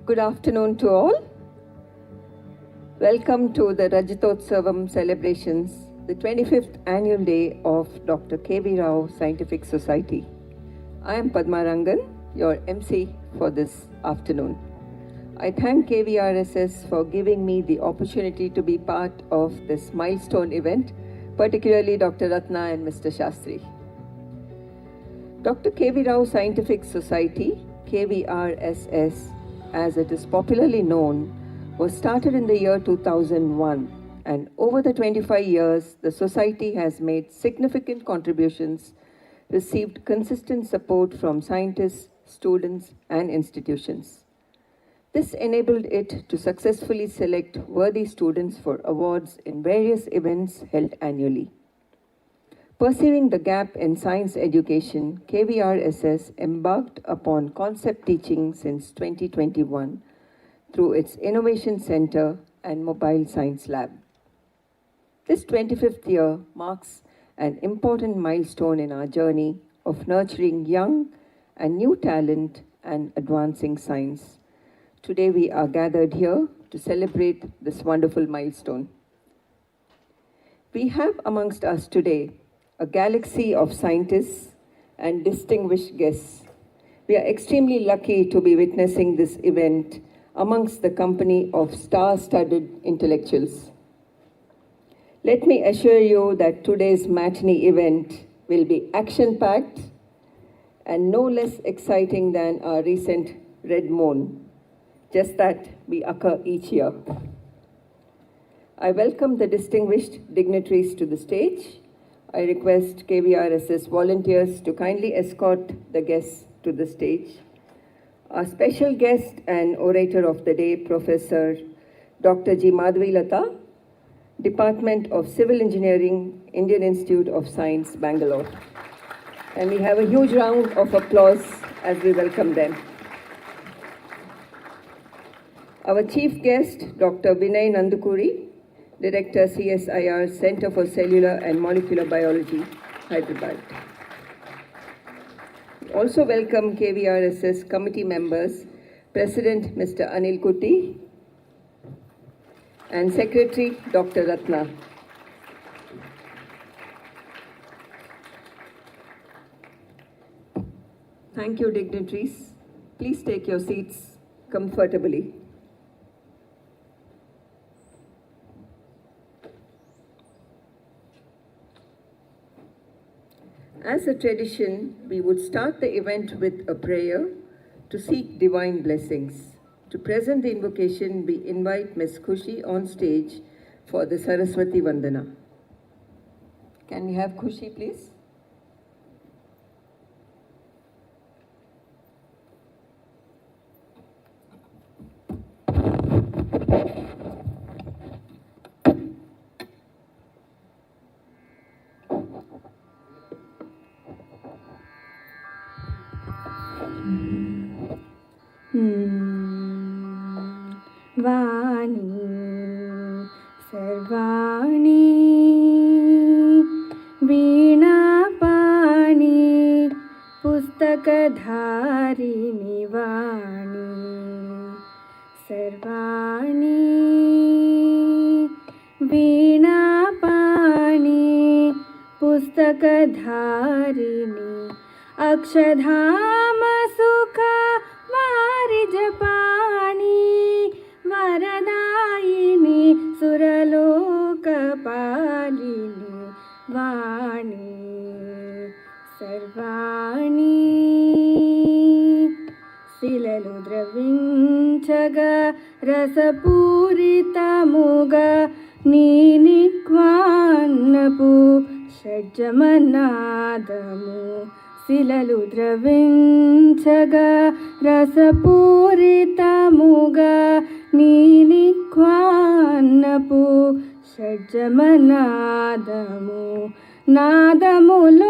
Good afternoon to all. Welcome to the Rajatotsavam celebrations, the 25th annual day of Dr. K.V. Rao Scientific Society. I am Padma Rangan, your MC for this afternoon. I thank KVRSS for giving me the opportunity to be part of this milestone event, particularly Dr. Ratna and Mr. Shastri. Dr. K.V. Rao Scientific Society, KVRSS, as it is popularly known, was started in the year 2001, and over the 25 years, the society has made significant contributions, received consistent support from scientists, students, and institutions. This enabled it to successfully select worthy students for awards in various events held annually. Perceiving the gap in science education, KVRSS embarked upon concept teaching since 2021 through its Innovation Center and Mobile Science Lab. This 25th year marks an important milestone in our journey of nurturing young and new talent and advancing science. Today we are gathered here to celebrate this wonderful milestone. We have amongst us today a galaxy of scientists and distinguished guests. We are extremely lucky to be witnessing this event amongst the company of star-studded intellectuals. Let me assure you that today's matinee event will be action-packed and no less exciting than our recent Red Moon, just that we occur each year. I welcome the distinguished dignitaries to the stage. I request KVRSS volunteers to kindly escort the guests to the stage. Our special guest and orator of the day, Professor Dr. G. Madhavilata, Department of Civil Engineering, Indian Institute of Science, Bangalore. And we have a huge round of applause as we welcome them. Our chief guest, Dr. Vinay Nandukuri, Director, CSIR, Center for Cellular and Molecular Biology, Hyderabad. We also welcome KVRSS committee members, President Mr. Anil Kuti, and Secretary Dr. Ratna. Thank you, dignitaries. Please take your seats comfortably. As a tradition, we would start the event with a prayer to seek divine blessings. To present the invocation, we invite Ms. Khushi on stage for the Saraswati Vandana. Can we have Khushi, please? वाणी सर्वाणि वीणापाणि पुस्तकधारिणि वाणी सर्वाणि वीणापाणि पुस्तकधारिणि अक्षधाम सुख वारिजपाणि वरदायिनी सुरलोकपालिनी वाणी सर्वाणि शिललु द्रविंचग रसपूरितमुग नीनिक्वान्नपु षड्जमनादमु शिललु द्रविंचग रसपूरितमुग नीनिक्वान्नपु षड्जमनादमु नादमुलोगल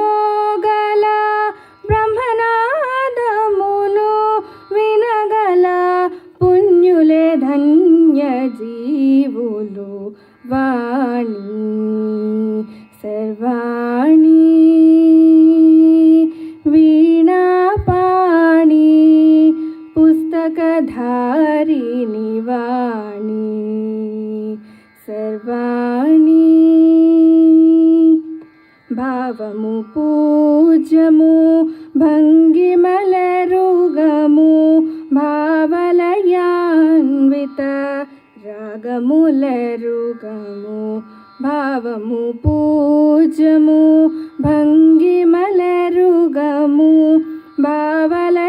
ब्रह्मनादमुनु विनगल पुण्युले धन्य जीवुलु वाणी सर्वाणि वीणापाणि पुस्तकधारिणि వాణి సర్వాణి భావము పూజ్యము భంగిమల రుగము భావలయాన్విత రాగముల రుగము భావము పూజ్యము భంగిమల రుగము భావలయాన్విత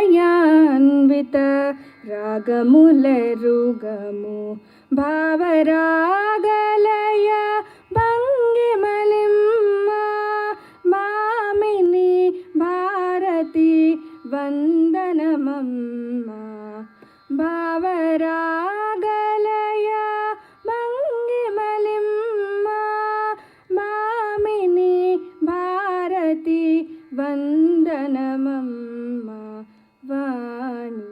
రాగముల రుగము భావరాగలయ భంగిమలిమ్మ మామిని భారతి వందనమమ్మ భావరాగలయ భంగిమలిమ్మ మామిని భారతి వందనమమ్మ వాణి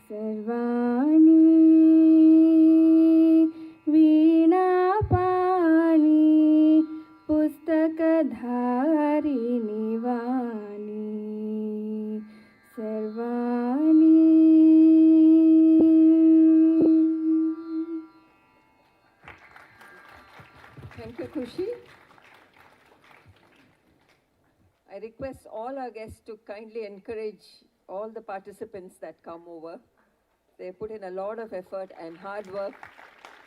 సర్వాణి వీణాపాణి పుస్తకధారిణి వాణి సర్వాణి Thank you, Khushi. I request all our guests to kindly encourage all the participants that come over. They put in a lot of effort and hard work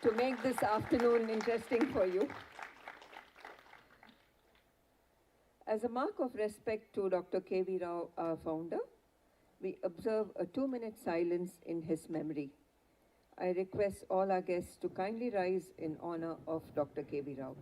to make this afternoon interesting for you. As a mark of respect to Dr. K.V. Rao, our founder, we observe a 2-minute silence in his memory. I request all our guests to kindly rise in honor of Dr. K.V. Rao.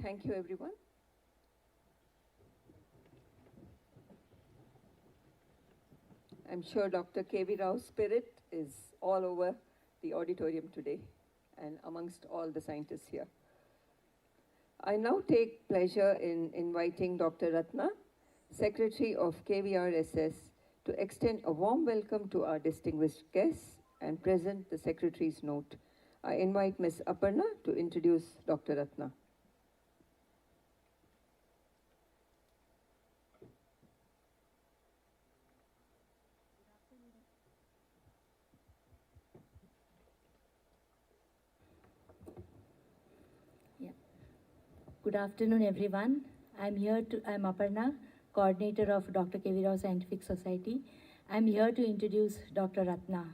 Thank you, everyone. I'm sure Dr. K.V. Rao's spirit is all over the auditorium today and amongst all the scientists here. I now take pleasure in inviting Dr. Ratna, Secretary of KVRSS, to extend a warm welcome to our distinguished guests and present the Secretary's note. I invite Ms. Aparna to introduce Dr. Ratna. Good afternoon, everyone. I'm Aparna, coordinator of Dr. K.V. Rao Scientific Society. I'm here to introduce Dr. Ratna.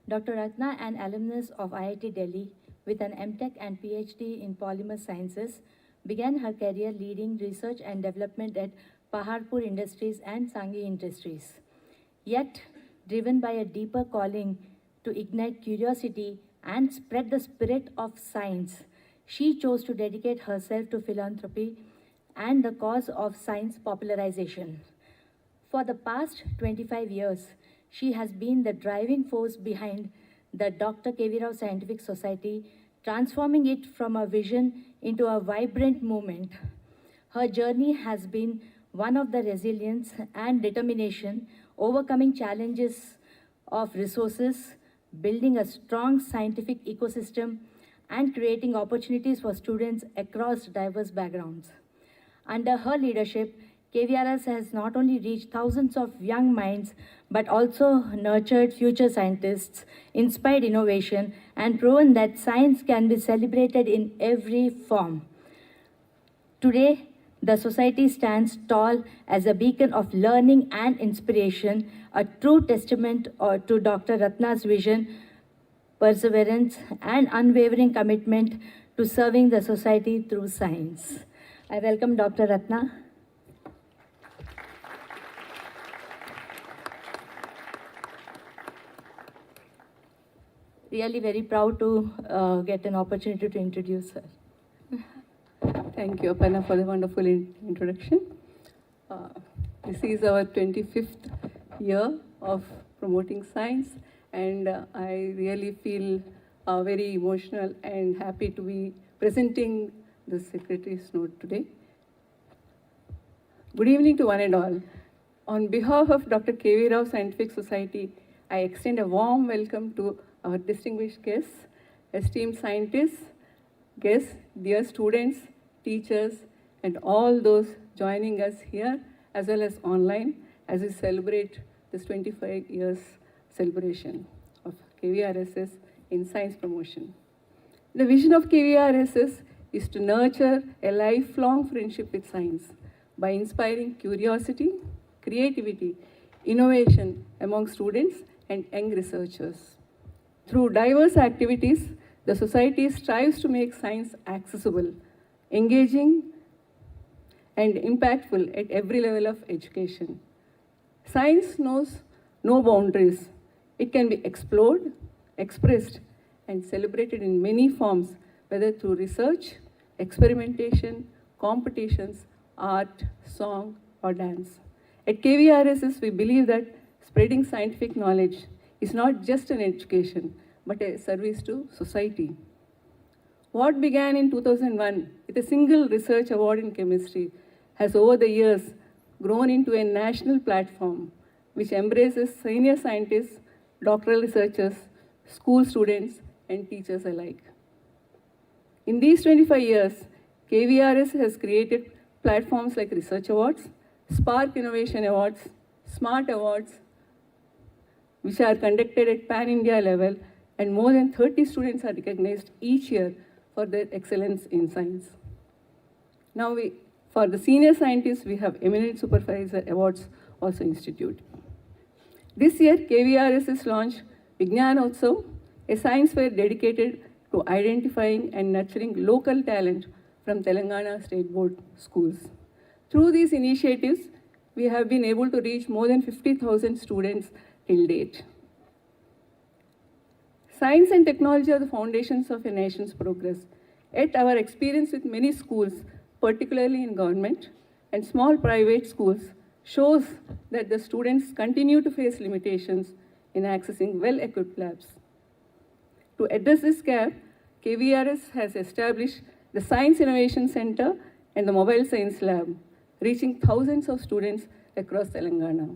Dr. Ratna, an alumnus of IIT Delhi with an MTech and PhD in Polymer Sciences, began her career leading research and development at Paharpur Industries and Sanghi Industries. Yet, driven by a deeper calling to ignite curiosity and spread the spirit of science, she chose to dedicate herself to philanthropy and the cause of science popularization. For the past 25 years, she has been the driving force behind the Dr. K.V. Rao Scientific Society, transforming it from a vision into a vibrant movement. Her journey has been one of the resilience and determination, overcoming challenges of resources, building a strong scientific ecosystem, and creating opportunities for students across diverse backgrounds. Under her leadership, KVRS has not only reached thousands of young minds, but also nurtured future scientists, inspired innovation, and proven that science can be celebrated in every form. Today, The society stands tall as a beacon of learning and inspiration, a true testament to Dr. Ratna's vision, perseverance, and unwavering commitment to serving the society through science. I welcome Dr. Ratna. Really very proud to get an opportunity to introduce her. Thank you, Aparna, for the wonderful introduction. This is our 25th year of promoting science, and I really feel very emotional and happy to be presenting the Secretary's note today. Good evening to one and all. On behalf of Dr. KVRSS Scientific Society, I extend a warm welcome to our distinguished guests, esteemed scientists, guests, dear students, teachers, and all those joining us here as well as online as we celebrate this 25 years celebration of KVRSS in science promotion. The vision of KVRSS is to nurture a lifelong friendship with science by inspiring curiosity, creativity, innovation among students and young researchers. Through diverse activities, the society strives to make science accessible, engaging, and impactful at every level of education. Science knows no boundaries. It can be explored, expressed, and celebrated in many forms, whether through research, experimentation, competitions, art, song, or dance. At KVRSS, we believe that spreading scientific knowledge is not just an education, but a service to society. What began in 2001 with a single research award in chemistry has over the years grown into a national platform which embraces senior scientists, doctoral researchers, school students, and teachers alike. In these 25 years, KVRS has created platforms like Research Awards, Spark Innovation Awards, Smart Awards, which are conducted at pan-India level, and more than 30 students are recognized each year for their excellence in science. Now, for the senior scientists, we have Eminent Supervisor Awards also instituted. This year, KVRSS launched Vijnanotsav, a science fair dedicated to identifying and nurturing local talent from Telangana State Board schools. Through these initiatives, we have been able to reach more than 50,000 students till date. Science and technology are the foundations of a nation's progress. Yet our experience with many schools, particularly in government and small private schools, shows that the students continue to face limitations in accessing well-equipped labs. To address this gap, KVRS has established the Science Innovation Center and the Mobile Science Lab, reaching thousands of students across Telangana.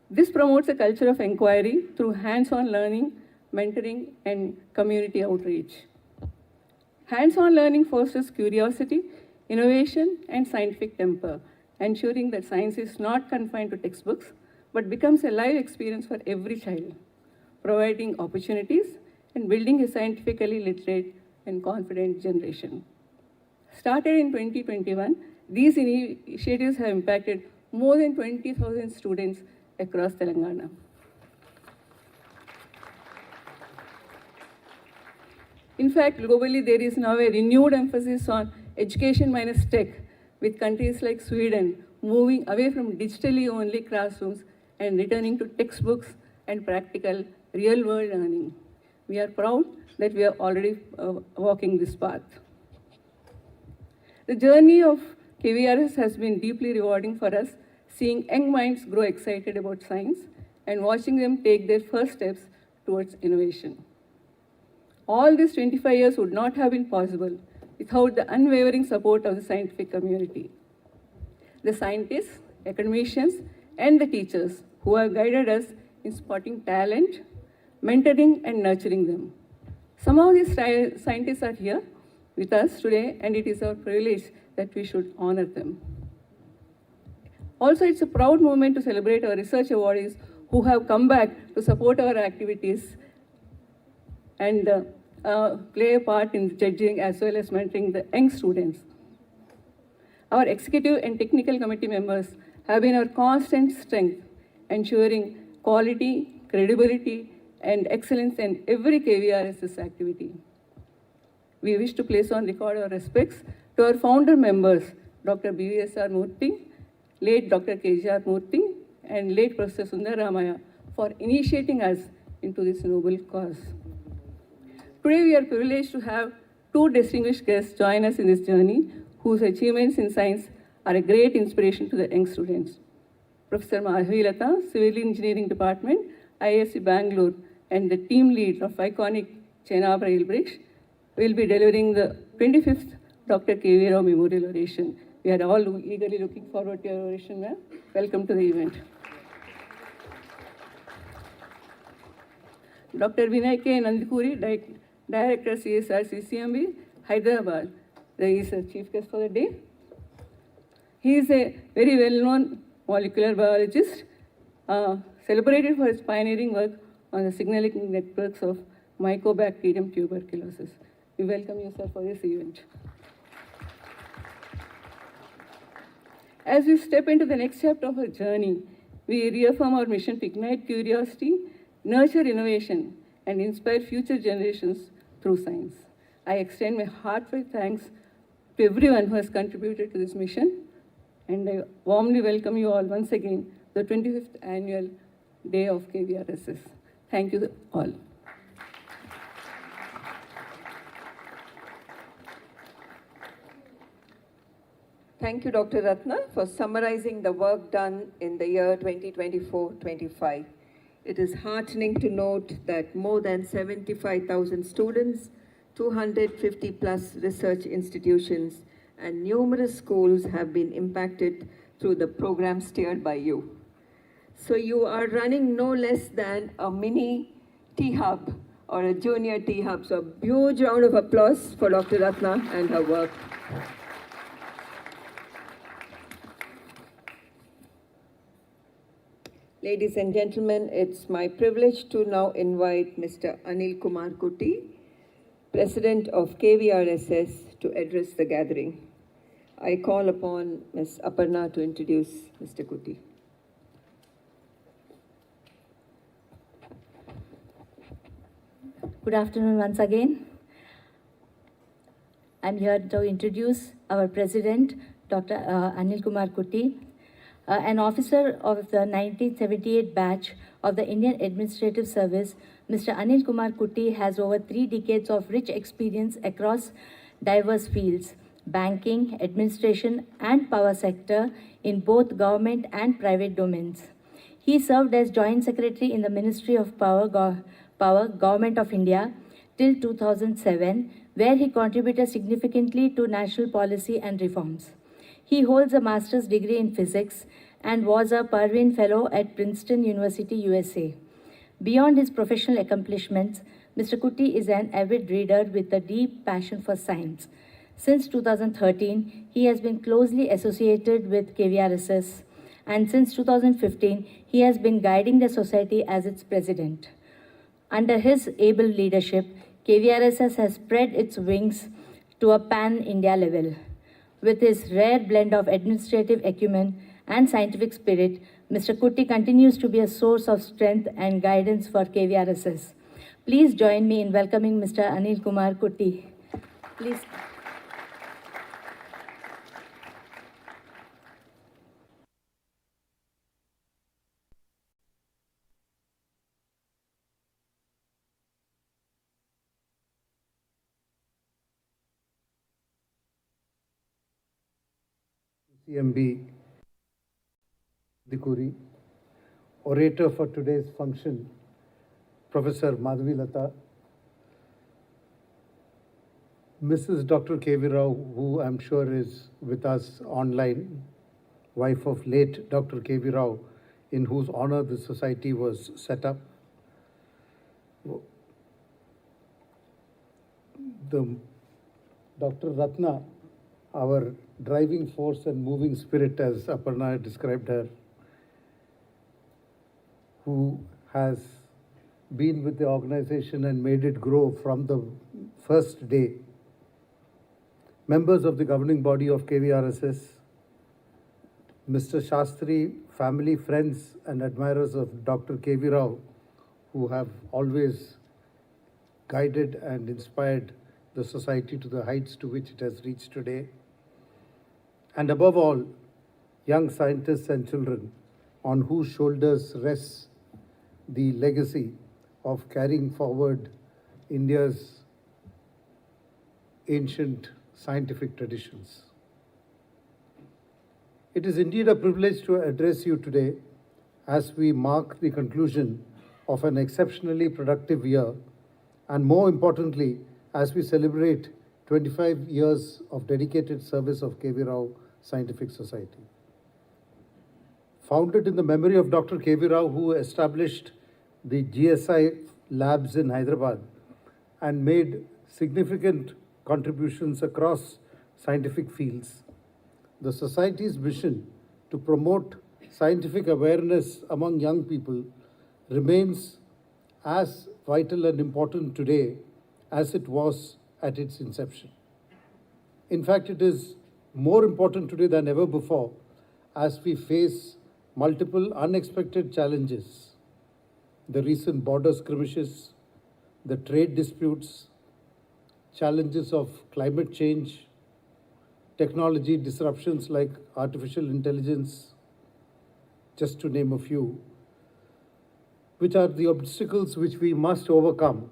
This promotes a culture of inquiry through hands-on learning, mentoring, and community outreach. Hands-on learning fosters curiosity, innovation, and scientific temper, ensuring that science is not confined to textbooks, but becomes a live experience for every child, providing opportunities and building a scientifically literate and confident generation. Started in 2021, these initiatives have impacted more than 20,000 students across Telangana. In fact, globally, there is now a renewed emphasis on education minus tech, with countries like Sweden moving away from digitally only classrooms and returning to textbooks and practical real-world learning. We are proud that we are already walking this path. The journey of KVRS has been deeply rewarding for us, seeing young minds grow excited about science and watching them take their first steps towards innovation. All these 25 years would not have been possible without the unwavering support of the scientific community. The scientists, academicians, and the teachers who have guided us in spotting talent, mentoring, and nurturing them. Some of these scientists are here with us today, and it is our privilege that we should honor them. Also, it's a proud moment to celebrate our research awardees who have come back to support our activities and play a part in judging as well as mentoring the young students. Our executive and technical committee members have been our constant strength, ensuring quality, credibility, and excellence in every KVRSS activity. We wish to place on record our respects to our founder members, Dr. BVSR Murthy, late Dr. KJR Murthy, and late Professor Sundar Ramaya for initiating us into this noble cause. Today we are privileged to have two distinguished guests join us in this journey whose achievements in science are a great inspiration to the young students. Professor Madhavilata, Civil Engineering Department, IISc Bangalore, and the team lead of iconic Chenab Rail Bridge will be delivering the 25th Dr. KV Rao Memorial Oration. We are all eagerly looking forward to your oration, ma'am. Welcome to the event. Dr. Vinay K. Nandikuri, Director CSR CCMB, Hyderabad. He is the chief guest for the day. He is a very well-known molecular biologist, celebrated for his pioneering work on the signaling networks of Mycobacterium tuberculosis. We welcome you, sir, for this event. As we step into the next chapter of our journey, we reaffirm our mission to ignite curiosity, nurture innovation, and inspire future generations through science. I extend my heartfelt thanks to everyone who has contributed to this mission, and I warmly welcome you all once again to the 25th annual day of KVRSS. Thank you all. Thank you, Dr. Ratna, for summarizing the work done in the year 2024-25. It is heartening to note that more than 75,000 students, 250 plus research institutions, and numerous schools have been impacted through the program steered by you. So you are running no less than a mini T-Hub or a junior T-Hub. So a huge round of applause for Dr. Ratna and her work. Ladies and gentlemen, it's my privilege to now invite Mr. Anil Kumar Kuti, President of KVRSS, to address the gathering. I call upon Ms. Aparna to introduce Mr. Kuti. Good afternoon once again. I'm here to introduce our President, Dr. Anil Kumar Kuti, an officer of the 1978 batch of the Indian Administrative Service. Mr. Anil Kumar Kuti has over 3 decades of rich experience across diverse fields, banking, administration, and power sector in both government and private domains. He served as Joint Secretary in the Ministry of Power, Government of India, till 2007, where he contributed significantly to national policy and reforms. He holds a master's degree in physics and was a Parveen Fellow at Princeton University, USA. Beyond his professional accomplishments, Mr. Kuti is an avid reader with a deep passion for science. Since 2013, he has been closely associated with KVRSS, and since 2015, he has been guiding the society as its president. Under his able leadership, KVRSS has spread its wings to a pan-India level. With his rare blend of administrative acumen and scientific spirit, Mr. Kuti continues to be a source of strength and guidance for KVRSS. Please join me in welcoming Mr. Anil Kumar Kuti. Please. CMB Dikuri, orator for today's function, Professor Madhavilata, Mrs. Dr. KV Rao, who I'm sure is with us online, wife of late Dr. KV Rao, in whose honor the society was set up. Dr. Ratna, our driving force and moving spirit, as Aparna described her, who has been with the organization and made it grow from the first day. Members of the governing body of KVRSS, Mr. Shastri, family, friends, and admirers of Dr. KV Rao, who have always guided and inspired the society to the heights to which it has reached today. And above all, young scientists and children on whose shoulders rests the legacy of carrying forward India's ancient scientific traditions. It is indeed a privilege to address you today as we mark the conclusion of an exceptionally productive year, and more importantly, as we celebrate 25 years of dedicated service of KV Rao Scientific Society. Founded in the memory of Dr. KV Rao, who established the GSI labs in Hyderabad and made significant contributions across scientific fields, the Society's mission to promote scientific awareness among young people remains as vital and important today as it was at its inception. In fact, it is more important today than ever before as we face multiple unexpected challenges: the recent border skirmishes, the trade disputes, challenges of climate change, technology disruptions like artificial intelligence, just to name a few, which are the obstacles which we must overcome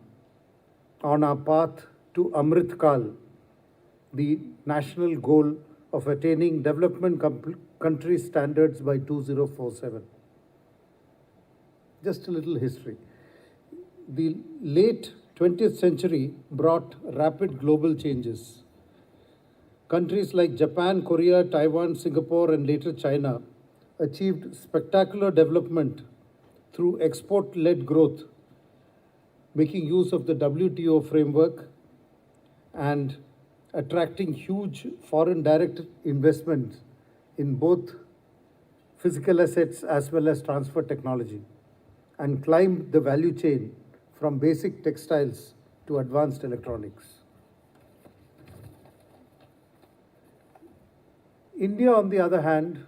on our path to Amrit Kal, the national goal of attaining development country standards by 2047. Just a little history. The late 20th century brought rapid global changes. Countries like Japan, Korea, Taiwan, Singapore, and later China achieved spectacular development through export-led growth, making use of the WTO framework and attracting huge foreign direct investments in both physical assets as well as transfer technology, and climbed the value chain from basic textiles to advanced electronics. India, on the other hand,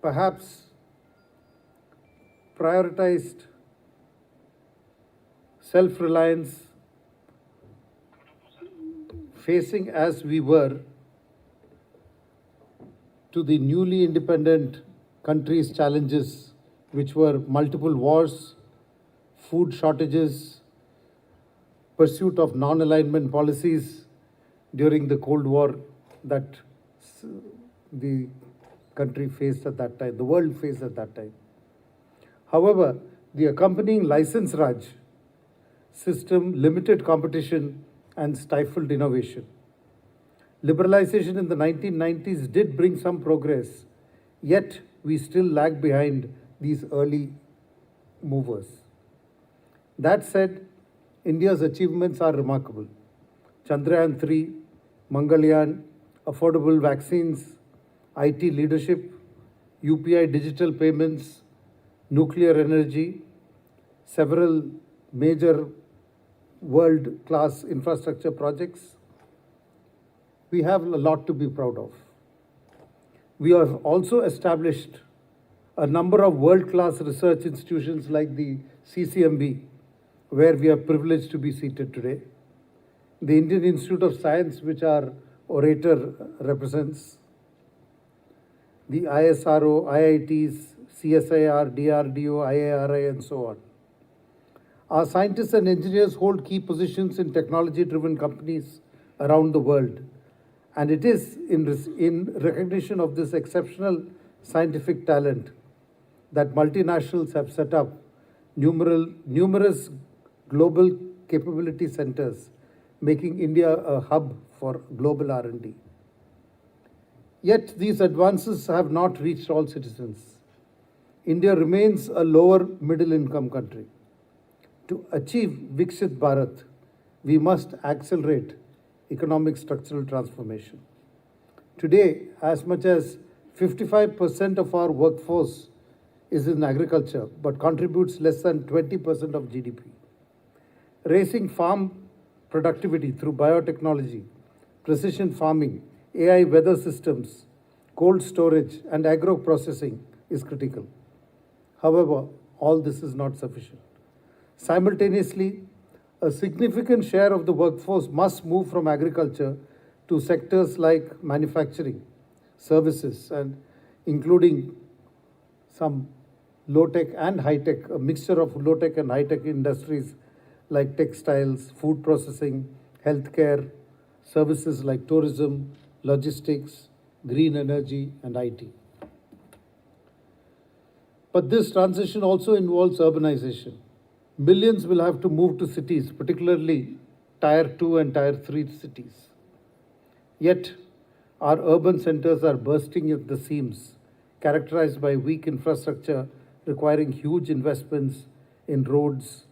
perhaps prioritized self-reliance, facing as we were to the newly independent country's challenges, which were multiple wars, food shortages, pursuit of non-alignment policies during the Cold War that the country faced at that time, the world faced at that time. However, the accompanying license Raj system limited competition and stifled innovation. Liberalization in the 1990s did bring some progress, yet we still lag behind these early movers. That said, India's achievements are remarkable. Chandrayaan 3, Mangalyaan, affordable vaccines, IT leadership, UPI digital payments, nuclear energy, several major world-class infrastructure projects. We have a lot to be proud of. We have also established a number of world-class research institutions like the CCMB, where we are privileged to be seated today, the Indian Institute of Science, which our orator represents, the ISRO, IITs, CSIR, DRDO, IARI, and so on. Our scientists and engineers hold key positions in technology-driven companies around the world. And it is in recognition of this exceptional scientific talent that multinationals have set up numerous global capability centers, making India a hub for global R&D. Yet these advances have not reached all citizens. India remains a lower middle income country. To achieve Viksit Bharat, we must accelerate economic structural transformation. Today, as much as 55% of our workforce is in agriculture, but contributes less than 20% of GDP. Raising farm productivity through biotechnology, precision farming, AI weather systems, cold storage, and agro processing is critical. However, all this is not sufficient. Simultaneously, a significant share of the workforce must move from agriculture to sectors like manufacturing, services, and including some low-tech and high-tech, a mixture of low-tech and high-tech industries like textiles, food processing, healthcare, services like tourism, logistics, green energy, and IT. But this transition also involves urbanization. Millions will have to move to cities, particularly Tier 2 and Tier 3 cities. Yet, our urban centers are bursting at the seams, characterized by weak infrastructure requiring huge investments in roads,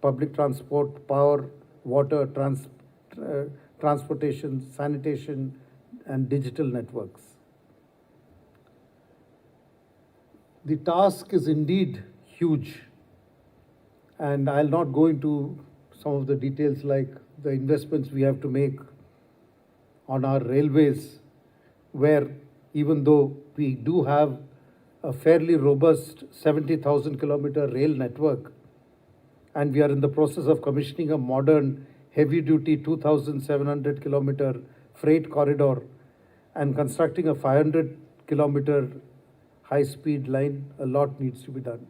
public transport, power, water, transportation, sanitation, and digital networks. The task is indeed huge, and I'll not go into some of the details like the investments we have to make on our railways, where even though we do have a fairly robust 70,000 kilometer rail network, and we are in the process of commissioning a modern heavy duty 2,700 kilometer freight corridor and constructing a 500 kilometer high speed line, a lot needs to be done.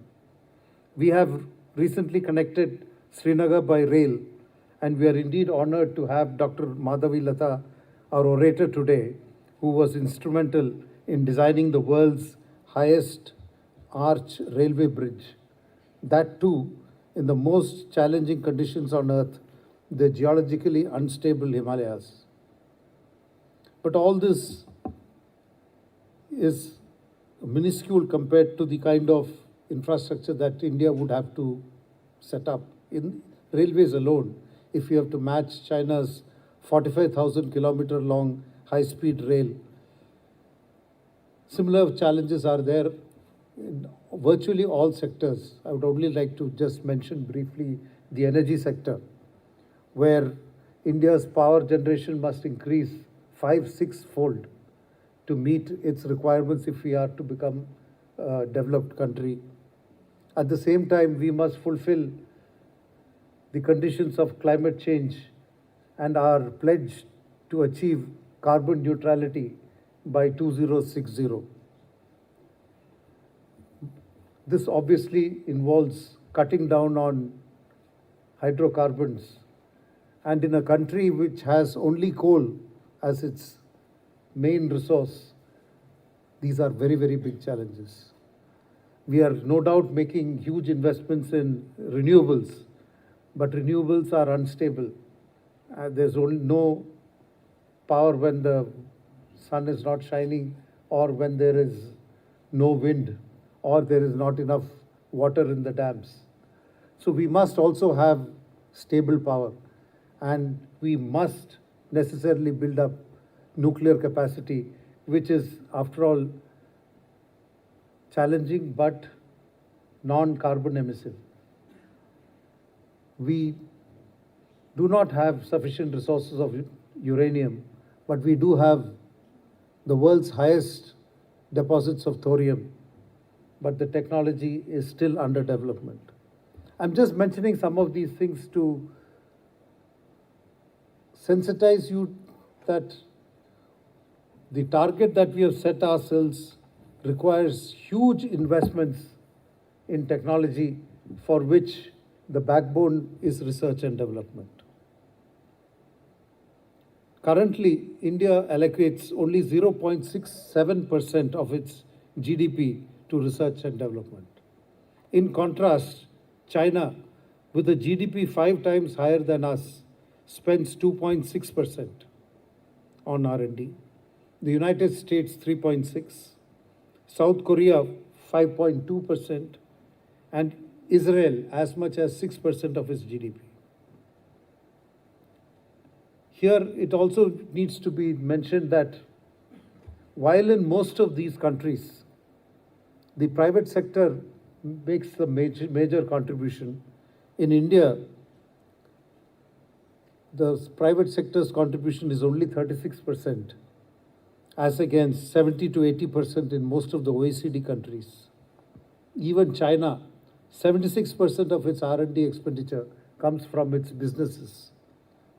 We have recently connected Srinagar by rail, and we are indeed honored to have Dr. Madhavi Lata, our orator today, who was instrumental in designing the world's highest arch railway bridge. That too, in the most challenging conditions on earth, the geologically unstable Himalayas. But all this is minuscule compared to the kind of infrastructure that India would have to set up in railways alone. If you have to match China's 45,000 kilometer long high-speed rail, similar challenges are there in virtually all sectors. I would only like to just mention briefly the energy sector, where India's power generation must increase 5-6 fold to meet its requirements if we are to become a developed country. At the same time, we must fulfill the conditions of climate change and our pledge to achieve carbon neutrality by 2060. This obviously involves cutting down on hydrocarbons. And in a country which has only coal as its main resource, these are very, very big challenges. We are no doubt making huge investments in renewables, but renewables are unstable. There's only no power when the sun is not shining, or when there is no wind, or there is not enough water in the dams. So we must also have stable power, and we must necessarily build up nuclear capacity, which is, after all, challenging but non-carbon emissive. We do not have sufficient resources of uranium, but we do have the world's highest deposits of thorium, but the technology is still under development. I'm just mentioning some of these things to sensitize you that the target that we have set ourselves requires huge investments in technology, for which the backbone is research and development. Currently, India allocates only 0.67% of its GDP to research and development. In contrast, China, with a GDP 5 times higher than us, spends 2.6% on R&D. The United States 3.6%, South Korea 5.2%, and Israel as much as 6% of its GDP. Here, it also needs to be mentioned that while in most of these countries, the private sector makes the major contribution, in India, the private sector's contribution is only 36%, as against 70 to 80% in most of the OECD countries. Even China, 76% of its R&D expenditure comes from its businesses.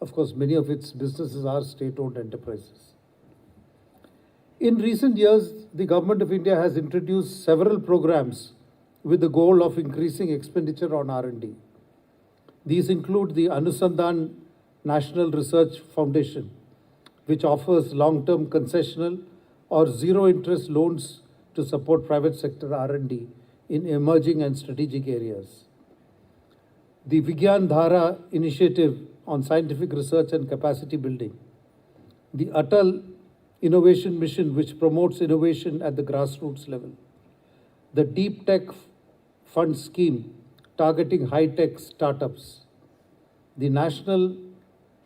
Of course, many of its businesses are state-owned enterprises. In recent years, the Government of India has introduced several programs with the goal of increasing expenditure on R&D. These include the Anusandhan National Research Foundation, which offers long-term concessional or zero-interest loans to support private sector R&D in emerging and strategic areas. The Vigyan Dhara initiative on scientific research and capacity building. The Atal Innovation Mission, which promotes innovation at the grassroots level. The Deep Tech Fund Scheme, targeting high-tech startups. The National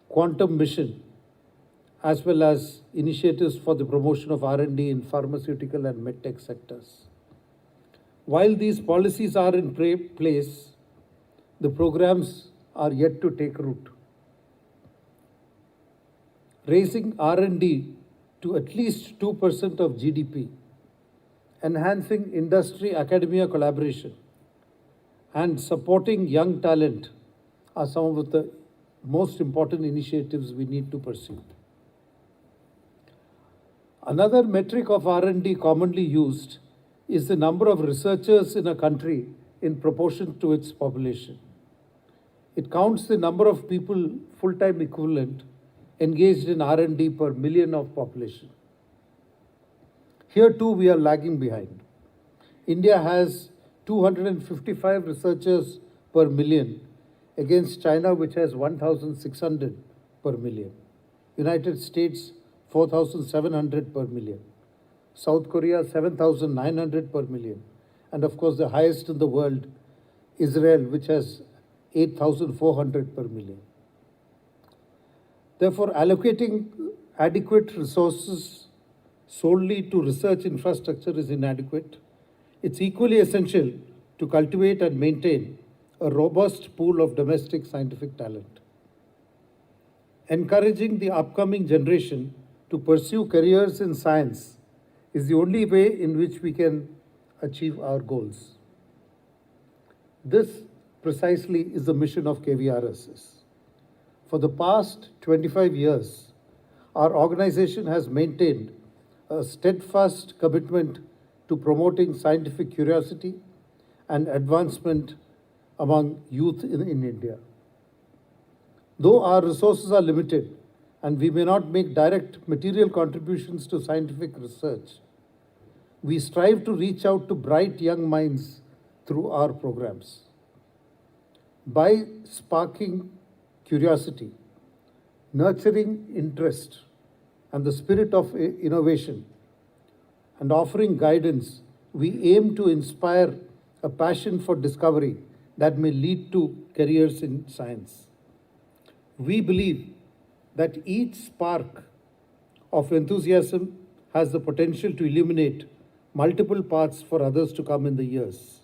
Quantum Mission, as well as initiatives for the promotion of R&D in pharmaceutical and medtech sectors. While these policies are in place, the programs are yet to take root. Raising R&D to at least 2% of GDP, enhancing industry-academia collaboration, and supporting young talent are some of the most important initiatives we need to pursue. Another metric of R&D commonly used is the number of researchers in a country in proportion to its population. It counts the number of people, full-time equivalent, engaged in R&D per million of population. Here too we are lagging behind. India has 255 researchers per million against China, which has 1,600 per million. United States 4,700 per million. South Korea 7,900 per million. And of course the highest in the world, Israel, which has 8,400 per million. Therefore, allocating adequate resources solely to research infrastructure is inadequate. It's equally essential to cultivate and maintain a robust pool of domestic scientific talent. Encouraging the upcoming generation to pursue careers in science is the only way in which we can achieve our goals. This precisely is the mission of KVRSS. For the past 25 years, our organization has maintained a steadfast commitment to promoting scientific curiosity and advancement among youth in India. Though our resources are limited and we may not make direct material contributions to scientific research, we strive to reach out to bright young minds through our programs. By sparking curiosity, nurturing interest and the spirit of innovation, and offering guidance, we aim to inspire a passion for discovery that may lead to careers in science. We believe that each spark of enthusiasm has the potential to illuminate multiple paths for others to come in the years.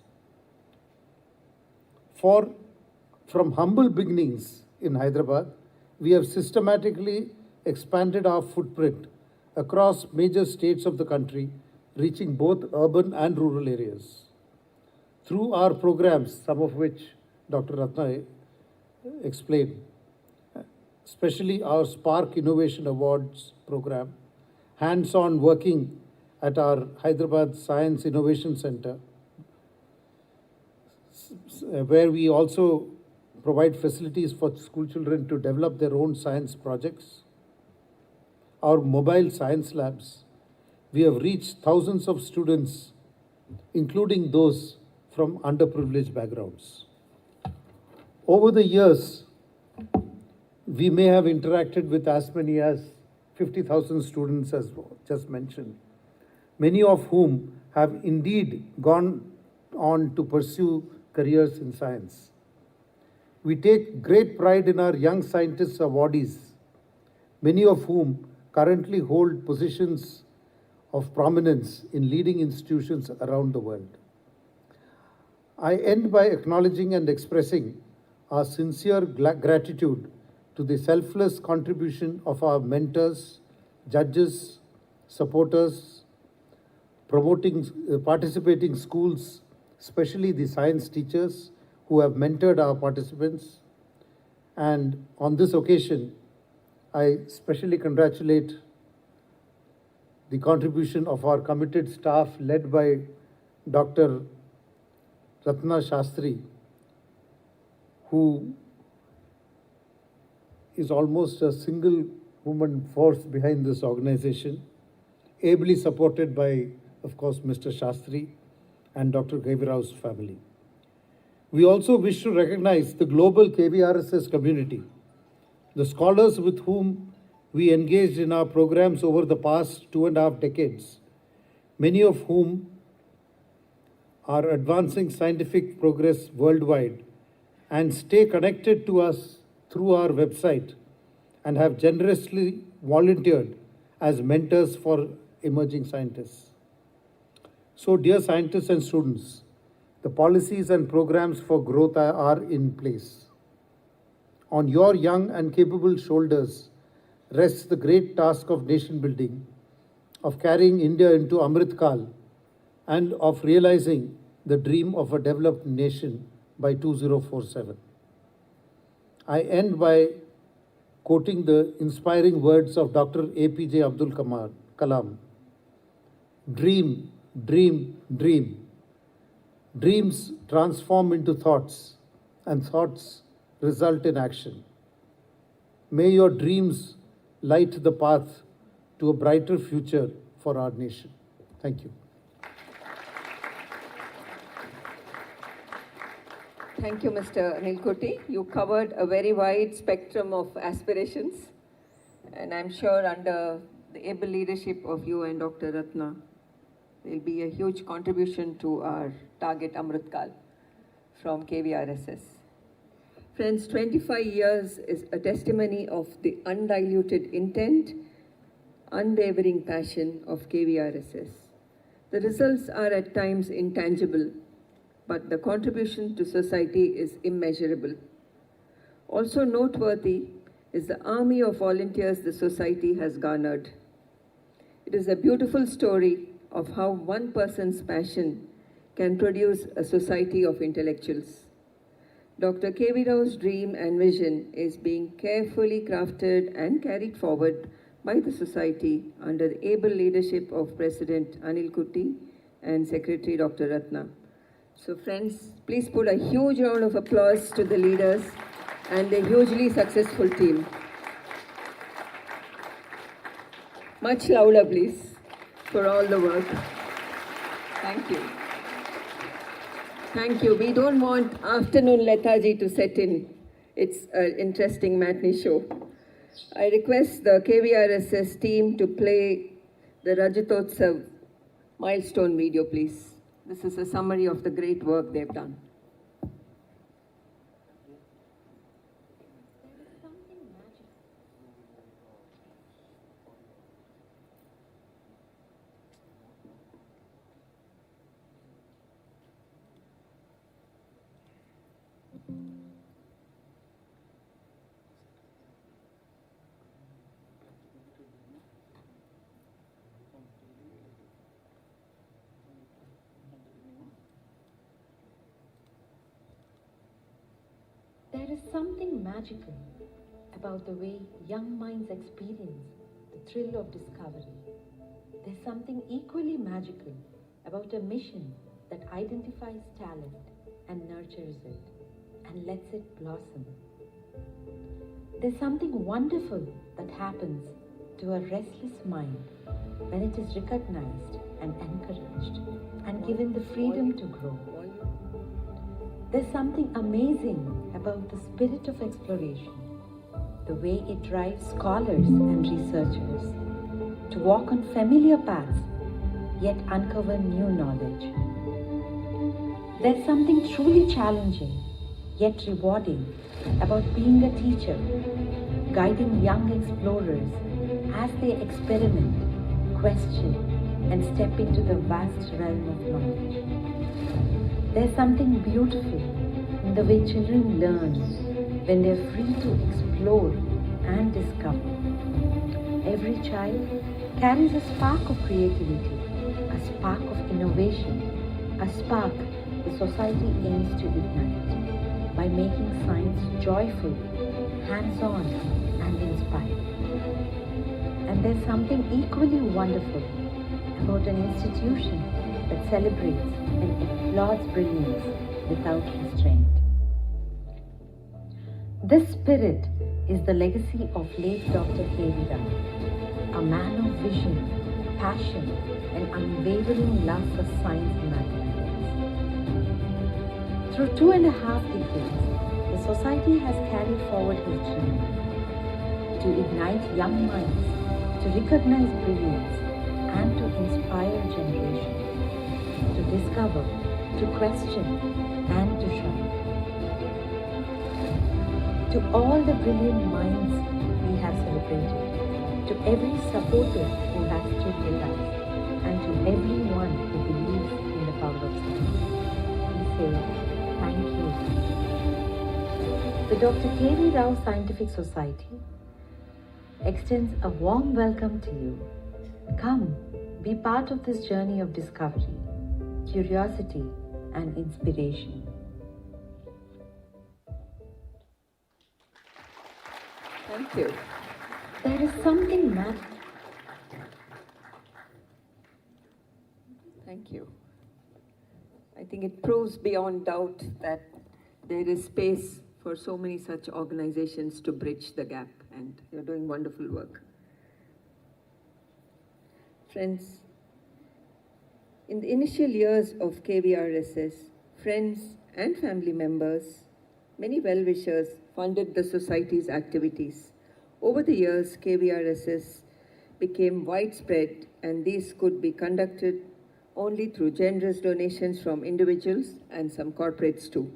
From humble beginnings in Hyderabad, we have systematically expanded our footprint across major states of the country, reaching both urban and rural areas. Through our programs, some of which Dr. Ratna explained, especially our Spark Innovation Awards program, hands-on working at our Hyderabad Science Innovation Center, where we also provide facilities for school children to develop their own science projects. Our mobile science labs, we have reached thousands of students, including those from underprivileged backgrounds. Over the years, we may have interacted with as many as 50,000 students, as just mentioned, many of whom have indeed gone on to pursue careers in science. We take great pride in our young scientists awardees, many of whom currently hold positions of prominence in leading institutions around the world. I end by acknowledging and expressing our sincere gratitude to the selfless contribution of our mentors, judges, supporters, participating schools, especially the science teachers who have mentored our participants. And on this occasion, I specially congratulate the contribution of our committed staff led by Dr. Ratna Shastri, who is almost a single woman force behind this organization, ably supported by, of course, Mr. Shastri and Dr. KVRSS family. We also wish to recognize the global KVRSS community, the scholars with whom we engaged in our programs over the past 2.5 decades, many of whom are advancing scientific progress worldwide and stay connected to us through our website and have generously volunteered as mentors for emerging scientists. So, dear scientists and students, the policies and programs for growth are in place. On your young and capable shoulders rests the great task of nation building, of carrying India into Amrit Kal, and of realizing the dream of a developed nation by 2047. I end by quoting the inspiring words of Dr. APJ Abdul Kalam. Dream, dream, dream. Dreams transform into thoughts, and thoughts result in action. May your dreams light the path to a brighter future for our nation. Thank you. Thank you, Mr. Nilkoti. You covered a very wide spectrum of aspirations, and I'm sure under the able leadership of you and Dr. Ratna, there will be a huge contribution to our target Amrit Kal from KVRSS. Friends, 25 years is a testimony of the undiluted intent, unwavering passion of KVRSS. The results are at times intangible, but the contribution to society is immeasurable. Also noteworthy is the army of volunteers the society has garnered. It is a beautiful story of how one person's passion can produce a society of intellectuals. Dr. K.V. Rao's dream and vision is being carefully crafted and carried forward by the society under the able leadership of President Anil Kuti and Secretary Dr. Ratna. So friends, please put a huge round of applause to the leaders and the hugely successful team. Much louder, please, for all the work. Thank you. Thank you. We don't want afternoon lethargy to set in. It's an interesting matinee show. I request the KVRSS team to play the Rajatotsav Milestone video, please. This is a summary of the great work they've done. There is something magical about the way young minds experience the thrill of discovery. There's something equally magical about a mission that identifies talent and nurtures it and lets it blossom. There's something wonderful that happens to a restless mind when it is recognized and encouraged and given the freedom to grow. There's something amazing about the spirit of exploration, the way it drives scholars and researchers to walk on familiar paths, yet uncover new knowledge. There's something truly challenging, yet rewarding about being a teacher, guiding young explorers as they experiment, question, and step into the vast realm of knowledge. There's something beautiful in the way children learn when they're free to explore and discover. Every child carries a spark of creativity, a spark of innovation, a spark the society aims to ignite by making science joyful, hands-on, and inspiring. And there's something equally wonderful about an institution that celebrates and applauds brilliance without restraint. This spirit is the legacy of late Dr. K.V. Rao, a man of vision, passion, and unwavering love for science and mathematics. Through 2.5 decades, the society has carried forward his journey to ignite young minds, to recognize brilliance, and to inspire generations, to discover, to question, and to shine. To all the brilliant minds we have celebrated, to every supporter who has stood with us, and to everyone who believes in the power of science, we say thank you. The Dr. K.V. Rao Scientific Society extends a warm welcome to you. Come, be part of this journey of discovery, curiosity, and inspiration. Thank you. There is something magic. Thank you. I think it proves beyond doubt that there is space for so many such organizations to bridge the gap, and you're doing wonderful work. Friends, in the initial years of KVRSS, friends and family members, many well-wishers funded the society's activities. Over the years, KVRSS became widespread, and these could be conducted only through generous donations from individuals and some corporates too.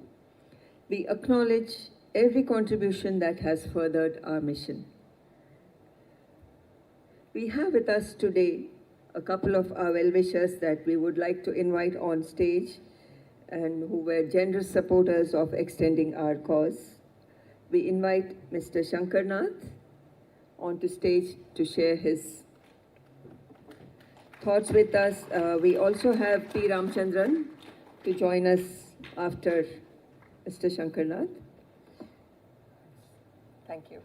We acknowledge every contribution that has furthered our mission. We have with us today a couple of our well-wishers that we would like to invite on stage and who were generous supporters of extending our cause. We invite Mr. Shankarnath onto stage to share his thoughts with us. We also have P. Ramchandran to join us after Mr. Shankarnath. Thank you.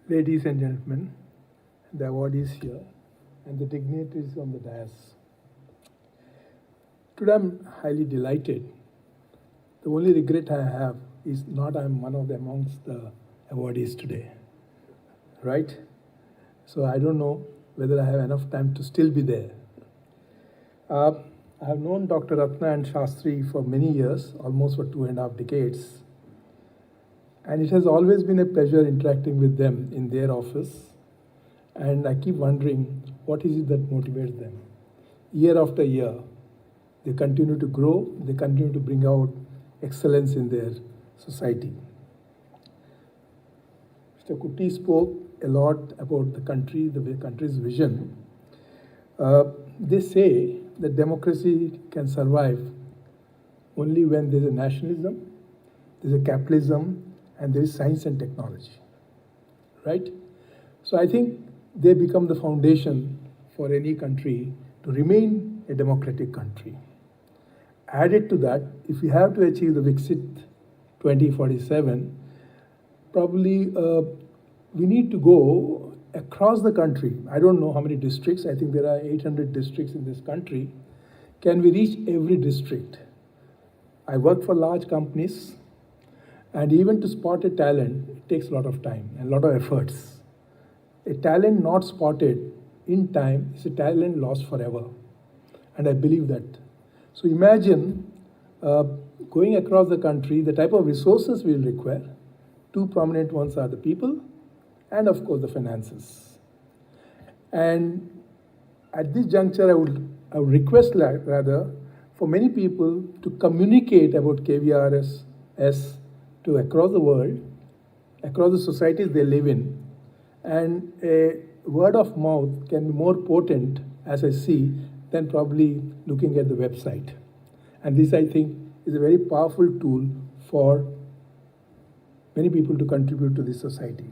Ladies and gentlemen, the awardees here and the dignitaries on the dais. Today I'm highly delighted. The only regret I have is not I'm one of the amongst the awardees today, right? So I don't know whether I have enough time to still be there. I have known Dr. Ratna and Shastri for many years, almost for 2.5 decades. And it has always been a pleasure interacting with them in their office. And I keep wondering, what is it that motivates them? Year after year, they continue to grow, they continue to bring out excellence in their society. Mr. Kuti spoke a lot about the country, the country's vision. They say that democracy can survive only when there's a nationalism, there's a capitalism, and there is science and technology, right? So I think they become the foundation for any country to remain a democratic country. Added to that, if we have to achieve the Viksit 2047, probably we need to go across the country. I don't know how many districts. I think there are 800 districts in this country. Can we reach every district? I work for large companies, and even to spot a talent, it takes a lot of time and a lot of efforts. A talent not spotted in time is a talent lost forever. And I believe that. So imagine going across the country, the type of resources we'll require. Two prominent ones are the people and, of course, the finances. And at this juncture, I would request rather for many people to communicate about KVRSS to across the world, across the societies they live in. And a word of mouth can be more potent, as I see, than probably looking at the website. And this, I think, is a very powerful tool for many people to contribute to this society.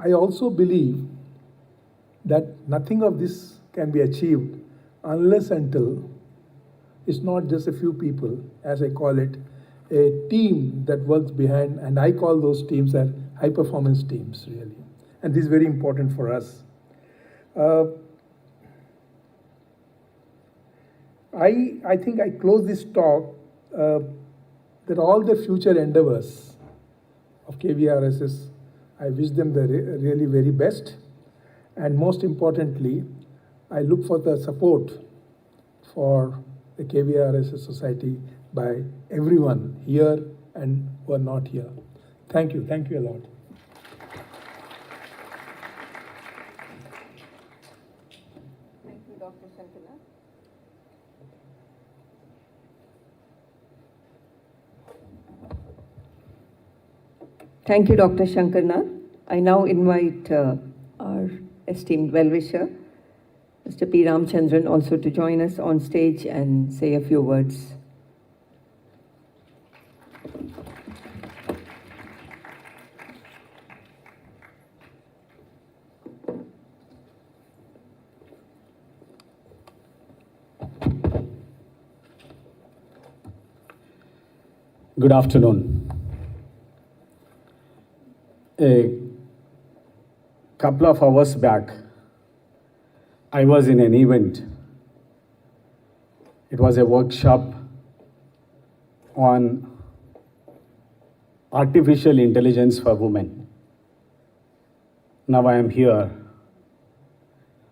I also believe that nothing of this can be achieved unless until it's not just a few people, as I call it, a team that works behind, and I call those teams as high performance teams, really. And this is very important for us. I think I close this talk that all the future endeavors of KVRSS, I wish them the really very best. And most importantly, I look for the support for the KVRSS Society by everyone here and who are not here. Thank you a lot. Thank you, Dr. Shankana. Thank you, Dr. Shankana. I now invite our esteemed well-wisher, Mr. P. Ramchandran, also to join us on stage and say a few words. Good afternoon. A couple of hours back, I was in an event. It was a workshop on artificial intelligence for women. Now I am here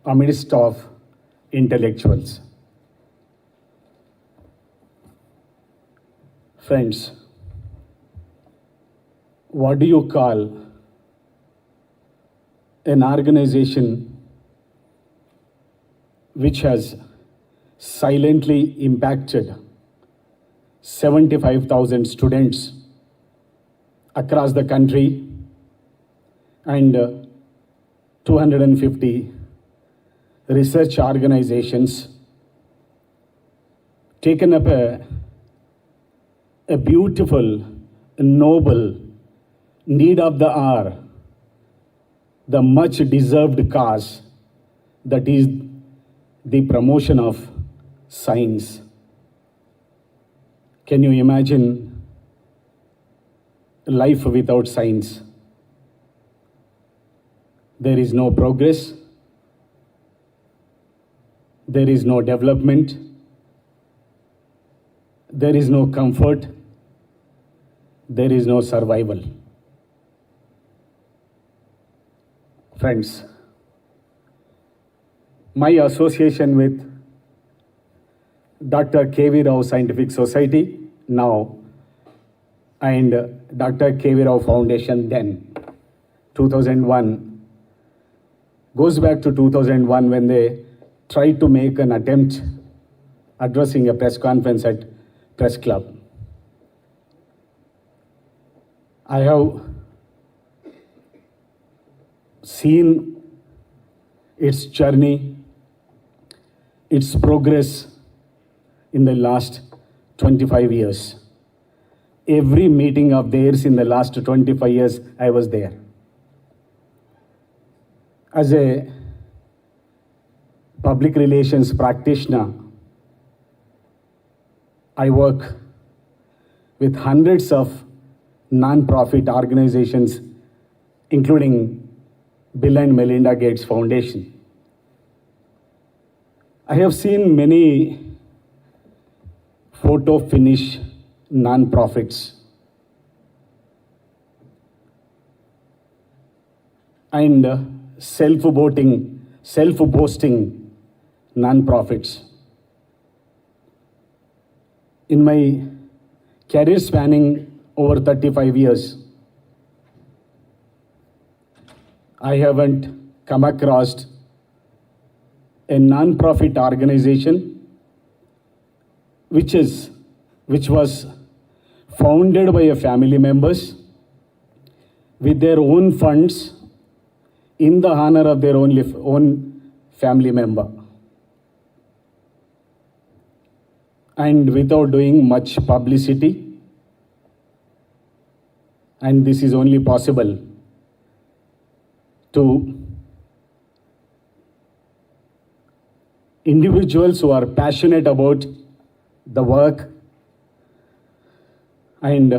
amidst of intellectuals. Friends, what do you call an organization which has silently impacted 75,000 students across the country and 250 research organizations, taken up a beautiful, noble, need of the hour, the much deserved cause that is the promotion of science. Can you imagine life without science? There is no progress, there is no development, there is no comfort, there is no survival. Friends, my association with Dr. KV Rao Scientific Society now and Dr. KV Rao Foundation then, 2001, goes back to 2001 when they tried to make an attempt addressing a press conference at Press Club. I have seen its journey, its progress in the last 25 years. Every meeting of theirs in the last 25 years, I was there. As a public relations practitioner, I work with hundreds of non-profit organizations, including Bill and Melinda Gates Foundation. I have seen many photo finish non-profits and self-boasting non-profits. In my career spanning over 35 years, I haven't come across a non-profit organization which was founded by a family members with their own funds in the honor of their own family member. and without doing much publicity. And this is only possible to individuals who are passionate about the work and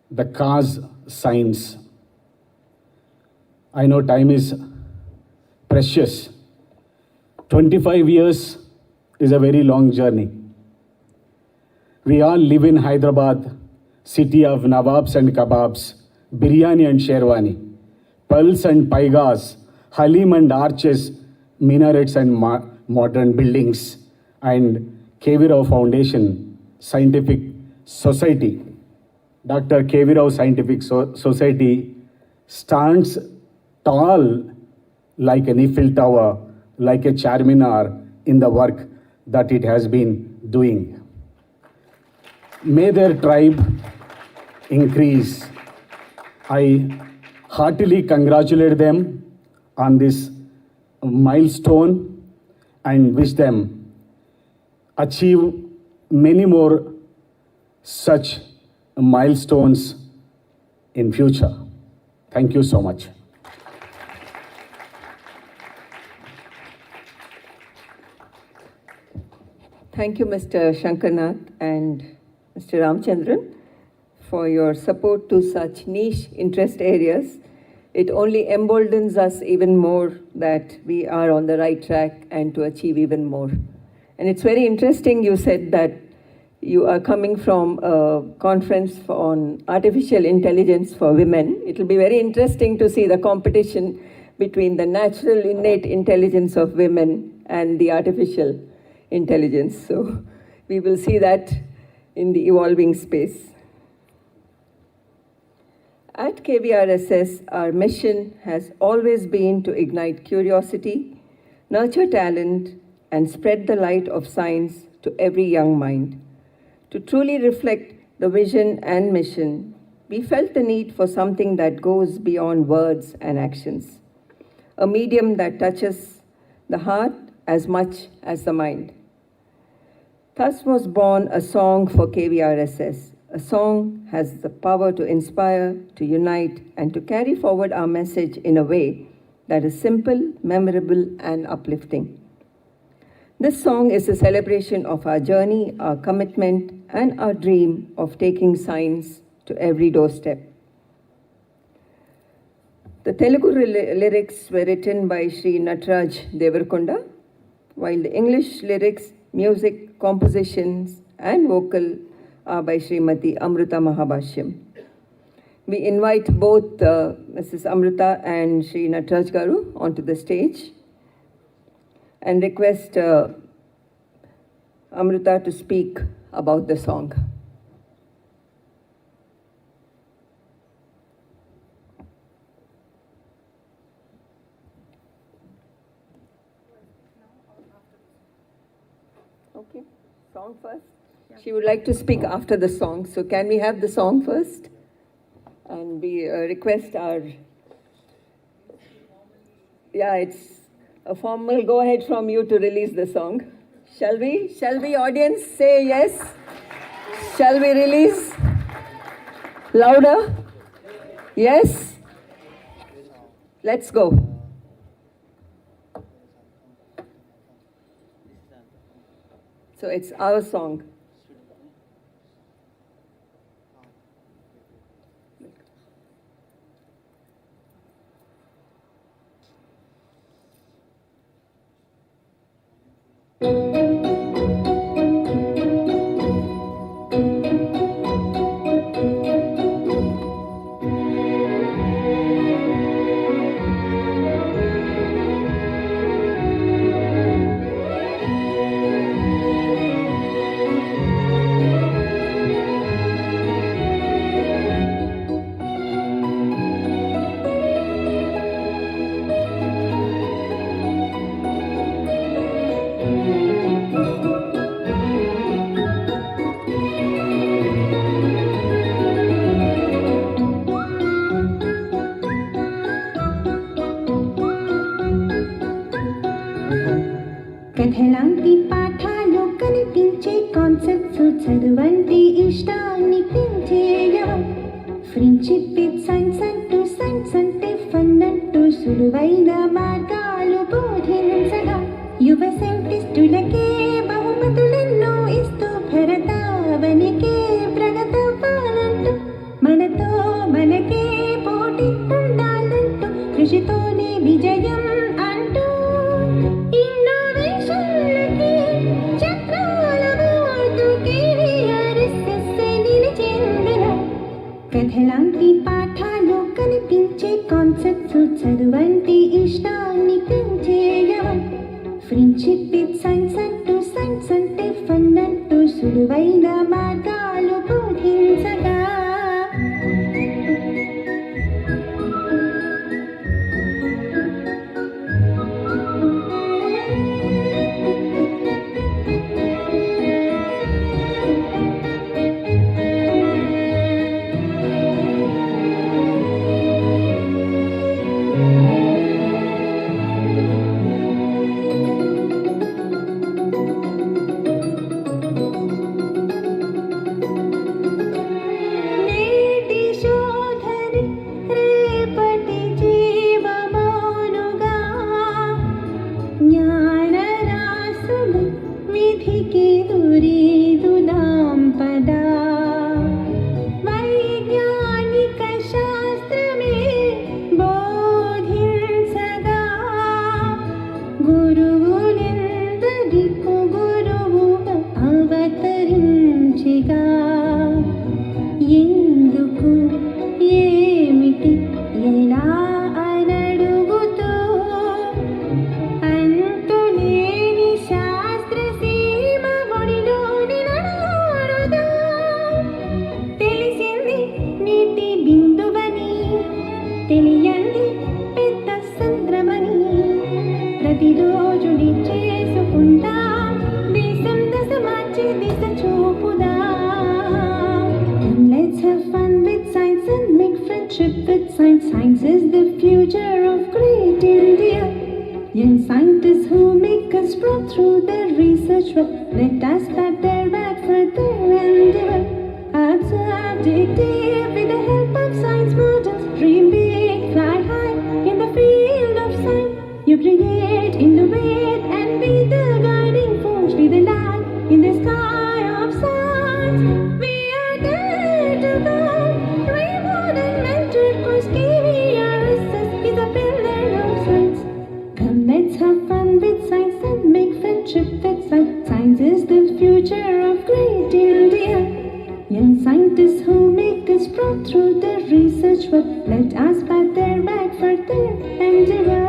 the cause science. I know time is precious. 25 years is a very long journey. We all live in Hyderabad, city of Nawabs and Kebabs, Biryani and Sherwani, Pearls and Paigas, Halim and arches, minarets and modern buildings, and KV Rao Foundation Scientific Society. Dr. KV Rao Scientific Society stands tall like an Eiffel Tower, like a Charminar in the work that it has been doing. May their tribe increase. I heartily congratulate them on this milestone and wish them achieve many more such milestones in future. Thank you so much. Thank you, Mr. Shankarnath and Mr. Ramchandran, for your support to such niche interest areas. It only emboldens us even more that we are on the right track and to achieve even more. And it's very interesting you said that you are coming from a conference on artificial intelligence for women. It will be very interesting to see the competition between the natural innate intelligence of women and the artificial intelligence. So we will see that in the evolving space. At KVRSS, our mission has always been to ignite curiosity, nurture talent, and spread the light of science to every young mind. To truly reflect the vision and mission, we felt the need for something that goes beyond words and actions, a medium that touches the heart as much as the mind. Thus was born a song for KVRSS. A song has the power to inspire, to unite, and to carry forward our message in a way that is simple, memorable, and uplifting. This song is a celebration of our journey, our commitment, and our dream of taking science to every doorstep. The Telugu lyrics were written by Sri Nataraj Devarkonda, while the English lyrics, music, compositions, and vocal are by Srimati Amruta Mahabashyam. We invite both Mrs. Amruta and Sri Nataraj Garu onto the stage and request Amruta to speak about the song. Okay, song first. She would like to speak after the song, so can we have the song first? And we request our, it's a formal go ahead from you to release the song. Shall we? Shall we, audience, say yes? Shall we release? Louder? Yes? Let's go. So it's our song. Friendship with science అంటూ science అంటే fun అంటూ సులువైన మార్గాలు బోధించగా యువ సైంటిస్టులకే బహుమతులెన్నో ఇస్తూ భరతావనికే ప్రగతవ్వాలంటూ మనతో మనకే పోటీ ఉండాలంటూ కృషితోనే విజయం అంటూ ఇన్నోవేషన్లకి చక్రాల మోతూ KVRSS నిలిచిందిరా. కథలాంటి పాఠాలు కనిపించే కాన్సెప్ట్స్ చదువంటి ఇష్టాన్ని పెంచేయవా. ఫ్రెండ్షిప్ విత్ సైన్స్ అంటూ సైన్స్ అంటే ఫన్ అంటూ సులువైన మార్గాలు బోధించగా ఎందుకు ఏమిటి ఎలా అనడుగుతూ అంతులేని శాస్త్ర సీమ ఒడిలోని నడుగుతూ తెలిసింది నీటి బిందువని తెలియంది పెద్ద సంద్రమని ప్రతిరోజు చేసుకుంటాం దేశం దశ మార్చి దిశ చూపుదా. Let's have fun with science and make friendship with science. Science is the future of great India. Young scientists who make us proud through their research work. Let us pat their back for their endeavor. Observe, dig deep with the help of science models. Dream big, fly high in the field of science. You create, innovate and be the guiding force. Be the light in the sky of science. We are there to guide, reward and mentor, cause KVRSS is a pillar of science. Come, let's have fun with science and make friendship with science. Science is the future of great India. Young scientists who make us proud through their research work. Let us pat their back for their endeavor.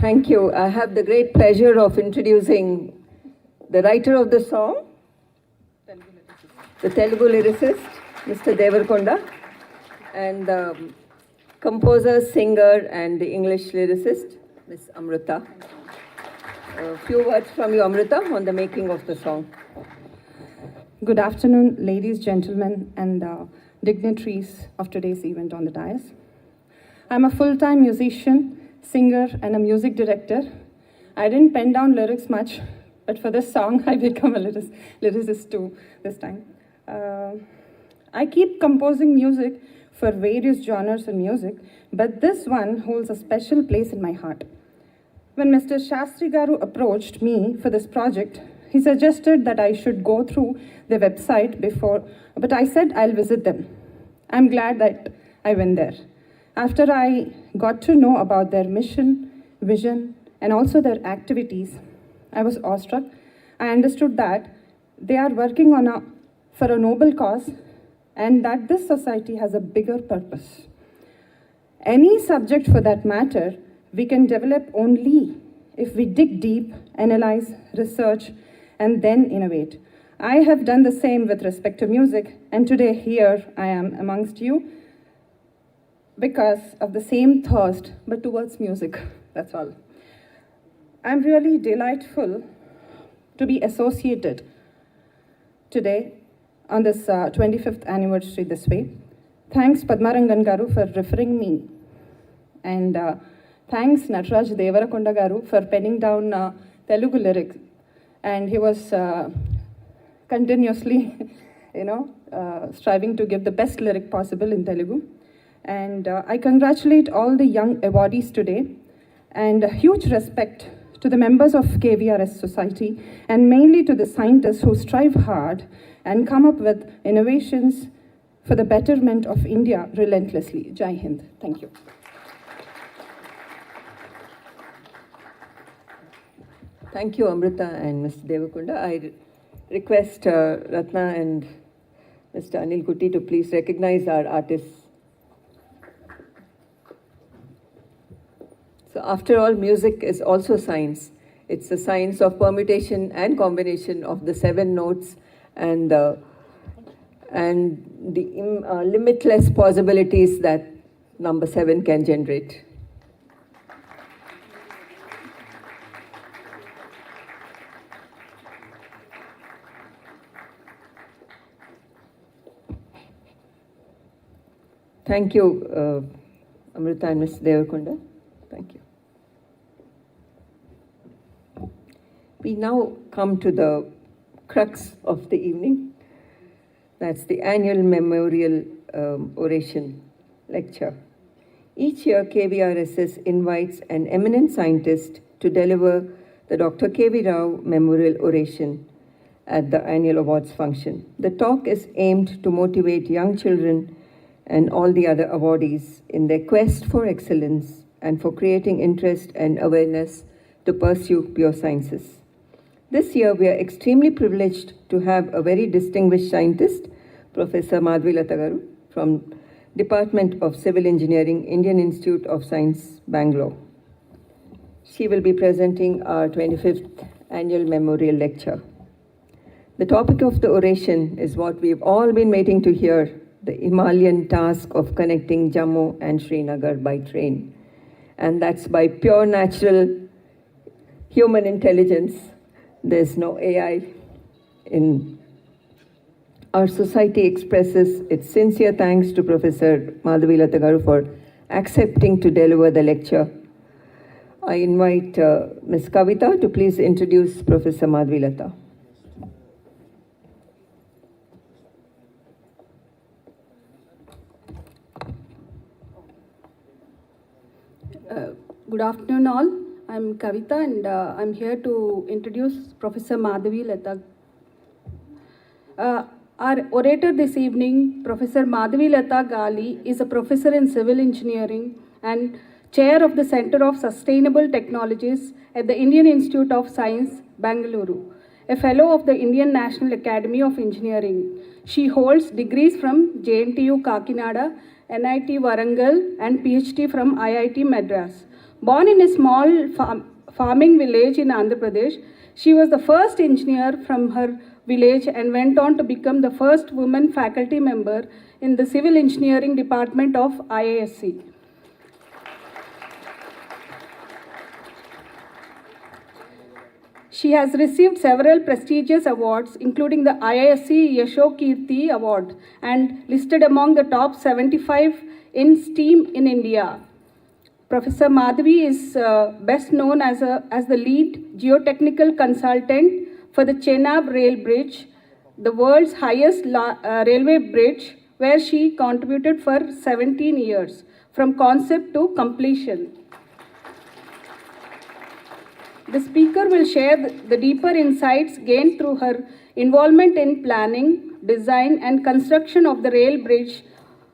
Thank you. I have the great pleasure of introducing the writer of the song, the Telugu lyricist, Mr. Devarkonda, and the composer, singer, and the English lyricist, Miss Amrita. A few words from you, Amrita, on the making of the song. Good afternoon, ladies, gentlemen, and dignitaries of today's event on the dais. I'm a full-time musician, singer, and a music director. I didn't pen down lyrics much, but for this song, I become a lyricist too this time. I keep composing music for various genres of music, but this one holds a special place in my heart. When Mr. Shastri Garu approached me for this project, he suggested that I should go through the website before, but I said I'll visit them. I'm glad that I went there. After I got to know about their mission, vision, and also their activities, I was awestruck. I understood that they are working for a noble cause and that this society has a bigger purpose. Any subject for that matter, we can develop only if we dig deep, analyze, research, and then innovate. I have done the same with respect to music, and today here I am amongst you because of the same thirst, but towards music, that's all. I'm really delightful to be associated today on this 25th anniversary this way. Thanks Padmarangan Garu for referring me, and thanks Nataraj Devarakonda Garu for penning down Telugu lyrics, and he was continuously, striving to give the best lyric possible in Telugu. And I congratulate all the young awardees today, and a huge respect to the members of KVRS society, and mainly to the scientists who strive hard and come up with innovations for the betterment of India relentlessly. Jai Hind. Thank you. Thank you, Amrita and Mr. Devakunda. I request Ratna and Mr. Anil Kutti to please recognize our artists. So after all, music is also science. It's the science of permutation and combination of the 7 notes and the limitless possibilities that number 7 can generate. Thank you, Amrita and Mr. Devakunda. Thank you. We now come to the crux of the evening. That's the annual memorial oration lecture. Each year, KVRSS invites an eminent scientist to deliver the Dr. K.V. Rao Memorial Oration at the annual awards function. The talk is aimed to motivate young children and all the other awardees in their quest for excellence and for creating interest and awareness to pursue pure sciences. This year, we are extremely privileged to have a very distinguished scientist, Professor Madhvilata Garu, from Department of Civil Engineering, Indian Institute of Science, Bangalore. She will be presenting our 25th annual memorial lecture. The topic of the oration is what we've all been waiting to hear, the Himalayan task of connecting Jammu and Srinagar by train. And that's by pure natural human intelligence. There's no AI. Our society expresses its sincere thanks to Professor Madhvilata Garu for accepting to deliver the lecture. I invite Ms. Kavita to please introduce Professor Madhvilata. Good afternoon all. I'm Kavita and I'm here to introduce Professor Madhvilata. Our orator this evening, Professor Madhvilata Gali, is a professor in civil engineering and chair of the Center of Sustainable Technologies at the Indian Institute of Science, Bangalore, a fellow of the Indian National Academy of Engineering. She holds degrees from JNTU Kakinada, NIT Warangal and PhD from IIT Madras. Born in a small farming village in Andhra Pradesh, she was the first engineer from her village and went on to become the first woman faculty member in the Civil Engineering Department of IISc. She has received several prestigious awards, including the IISc Yasho Kirti Award, and listed among the top 75 in STEAM in India. Professor Madhavi is best known as the lead geotechnical consultant for the Chenab Rail Bridge, the world's highest railway bridge, where she contributed for 17 years, from concept to completion. The speaker will share the deeper insights gained through her involvement in planning, design and construction of the rail bridge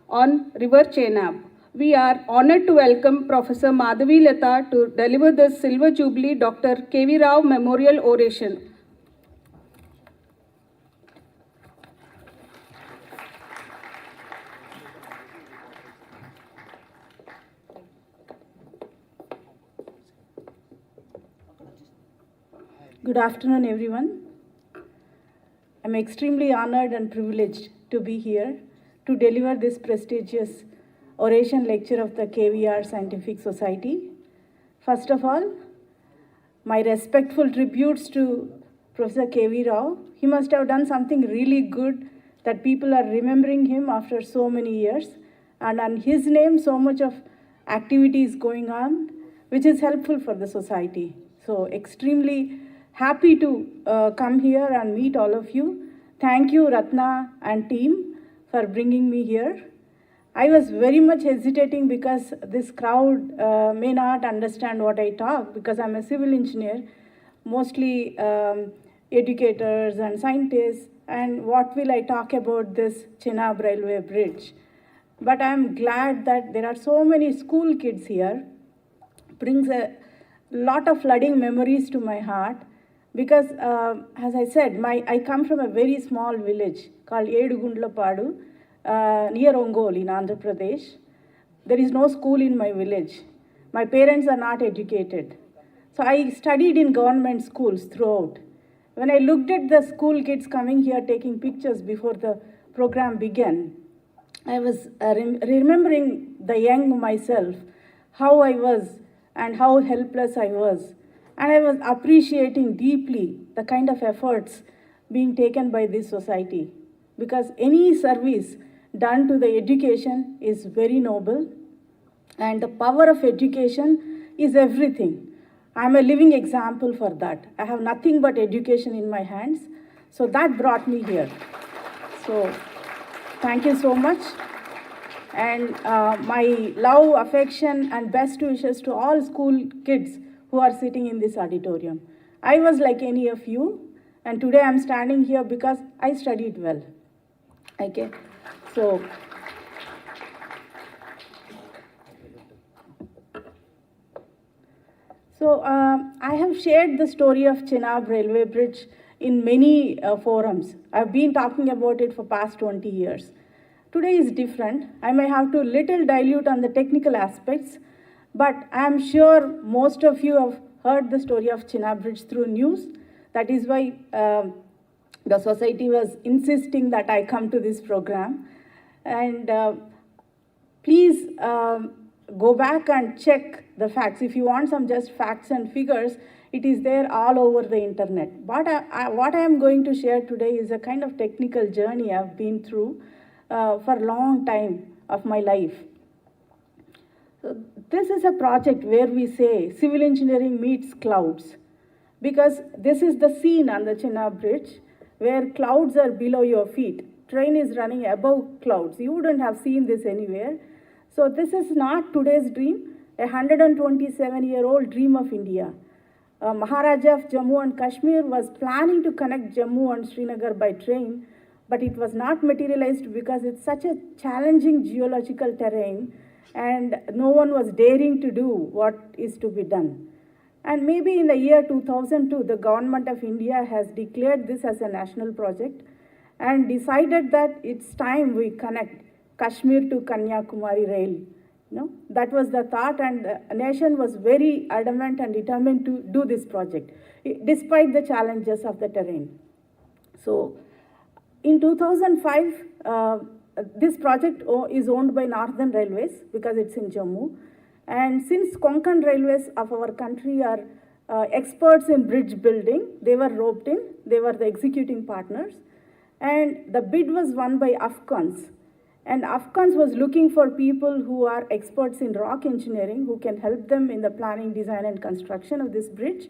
on River Chenab. We are honored to welcome Professor Madhvilata to deliver the Silver Jubilee Dr. K.V. Rao Memorial Oration. Good afternoon, everyone. I'm extremely honored and privileged to be here to deliver this prestigious oration lecture of the KVR Scientific Society. First of all, my respectful tributes to Professor K.V. Rao. He must have done something really good that people are remembering him after so many years. And on his name, so much of activity is going on, which is helpful for the society. So extremely happy to come here and meet all of you. Thank you, Ratna and team, for bringing me here. I was very much hesitating because this crowd may not understand what I talk, because I'm a civil engineer, mostly educators and scientists, and what will I talk about this Chenab Railway Bridge? But I'm glad that there are so many school kids here. Brings a lot of flooding memories to my heart, because as I said, I come from a very small village called Edugundlapadu, near Ongole in Andhra Pradesh. There is no school in my village. My parents are not educated. So I studied in government schools throughout. When I looked at the school kids coming here taking pictures before the program began, I was remembering the young myself, how I was and how helpless I was. And I was appreciating deeply the kind of efforts being taken by this society. Because any service done to the education is very noble, and the power of education is everything. I'm a living example for that. I have nothing but education in my hands, so that brought me here. So thank you so much, and my love, affection and best wishes to all school kids who are sitting in this auditorium. I was like any of you, and today I'm standing here because I studied well. Okay, so I have shared the story of Chenab Railway Bridge in many forums. I've been talking about it for past 20 years. Today is different. I may have to little dilute on the technical aspects, but I'm sure most of you have heard the story of Chenab Bridge through news. That is why the society was insisting that I come to this program. And please go back and check the facts. If you want some just facts and figures, it is there all over the internet. But what I am going to share today is a kind of technical journey I've been through for a long time of my life. So this is a project where we say civil engineering meets clouds, because this is the scene on the Chenab Bridge where clouds are below your feet. Train is running above clouds. You wouldn't have seen this anywhere. So this is not today's dream, a 127-year-old dream of India. Maharaja of Jammu and Kashmir was planning to connect Jammu and Srinagar by train, but it was not materialized because it's such a challenging geological terrain and no one was daring to do what is to be done. And maybe in the year 2002, the government of India has declared this as a national project and decided that it's time we connect Kashmir to Kanyakumari rail. That was the thought, and the nation was very adamant and determined to do this project, despite the challenges of the terrain. So in 2005, this project is owned by Northern Railways because it's in Jammu. And since Konkan Railways of our country are experts in bridge building, they were roped in, they were the executing partners. And the bid was won by Afghans. And Afghans was looking for people who are experts in rock engineering, who can help them in the planning, design and construction of this bridge.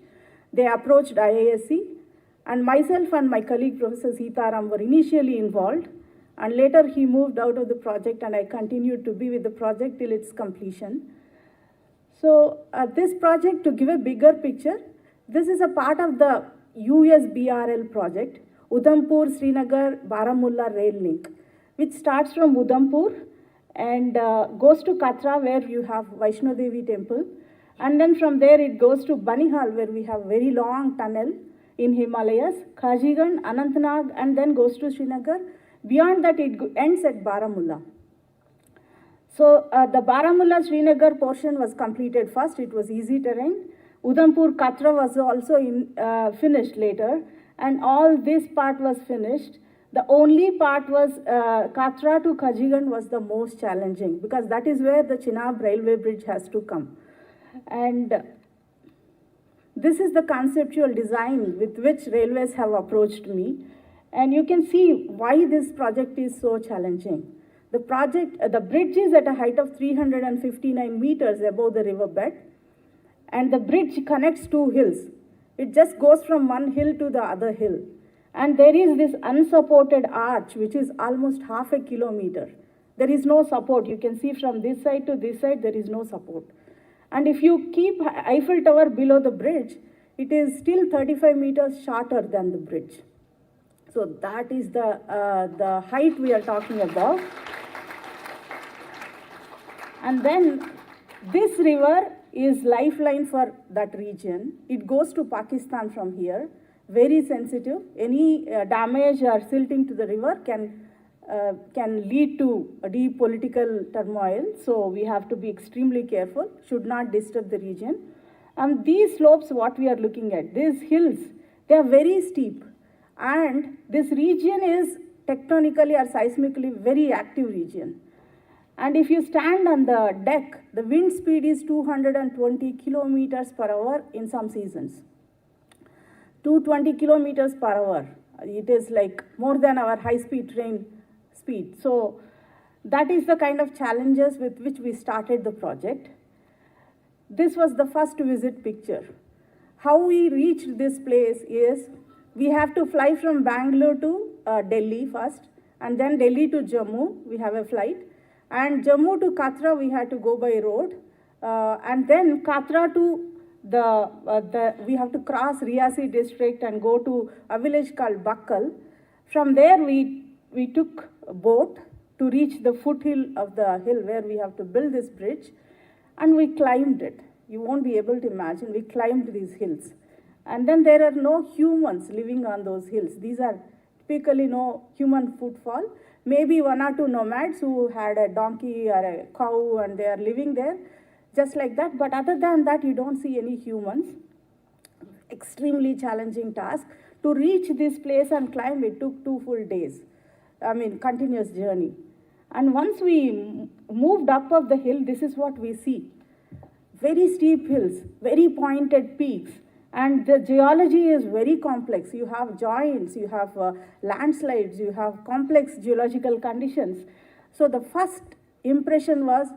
They approached IISc, and myself and my colleague Professor Sitaram were initially involved. And later he moved out of the project and I continued to be with the project till its completion. So this project, to give a bigger picture, this is a part of the USBRL project, Udhampur, Srinagar, Baramulla rail link, which starts from Udhampur and goes to Katra, where you have Vaishno Devi temple. And then from there it goes to Banihal, where we have very long tunnel in Himalayas, Khajigan, Anantnag, and then goes to Srinagar. Beyond that, it ends at Baramulla. So the Baramulla-Srinagar portion was completed first. It was easy terrain. Udhampur-Katra was also finished later. and all this part was finished. The only part was Katra to Kajigan was the most challenging, because that is where the Chenab railway bridge has to come. And this is the conceptual design with which railways have approached me. And you can see why this project is so challenging. The bridge is at a height of 359 meters above the riverbed, and the bridge connects two hills. It just goes from one hill to the other hill. And there is this unsupported arch, which is almost half a kilometer. There is no support. You can see from this side to this side, there is no support. And if you keep Eiffel Tower below the bridge, it is still 35 meters shorter than the bridge. So that is the height we are talking about. And then this river is lifeline for that region. It goes to Pakistan from here. Very sensitive. Any damage or silting to the river can lead to a deep political turmoil. So we have to be extremely careful, should not disturb the region. And these slopes, what we are looking at, these hills, they are very steep. And this region is tectonically or seismically very active region. And if you stand on the deck, the wind speed is 220 kilometers per hour in some seasons. 220 kilometers per hour. It is like more than our high-speed train speed. So that is the kind of challenges with which we started the project. This was the first visit picture. How we reached this place is we have to fly from Bangalore to Delhi first, and then Delhi to Jammu, we have a flight. And Jammu to Katra, we had to go by road. And then Katra to we have to cross Riyasi district and go to a village called Bakkal. From there, we took a boat to reach the foothill of the hill where we have to build this bridge, and we climbed it. You won't be able to imagine, we climbed these hills. And then there are no humans living on those hills. These are typically no human footfall. Maybe one or two nomads who had a donkey or a cow and they are living there, just like that. But other than that, you don't see any humans. Extremely challenging task. To reach this place and climb, it took 2 full days. I mean, continuous journey. And once we moved up of the hill, this is what we see. Very steep hills, very pointed peaks. And the geology is very complex. You have joints, you have landslides, you have complex geological conditions. So the first impression was,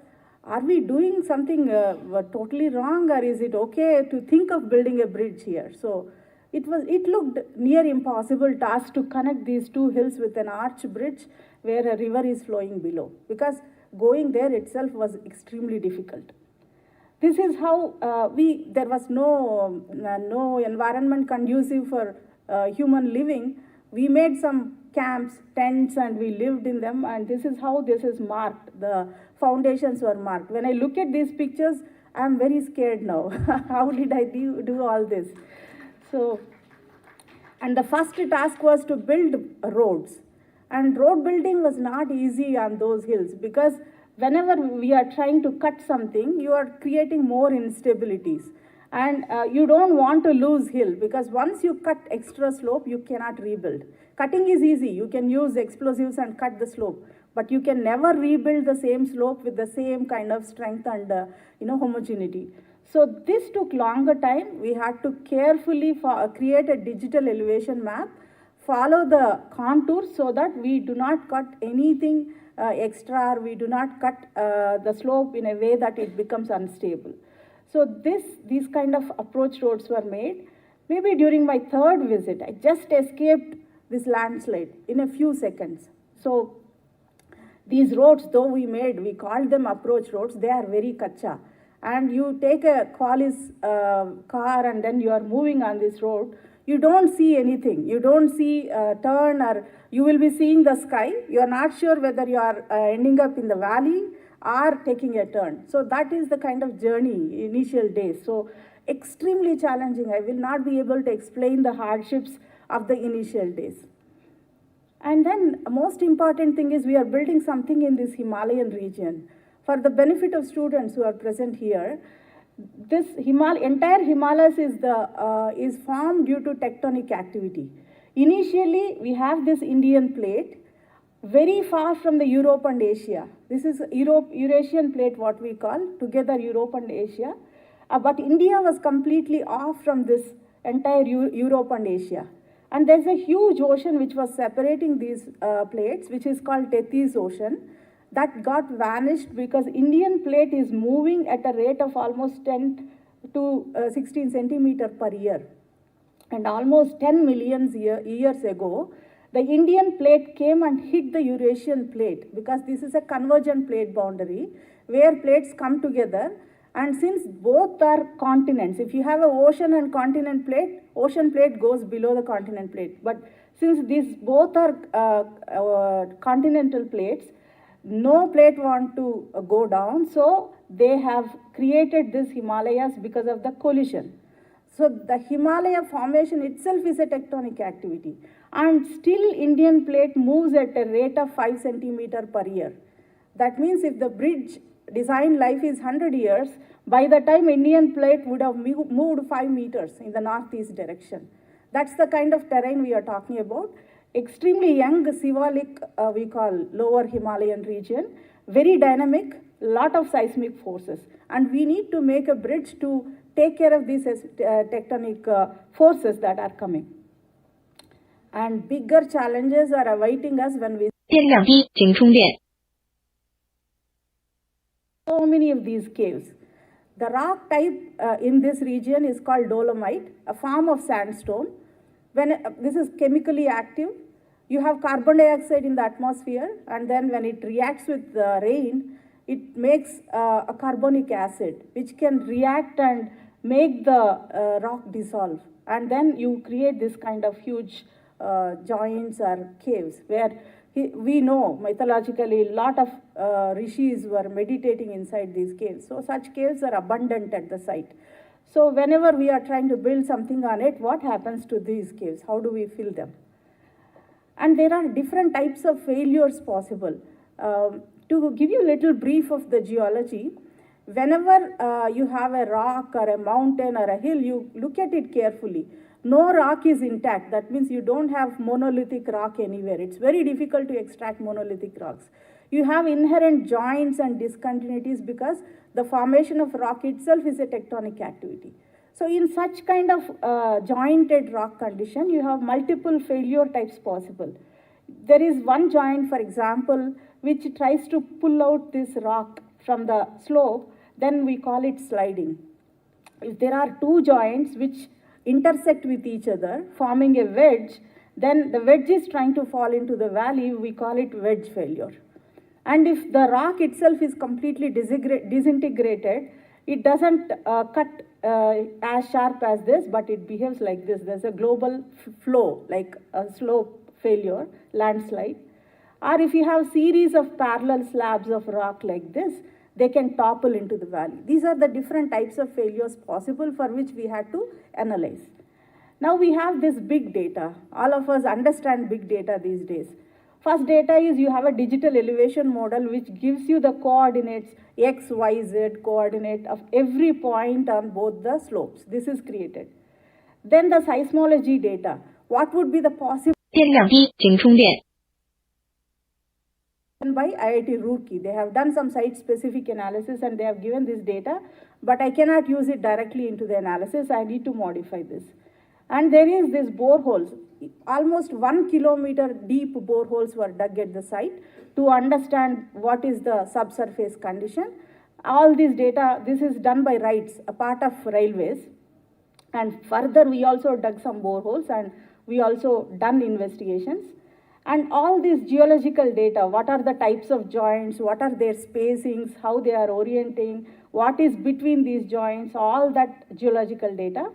are we doing something totally wrong, or is it okay to think of building a bridge here? So it looked near impossible task to connect these two hills with an arch bridge where a river is flowing below, because going there itself was extremely difficult. This is how there was no environment conducive for human living. We made some camps, tents, and we lived in them, and this is how this is marked. The foundations were marked. When I look at these pictures, I'm very scared now. How did I do all this? So, and the first task was to build roads. And road building was not easy on those hills, because whenever we are trying to cut something, you are creating more instabilities. And you don't want to lose hill, because once you cut extra slope, you cannot rebuild. Cutting is easy. You can use explosives and cut the slope, but you can never rebuild the same slope with the same kind of strength and homogeneity. So this took longer time. We had to carefully create a digital elevation map, follow the contours so that we do not cut anything extra, or we do not cut the slope in a way that it becomes unstable. So these kind of approach roads were made. Maybe during my third visit, I just escaped this landslide in a few seconds. So these roads, though we called them approach roads, they are very kacha. And you take a Qualis car and then you are moving on this road, you don't see anything. You don't see a turn, or you will be seeing the sky. You are not sure whether you are ending up in the valley or taking a turn. So that is the kind of journey, initial days. So extremely challenging. I will not be able to explain the hardships of the initial days. And then most important thing is we are building something in this Himalayan region. For the benefit of students who are present here, this entire Himalayas is formed due to tectonic activity. Initially, we have this Indian plate, very far from the Europe and Asia. This is Eurasian plate, what we call, together Europe and Asia. But India was completely off from this entire Europe and Asia. And there's a huge ocean which was separating these plates, which is called Tethys Ocean. That got vanished because Indian plate is moving at a rate of almost 10 to 16 centimeter per year. And almost 10 million years ago, the Indian plate came and hit the Eurasian plate, because this is a convergent plate boundary where plates come together. And since both are continents, if you have an ocean and continent plate, ocean plate goes below the continent plate. But since these both are continental plates, no plate want to go down, so they have created this Himalayas because of the collision. So the Himalaya formation itself is a tectonic activity, and still Indian plate moves at a rate of 5 centimeter per year. That means if the bridge design life is 100 years, by the time Indian plate would have moved 5 meters in the northeast direction. That's the kind of terrain we are talking about. Extremely young Sivalik, we call lower Himalayan region, very dynamic, lot of seismic forces. And we need to make a bridge to take care of these tectonic forces that are coming. And bigger challenges are awaiting us when we so many of these caves. The rock type in this region is called dolomite, a form of sandstone. When this is chemically active, you have carbon dioxide in the atmosphere, and then when it reacts with the rain, it makes a carbonic acid, which can react and make the rock dissolve. And then you create this kind of huge joints or caves, where we know mythologically a lot of rishis were meditating inside these caves. So such caves are abundant at the site. So whenever we are trying to build something on it, what happens to these caves? How do we fill them? And there are different types of failures possible. To give you a little brief of the geology, whenever you have a rock or a mountain or a hill, you look at it carefully. No rock is intact. That means you don't have monolithic rock anywhere. It's very difficult to extract monolithic rocks. You have inherent joints and discontinuities because the formation of rock itself is a tectonic activity. So in such kind of jointed rock condition, you have multiple failure types possible. There is one joint, for example, which tries to pull out this rock from the slope, then we call it sliding. If there are two joints which intersect with each other, forming a wedge, then the wedge is trying to fall into the valley, we call it wedge failure. And if the rock itself is completely disintegrated, it doesn't cut as sharp as this, but it behaves like this. There's a global flow, like a slope failure, landslide. Or if you have series of parallel slabs of rock like this, they can topple into the valley. These are the different types of failures possible for which we had to analyze. Now we have this big data. All of us understand big data these days. First data is you have a digital elevation model which gives you the coordinates, x, y, z coordinate of every point on both the slopes. This is created. Then the seismology data. What would be the possible by IIT Roorkee. They have done some site-specific analysis and they have given this data, but I cannot use it directly into the analysis. I need to modify this. And there is this boreholes. Almost 1 kilometer deep boreholes were dug at the site to understand what is the subsurface condition. All this data, this is done by RITES, a part of railways. And further, we also dug some boreholes and we also done investigations. And all this geological data, what are the types of joints, what are their spacings, how they are orienting, what is between these joints, all that geological data.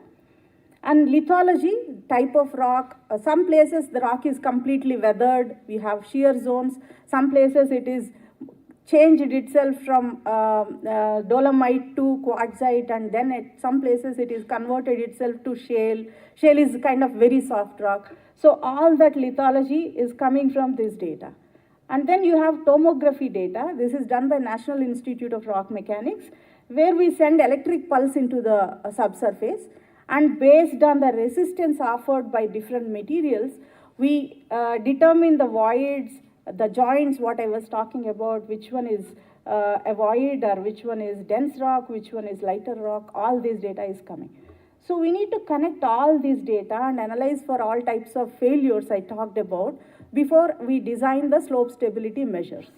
And lithology, type of rock, some places the rock is completely weathered, we have shear zones, some places it is changed itself from dolomite to quartzite, and then at some places it is converted itself to shale. Shale is kind of very soft rock. So all that lithology is coming from this data. And then you have tomography data. This is done by National Institute of Rock Mechanics, where we send electric pulse into the subsurface. and based on the resistance offered by different materials, we determine the voids, the joints, what I was talking about, which one is a void or which one is dense rock, which one is lighter rock, all this data is coming. So we need to connect all this data and analyze for all types of failures I talked about before we design the slope stability measures.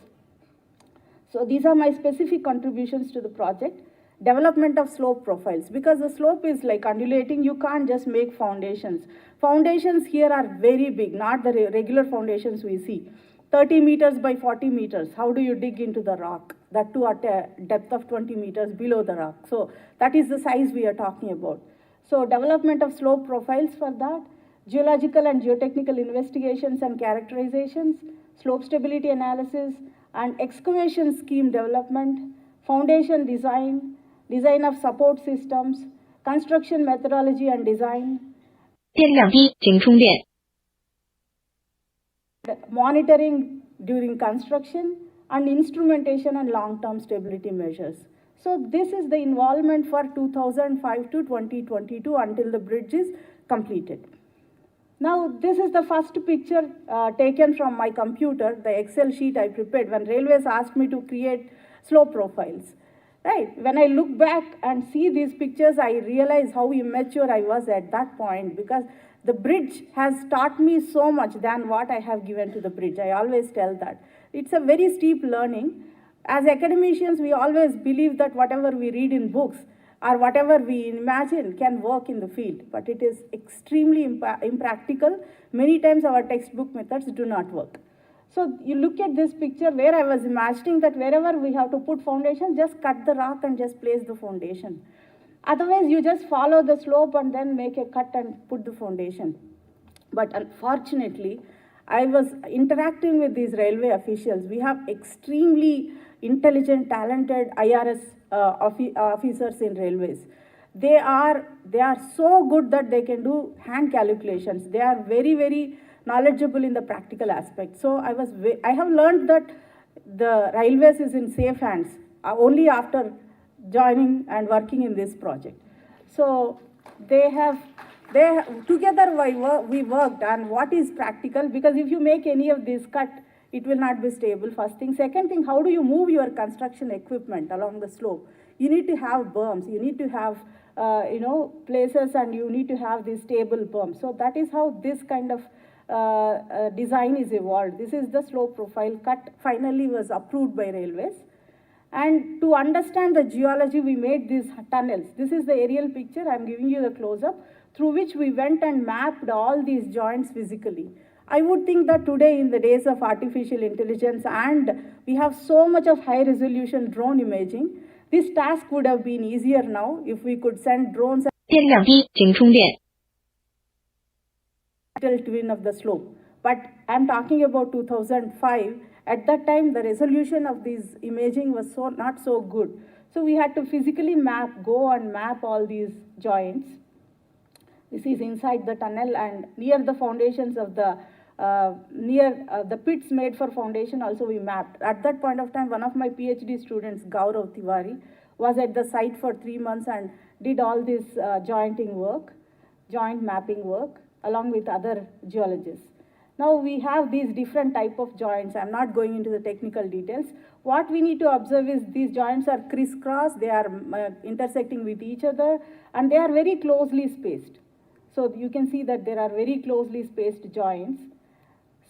So these are my specific contributions to the project. Development of slope profiles. Because the slope is like undulating, you can't just make foundations. Foundations here are very big, not the regular foundations we see. 30 meters by 40 meters, how do you dig into the rock? That too at a depth of 20 meters below the rock. So that is the size we are talking about. So development of slope profiles for that, geological and geotechnical investigations and characterizations, slope stability analysis, and excavation scheme development, foundation design, design of support systems, construction methodology and design, 电量低，请充电。 monitoring during construction, and instrumentation and long-term stability measures. So this is the involvement for 2005 to 2022 until the bridge is completed. Now this is the first picture taken from my computer, the Excel sheet I prepared when Railways asked me to create slope profiles. Right, when I look back and see these pictures, I realize how immature I was at that point, because the bridge has taught me so much than what I have given to the bridge. I always tell that. It's a very steep learning. As academicians, we always believe that whatever we read in books or whatever we imagine can work in the field, but it is extremely impractical. Many times our textbook methods do not work. So you look at this picture where I was imagining that wherever we have to put foundation, just cut the rock and just place the foundation. Otherwise, you just follow the slope and then make a cut and put the foundation. But unfortunately, I was interacting with these railway officials. We have extremely intelligent, talented IRS officers in railways. They are so good that they can do hand calculations. They are very, very knowledgeable in the practical aspect. So I have learned that the railways is in safe hands only after joining and working in this project. So together we worked on what is practical, because if you make any of this cut, it will not be stable, first thing. Second thing, how do you move your construction equipment along the slope? You need to have berms, you need to have places, and you need to have these stable berms. So that is how this kind of design is evolved. This is the slope profile cut, finally was approved by railways. And to understand the geology, we made these tunnels. This is the aerial picture, I'm giving you the close-up, through which we went and mapped all these joints physically. I would think that today, in the days of artificial intelligence, and we have so much of high-resolution drone imaging, this task would have been easier now if we could send drones 电量低，请充电。 twin of the slope. But I'm talking about 2005. At that time, the resolution of this imaging was not so good. So we had to physically go and map all these joints. This is inside the tunnel, and near the foundations of the the pits made for foundation also we mapped. At that point of time, one of my PhD students, Gaurav Tiwari, was at the site for 3 months and did all this joint mapping work, along with other geologists. Now we have these different type of joints. I'm not going into the technical details. What we need to observe is these joints are crisscross, they are intersecting with each other, and they are very closely spaced. So you can see that there are very closely spaced joints.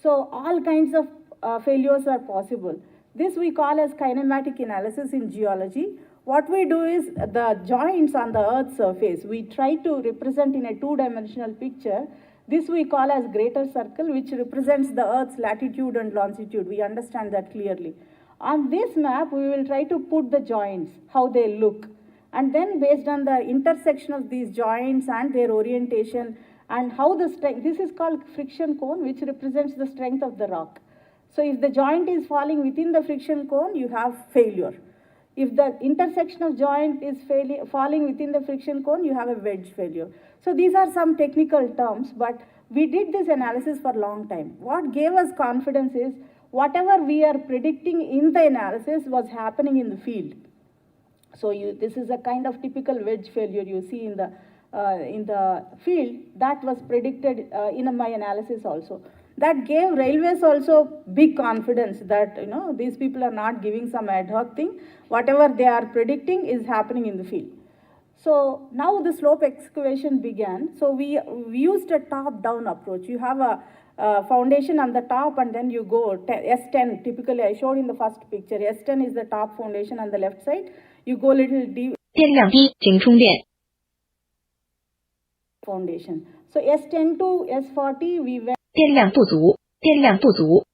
So all kinds of failures are possible. This we call as kinematic analysis in geology. What we do is the joints on the Earth's surface, we try to represent in a two-dimensional picture. This we call as greater circle, which represents the Earth's latitude and longitude. We understand that clearly. On this map, we will try to put the joints, how they look. And then based on the intersection of these joints and their orientation and how the strength, this is called friction cone, which represents the strength of the rock. So if the joint is falling within the friction cone, you have failure. If the intersection of joint is falling within the friction cone, you have a wedge failure. So these are some technical terms, but we did this analysis for a long time. What gave us confidence is whatever we are predicting in the analysis was happening in the field. So this is a kind of typical wedge failure you see in the in the field, that was predicted in my analysis also. That gave railways also big confidence that these people are not giving some ad hoc thing. Whatever they are predicting is happening in the field. So now the slope excavation began. So we used a top-down approach. You have a foundation on the top and then you go S10. Typically, I showed in the first picture. S10 is the top foundation on the left side. You go little deep. 电量低，请充电。 Foundation. So S10 to S40 we went. 电量不足，电量不足。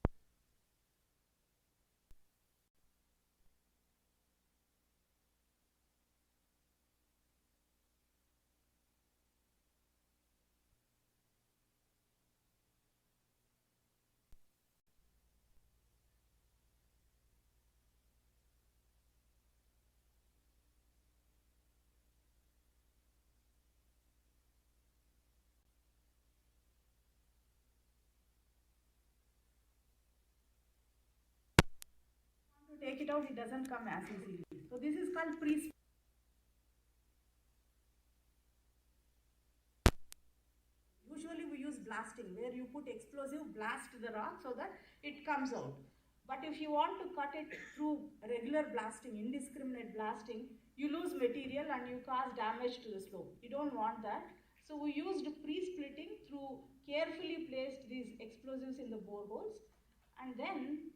To take it out, it doesn't come as easily. So this is called pre. Usually we use blasting, where you put explosive, blast the rock so that it comes out. But if you want to cut it through regular blasting, indiscriminate blasting, you lose material and you cause damage to the slope. You don't want that. So we used pre-splitting through carefully placed these explosives in the boreholes. And then,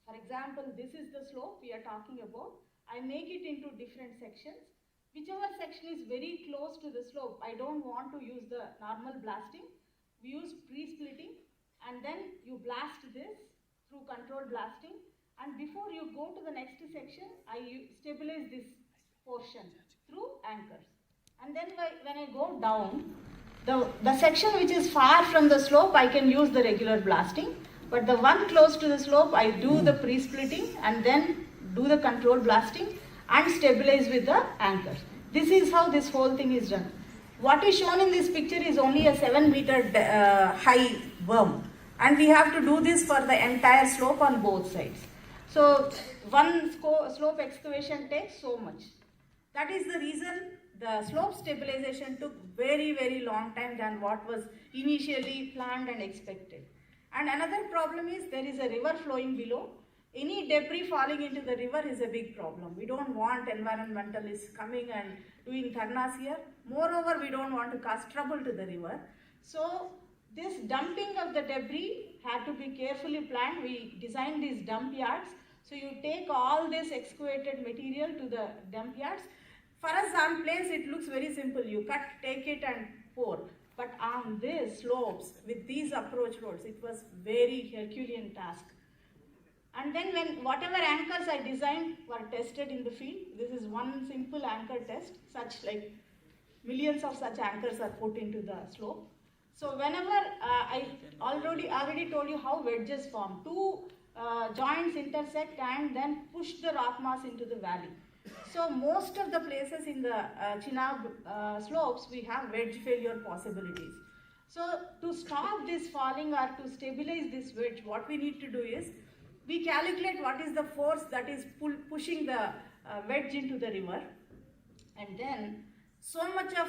for example, this is the slope we are talking about. I make it into different sections. Whichever section is very close to the slope, I don't want to use the normal blasting. We use pre-splitting and then you blast this through controlled blasting. And before you go to the next section, I stabilize this portion through anchors. And then when I go down, the section which is far from the slope, I can use the regular blasting. But the one close to the slope, I do the pre-splitting and then do the controlled blasting and stabilize with the anchors. This is how this whole thing is done. What is shown in this picture is only a 7-meter high berm. And we have to do this for the entire slope on both sides. So one slope excavation takes so much. That is the reason the slope stabilization took very, very long time than what was initially planned and expected. And another problem is there is a river flowing below. Any debris falling into the river is a big problem. We don't want environmentalists coming and doing dharnas here. Moreover, we don't want to cause trouble to the river. So this dumping of the debris had to be carefully planned. We designed these dump yards. So you take all this excavated material to the dump yards. For us on place, it looks very simple. You cut, take it and pour. But on these slopes, with these approach roads, it was very Herculean task. And then when whatever anchors I designed were tested in the field, this is one simple anchor test, such like millions of such anchors are put into the slope. So whenever I already told you how wedges form, two joints intersect and then push the rock mass into the valley. So most of the places in the Chenab slopes, we have wedge failure possibilities. So to stop this falling or to stabilize this wedge, what we need to do is, we calculate what is the force that is pushing the wedge into the river, and then so much of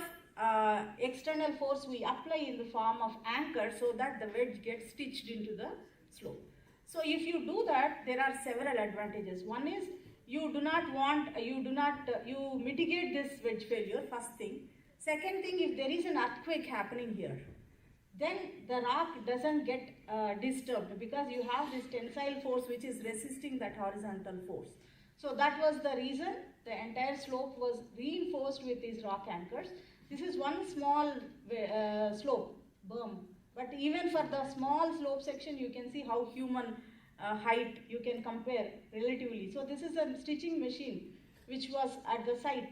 external force we apply in the form of anchor so that the wedge gets stitched into the slope. So if you do that, there are several advantages. One is you mitigate this wedge failure, first thing. Second thing, if there is an earthquake happening here, then the rock doesn't get disturbed because you have this tensile force which is resisting that horizontal force. So that was the reason the entire slope was reinforced with these rock anchors. This is one small slope, berm. But even for the small slope section, you can see how human height you can compare relatively. So this is a stitching machine which was at the site.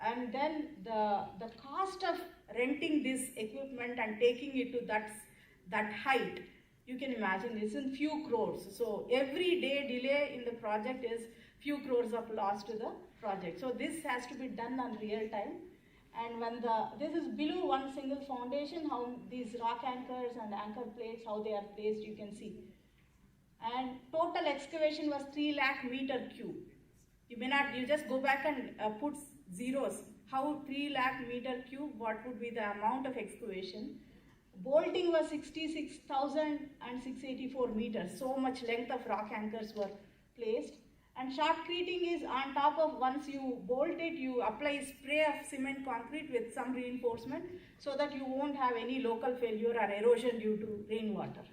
And then the cost of renting this equipment and taking it to that height, you can imagine, is in few crores. So every day delay in the project is few crores of loss to the project. So this has to be done on real time. And when this is below one single foundation, how these rock anchors and anchor plates, how they are placed, you can see. And total excavation was 3 lakh meter cube. You just go back and put zeros. how 3 lakh meter cube, what would be the amount of excavation. Bolting was 66,684 meters, so much length of rock anchors were placed. And shotcreting is on top of, once you bolt it, you apply spray of cement concrete with some reinforcement so that you won't have any local failure or erosion due to rainwater.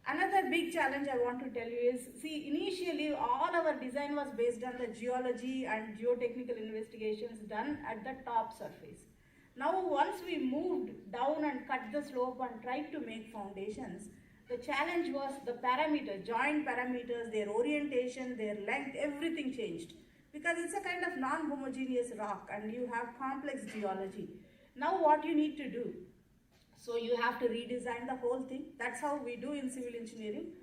Another big challenge I want to tell you is, see, initially all our design was based on the geology and geotechnical investigations done at the top surface. Now once we moved down and cut the slope and tried to make foundations, the challenge was the parameters, joint parameters, their orientation, their length, everything changed. Because it's a kind of non-homogeneous rock and you have complex geology. Now what you need to do? So you have to redesign the whole thing. That's how we do in civil engineering.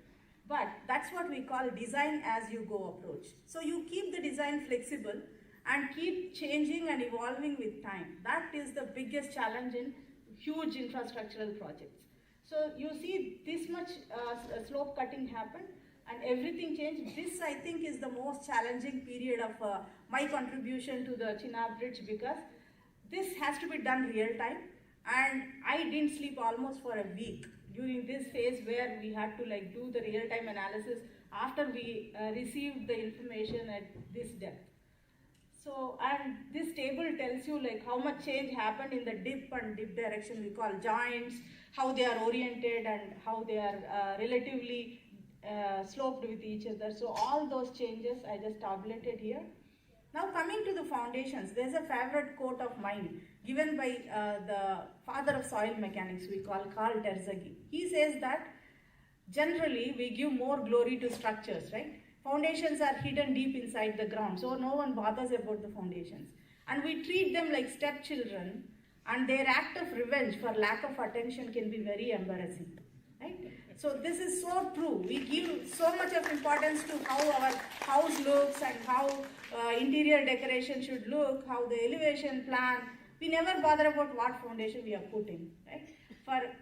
But that's what we call design as you go approach. So you keep the design flexible and keep changing and evolving with time. That is the biggest challenge in huge infrastructural projects. So you see this much slope cutting happened and everything changed. This I think is the most challenging period of my contribution to the Chenab Bridge, because this has to be done real time. And I didn't sleep almost for a week during this phase where we had to do the real-time analysis after we received the information at this depth. So, and this table tells you how much change happened in the dip and dip direction we call joints, how they are oriented and how they are relatively sloped with each other. So all those changes I just tabulated here. Now coming to the foundations, there's a favorite quote of mine given by the father of soil mechanics we call Carl Terzaghi. He says that generally we give more glory to structures, right? Foundations are hidden deep inside the ground, so no one bothers about the foundations. And we treat them like stepchildren, and their act of revenge for lack of attention can be very embarrassing. Right? So this is so true. We give so much of importance to how our house looks and how interior decoration should look, how the elevation plan. We never bother about what foundation we are putting. Right?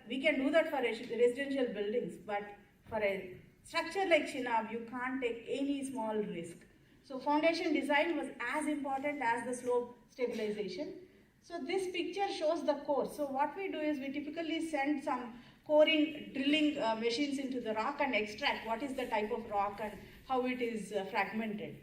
We can do that for residential buildings, but for a structure like Chenab, you can't take any small risk. So foundation design was as important as the slope stabilization. So this picture shows the core. So what we do is we typically send some coring, drilling machines into the rock and extract what is the type of rock and how it is fragmented.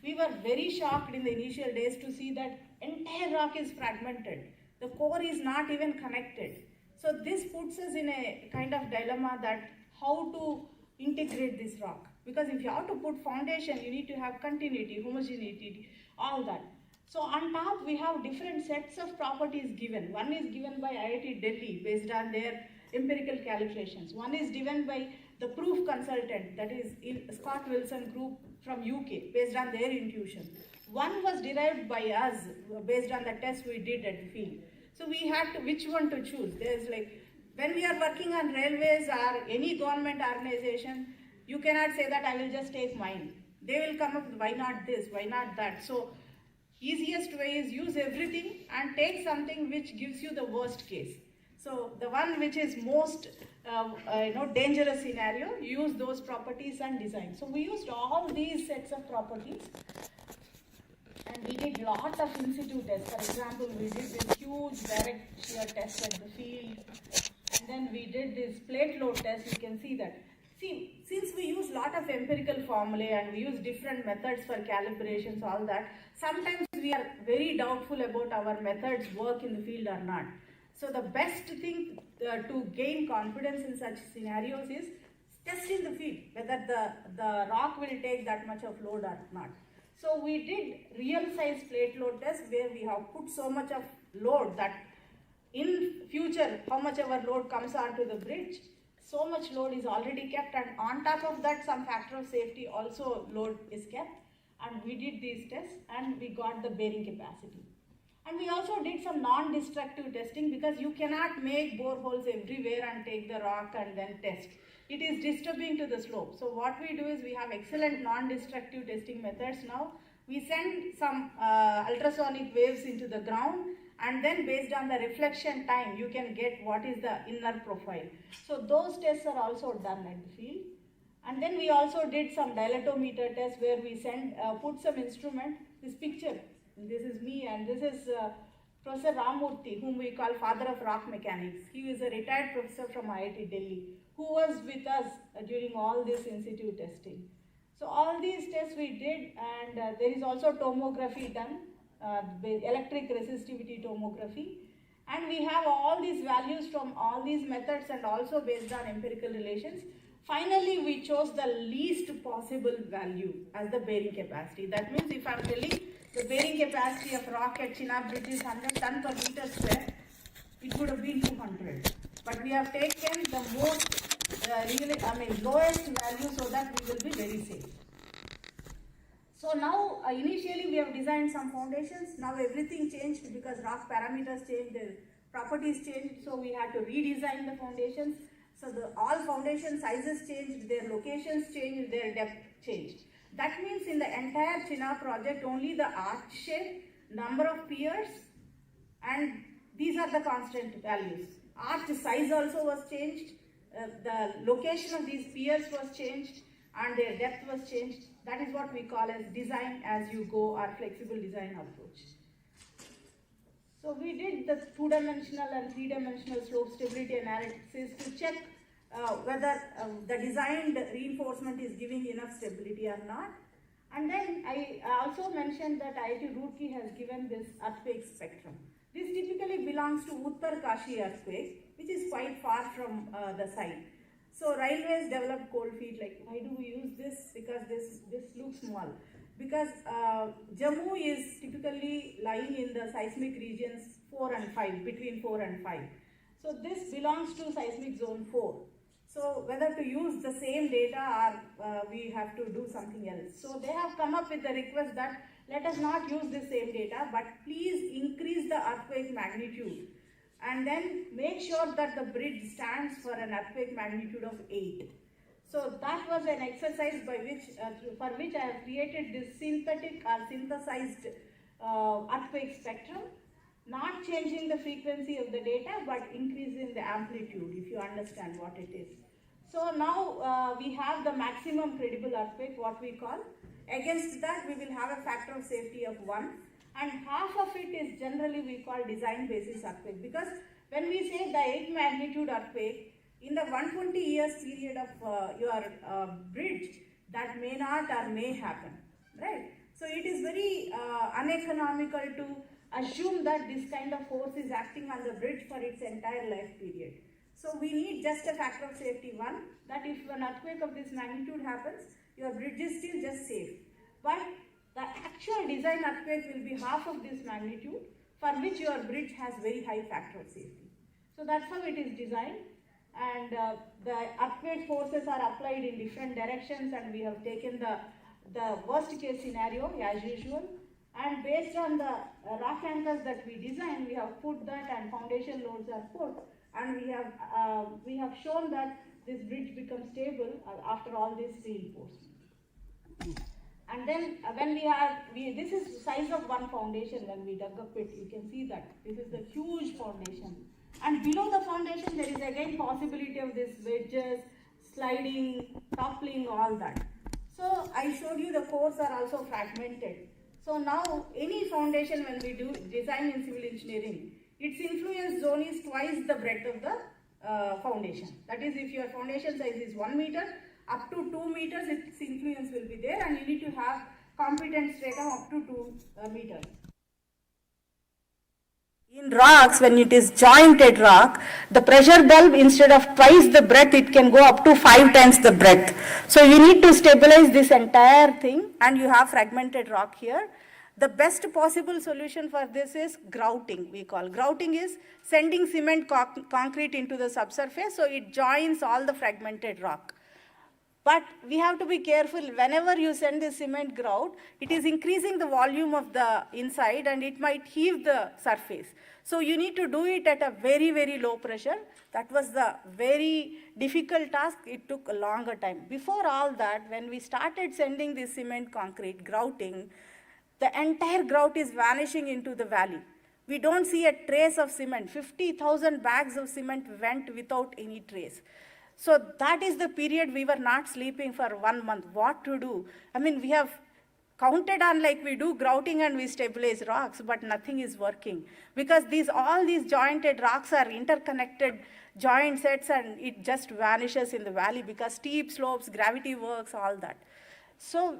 We were very shocked in the initial days to see that entire rock is fragmented. The core is not even connected. So this puts us in a kind of dilemma that how to integrate this rock. Because if you have to put foundation, you need to have continuity, homogeneity, all that. So on top, we have different sets of properties given. One is given by IIT Delhi based on their empirical calibrations. One is given by the proof consultant, that is Scott Wilson group from UK, based on their intuition. One was derived by us based on the test we did at the field. So we had to, which one to choose? There's when we are working on railways or any government organization, you cannot say that I will just take mine. They will come up with why not this, why not that. So easiest way is use everything and take something which gives you the worst case. So the one which is most dangerous scenario, use those properties and design. So we used all these sets of properties and we did lot of in situ tests. For example, we did this huge direct shear test at the field, and then we did this plate load test. You can see that. See, since we use lot of empirical formulae and we use different methods for calibrations, all that, sometimes we are very doubtful about our methods work in the field or not. So the best thing to gain confidence in such scenarios is test in the field, whether the rock will take that much of load or not. So we did real size plate load test where we have put so much of load that in future, how much our load comes onto the bridge, so much load is already kept, and on top of that some factor of safety also load is kept. And we did these tests and we got the bearing capacity. And we also did some non-destructive testing, because you cannot make boreholes everywhere and take the rock and then test. It is disturbing to the slope. So what we do is we have excellent non-destructive testing methods now. We send some ultrasonic waves into the ground, and then based on the reflection time, you can get what is the inner profile. So those tests are also done at the field. And then we also did some dilatometer tests where we put some instrument, this picture. This is me, and this is Professor Ramurthy, whom we call father of rock mechanics. He is a retired professor from IIT Delhi, who was with us during all this in situ testing. So all these tests we did, and there is also tomography done, electric resistivity tomography. And we have all these values from all these methods and also based on empirical relations. Finally, we chose the least possible value as the bearing capacity. That means if I am telling the bearing capacity of rock at Chenab Bridge is 100 ton per meter square, it would have been 200. But we have taken the most, lowest value so that we will be very safe. So now, initially we have designed some foundations. Now everything changed because rock parameters changed, the properties changed. So we had to redesign the foundations. So all foundation sizes changed, their locations changed, their depth changed. That means in the entire Chenab project, only the arch shape, number of piers, and these are the constant values. Arch size also was changed. The location of these piers was changed, and their depth was changed. That is what we call as design as you go, or flexible design approach. So we did the 2-dimensional and 3-dimensional slope stability analysis to check whether the designed reinforcement is giving enough stability or not. And then I also mentioned that IIT Roorkee has given this earthquake spectrum. This typically belongs to Uttar Kashi earthquake, which is quite far from the site. So railways developed cold feet, like why do we use this? Because this looks small. Because Jammu is typically lying in the seismic regions 4 and 5, between 4 and 5. So this belongs to seismic zone 4. So whether to use the same data or we have to do something else. So they have come up with the request that let us not use the same data, but please increase the earthquake magnitude. And then make sure that the bridge stands for an earthquake magnitude of 8. So that was an exercise by for which I have created this synthetic or synthesized earthquake spectrum, not changing the frequency of the data, but increasing the amplitude, if you understand what it is. So now we have the maximum credible earthquake, what we call. Against that, we will have a factor of safety of 1. And half of it is generally we call design basis earthquake, because when we say the 8 magnitude earthquake, in the 120 years period of your bridge, that may not or may happen, right? So it is very uneconomical to assume that this kind of force is acting on the bridge for its entire life period. So we need just a factor of safety 1, that if an earthquake of this magnitude happens, your bridge is still just safe. But the actual design earthquake will be half of this magnitude, for which your bridge has very high factor of safety. So that's how it is designed, and the earthquake forces are applied in different directions, and we have taken the worst case scenario as usual, and based on the rock anchors that we designed, we have put that, and foundation loads are put, and we have shown that this bridge becomes stable after all this reinforcement. And then when this is the size of one foundation. When we dug a pit, you can see that this is the huge foundation. And below the foundation, there is again possibility of this wedges, sliding, toppling, all that. So I showed you the cores are also fragmented. So now any foundation when we do design in civil engineering, its influence zone is twice the breadth of the foundation. That is, if your foundation size is 1 meter, up to 2 meters its influence will be there, and you need to have competent stratum up to 2 meters. In rocks, when it is jointed rock, the pressure bulb, instead of twice the breadth, it can go up to 5 times the breadth. So you need to stabilize this entire thing, and you have fragmented rock here. The best possible solution for this is grouting, we call. Grouting is sending cement concrete into the subsurface, so it joins all the fragmented rock. But we have to be careful. Whenever you send the cement grout, it is increasing the volume of the inside, and it might heave the surface. So you need to do it at a very, very low pressure. That was the very difficult task. It took a longer time. Before all that, when we started sending the cement concrete grouting, the entire grout is vanishing into the valley. We don't see a trace of cement. 50,000 bags of cement went without any trace. So that is the period we were not sleeping for 1 month. What to do? I mean, we have counted on like we do grouting and we stabilize rocks, but nothing is working because all these jointed rocks are interconnected joint sets and it just vanishes in the valley because steep slopes, gravity works, all that. So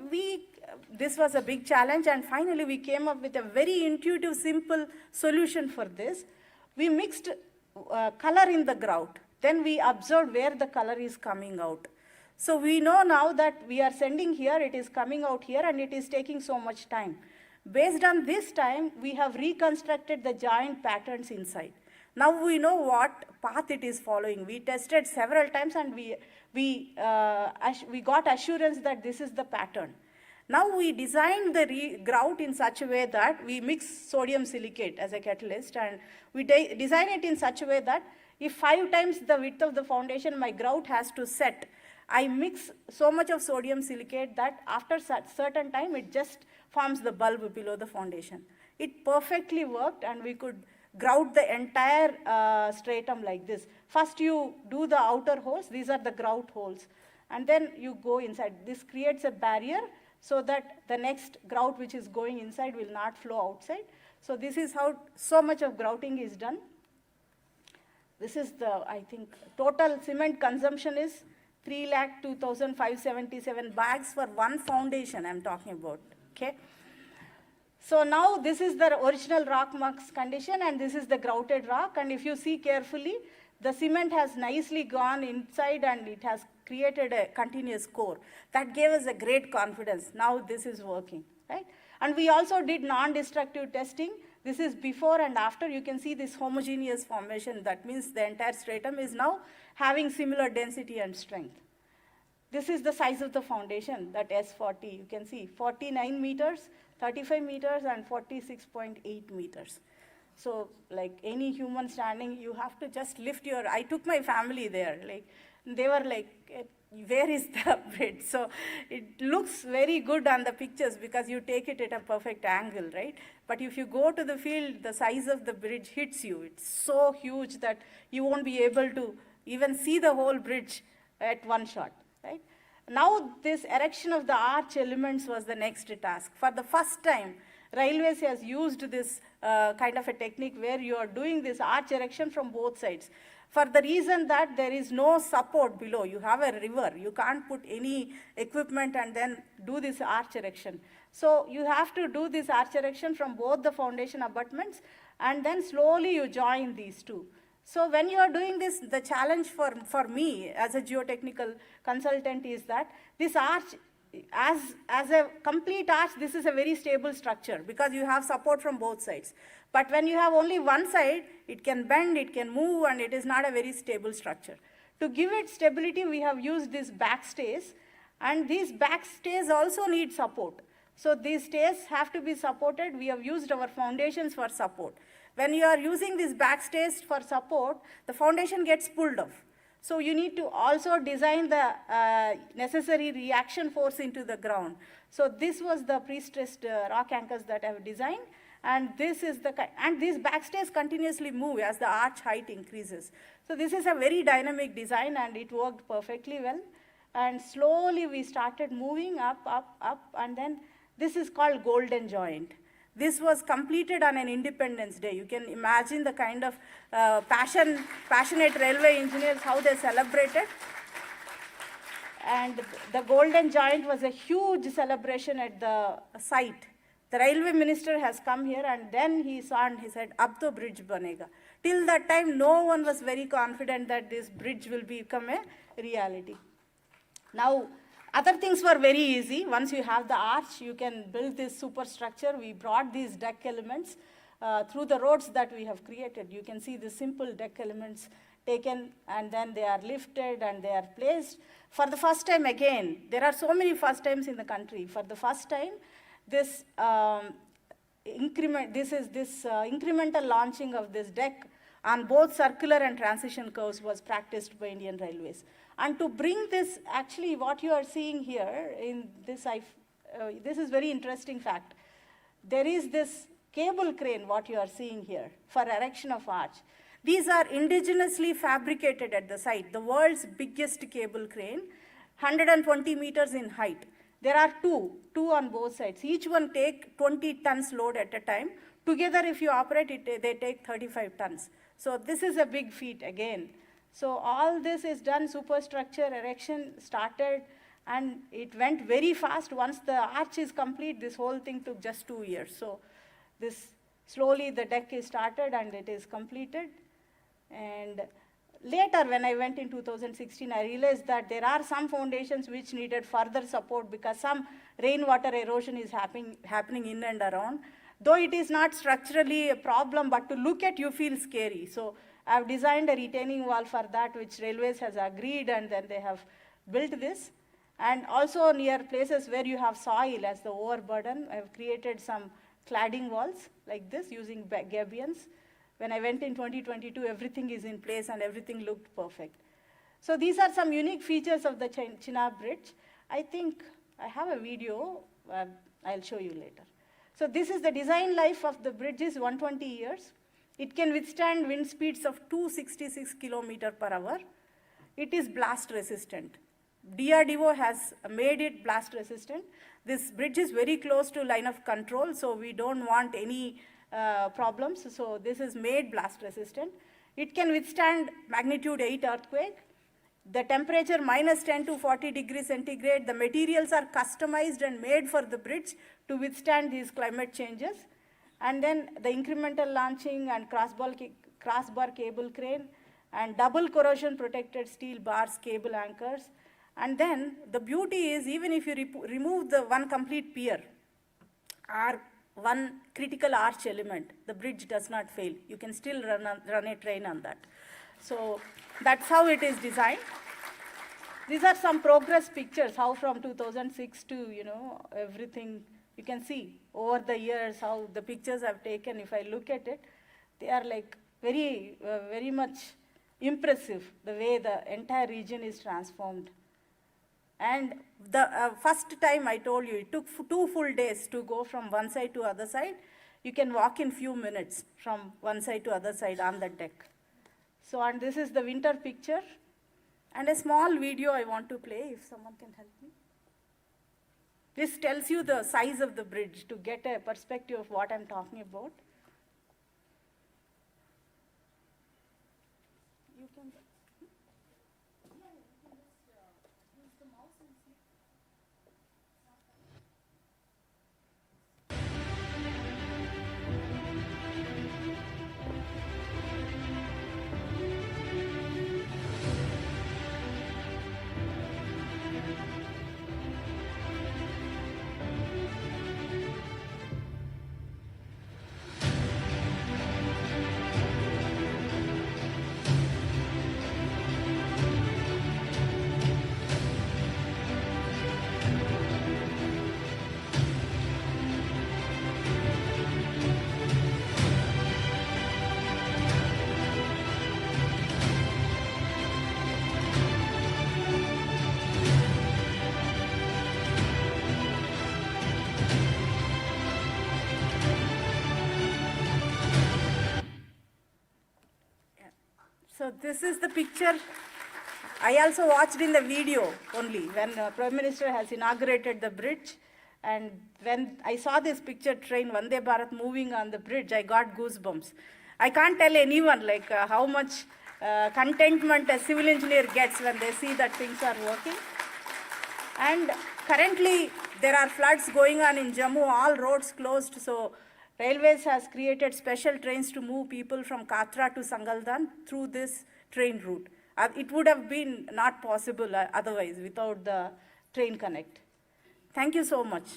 this was a big challenge, and finally we came up with a very intuitive, simple solution for this. We mixed color in the grout. Then we observed where the color is coming out. So we know now that we are sending here, it is coming out here, and it is taking so much time. Based on this time, we have reconstructed the joint patterns inside. Now we know what path it is following. We tested several times, and we got assurance that this is the pattern. Now we designed the grout in such a way that we mix sodium silicate as a catalyst, and we design it in such a way that if 5 times the width of the foundation my grout has to set, I mix so much of sodium silicate that after certain time it just forms the bulb below the foundation. It perfectly worked, and we could grout the entire stratum like this. First you do the outer holes, these are the grout holes, and then you go inside. This creates a barrier so that the next grout which is going inside will not flow outside. So this is how so much of grouting is done. This is the, I think, total cement consumption is 3,02,577 bags for one foundation I'm talking about, okay? So now this is the original rock mix condition, and this is the grouted rock, and if you see carefully, the cement has nicely gone inside and it has created a continuous core. That gave us a great confidence. Now this is working, right? And we also did non-destructive testing. This is before and after. You can see this homogeneous formation. That means the entire stratum is now having similar density and strength. This is the size of the foundation, that S40. You can see 49 meters, 35 meters, and 46.8 meters. So like any human standing, you have to just lift your, I took my family there. Like, they were like, where is the bridge? So it looks very good on the pictures because you take it at a perfect angle, right? But if you go to the field, the size of the bridge hits you. It's so huge that you won't be able to even see the whole bridge at one shot, right? Now this erection of the arch elements was the next task. For the first time, Railways has used this kind of a technique where you are doing this arch erection from both sides. For the reason that there is no support below. You have a river. You can't put any equipment and then do this arch erection. So you have to do this arch erection from both the foundation abutments, and then slowly you join these two. So when you are doing this, the challenge for me as a geotechnical consultant is that this arch, as a complete arch, this is a very stable structure because you have support from both sides. But when you have only one side, it can bend, it can move, and it is not a very stable structure. To give it stability, we have used these backstays, and these backstays also need support. So these stays have to be supported. We have used our foundations for support. When you are using these backstays for support, the foundation gets pulled off. So you need to also design the necessary reaction force into the ground. So this was the pre-stressed rock anchors that I have designed, and this is and these backstays continuously move as the arch height increases. So this is a very dynamic design, and it worked perfectly well. And slowly we started moving up, and then this is called golden joint. This was completed on an Independence Day. You can imagine the kind of passionate railway engineers, how they celebrated. And the golden joint was a huge celebration at the site. The railway minister has come here, and then he saw and he said, "Ab to bridge banega." Till that time, no one was very confident that this bridge will become a reality. Now, other things were very easy. Once you have the arch, you can build this superstructure. We brought these deck elements through the roads that we have created. You can see the simple deck elements taken, and then they are lifted and they are placed. For the first time again, there are so many first times in the country. For the first time, this incremental launching of this deck on both circular and transition curves was practiced by Indian Railways. And to bring this, actually what you are seeing here in this, this is very interesting fact. There is this cable crane, what you are seeing here, for erection of arch. These are indigenously fabricated at the site, the world's biggest cable crane, 120 meters in height. There are two on both sides. Each one take 20 tons load at a time. Together, if you operate it, they take 35 tons. So this is a big feat again. So all this is done, superstructure erection started, and it went very fast. Once the arch is complete, this whole thing took just 2 years. So this slowly the deck is started and it is completed. And later, when I went in 2016, I realized that there are some foundations which needed further support because some rainwater erosion is happening in and around. Though it is not structurally a problem, but to look at you feel scary. So I've designed a retaining wall for that, which Railways has agreed, and then they have built this. And also near places where you have soil as the overburden, I've created some cladding walls like this using gabions. When I went in 2022, everything is in place and everything looked perfect. So these are some unique features of the Chenab Bridge. I think I have a video, I'll show you later. So this is the design life of the bridge is 120 years. It can withstand wind speeds of 266 km/h. It is blast resistant. DRDO has made it blast resistant. This bridge is very close to line of control, so we don't want any problems. So this is made blast resistant. It can withstand magnitude 8 earthquake. The temperature -10 to 40 degrees centigrade. The materials are customized and made for the bridge to withstand these climate changes. And then the incremental launching and crossbar cable crane and double corrosion protected steel bars, cable anchors. And then the beauty is even if you remove the one complete pier or one critical arch element, the bridge does not fail. You can still run a train on that. So that's how it is designed. These are some progress pictures, how from 2006 to, everything. You can see over the years how the pictures I've taken. If I look at it, they are like very much impressive, the way the entire region is transformed. And the first time I told you, it took 2 full days to go from one side to other side. You can walk in few minutes from one side to other side on the deck. So, and this is the winter picture. And a small video I want to play, if someone can help me. This tells you the size of the bridge to get a perspective of what I'm talking about. You can. So this is the picture. I also watched in the video only when Prime Minister has inaugurated the bridge. And when I saw this picture train, Vande Bharat moving on the bridge, I got goosebumps. I can't tell anyone how much contentment a civil engineer gets when they see that things are working. And currently there are floods going on in Jammu, all roads closed. So Railways has created special trains to move people from Katra to Sangaldan through this train route. It would have been not possible otherwise without the train connect. Thank you so much.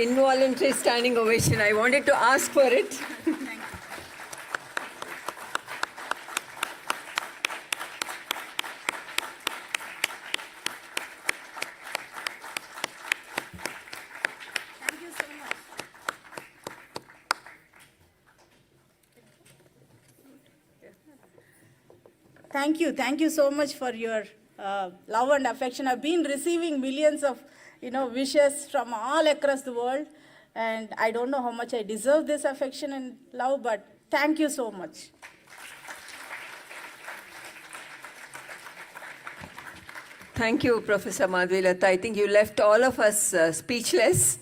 Involuntary standing ovation. I wanted to ask for it. Thank you so much for your love and affection. I've been receiving millions of wishes from all across the world. And I don't know how much I deserve this affection and love, but thank you so much. Thank you, Professor Madhvilata. I think you left all of us speechless.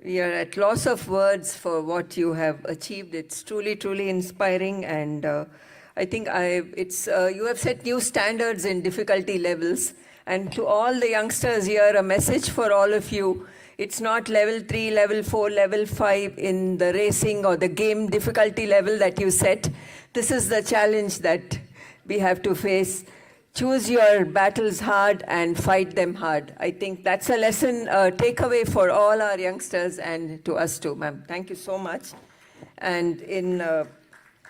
We are at loss of words for what you have achieved. It's truly, truly inspiring, and I think you have set new standards in difficulty levels. And to all the youngsters here, a message for all of you. It's not level 3, level 4, level 5 in the racing or the game difficulty level that you set. This is the challenge that we have to face. Choose your battles hard and fight them hard. I think that's a lesson, takeaway for all our youngsters and to us too, ma'am. Thank you so much. And in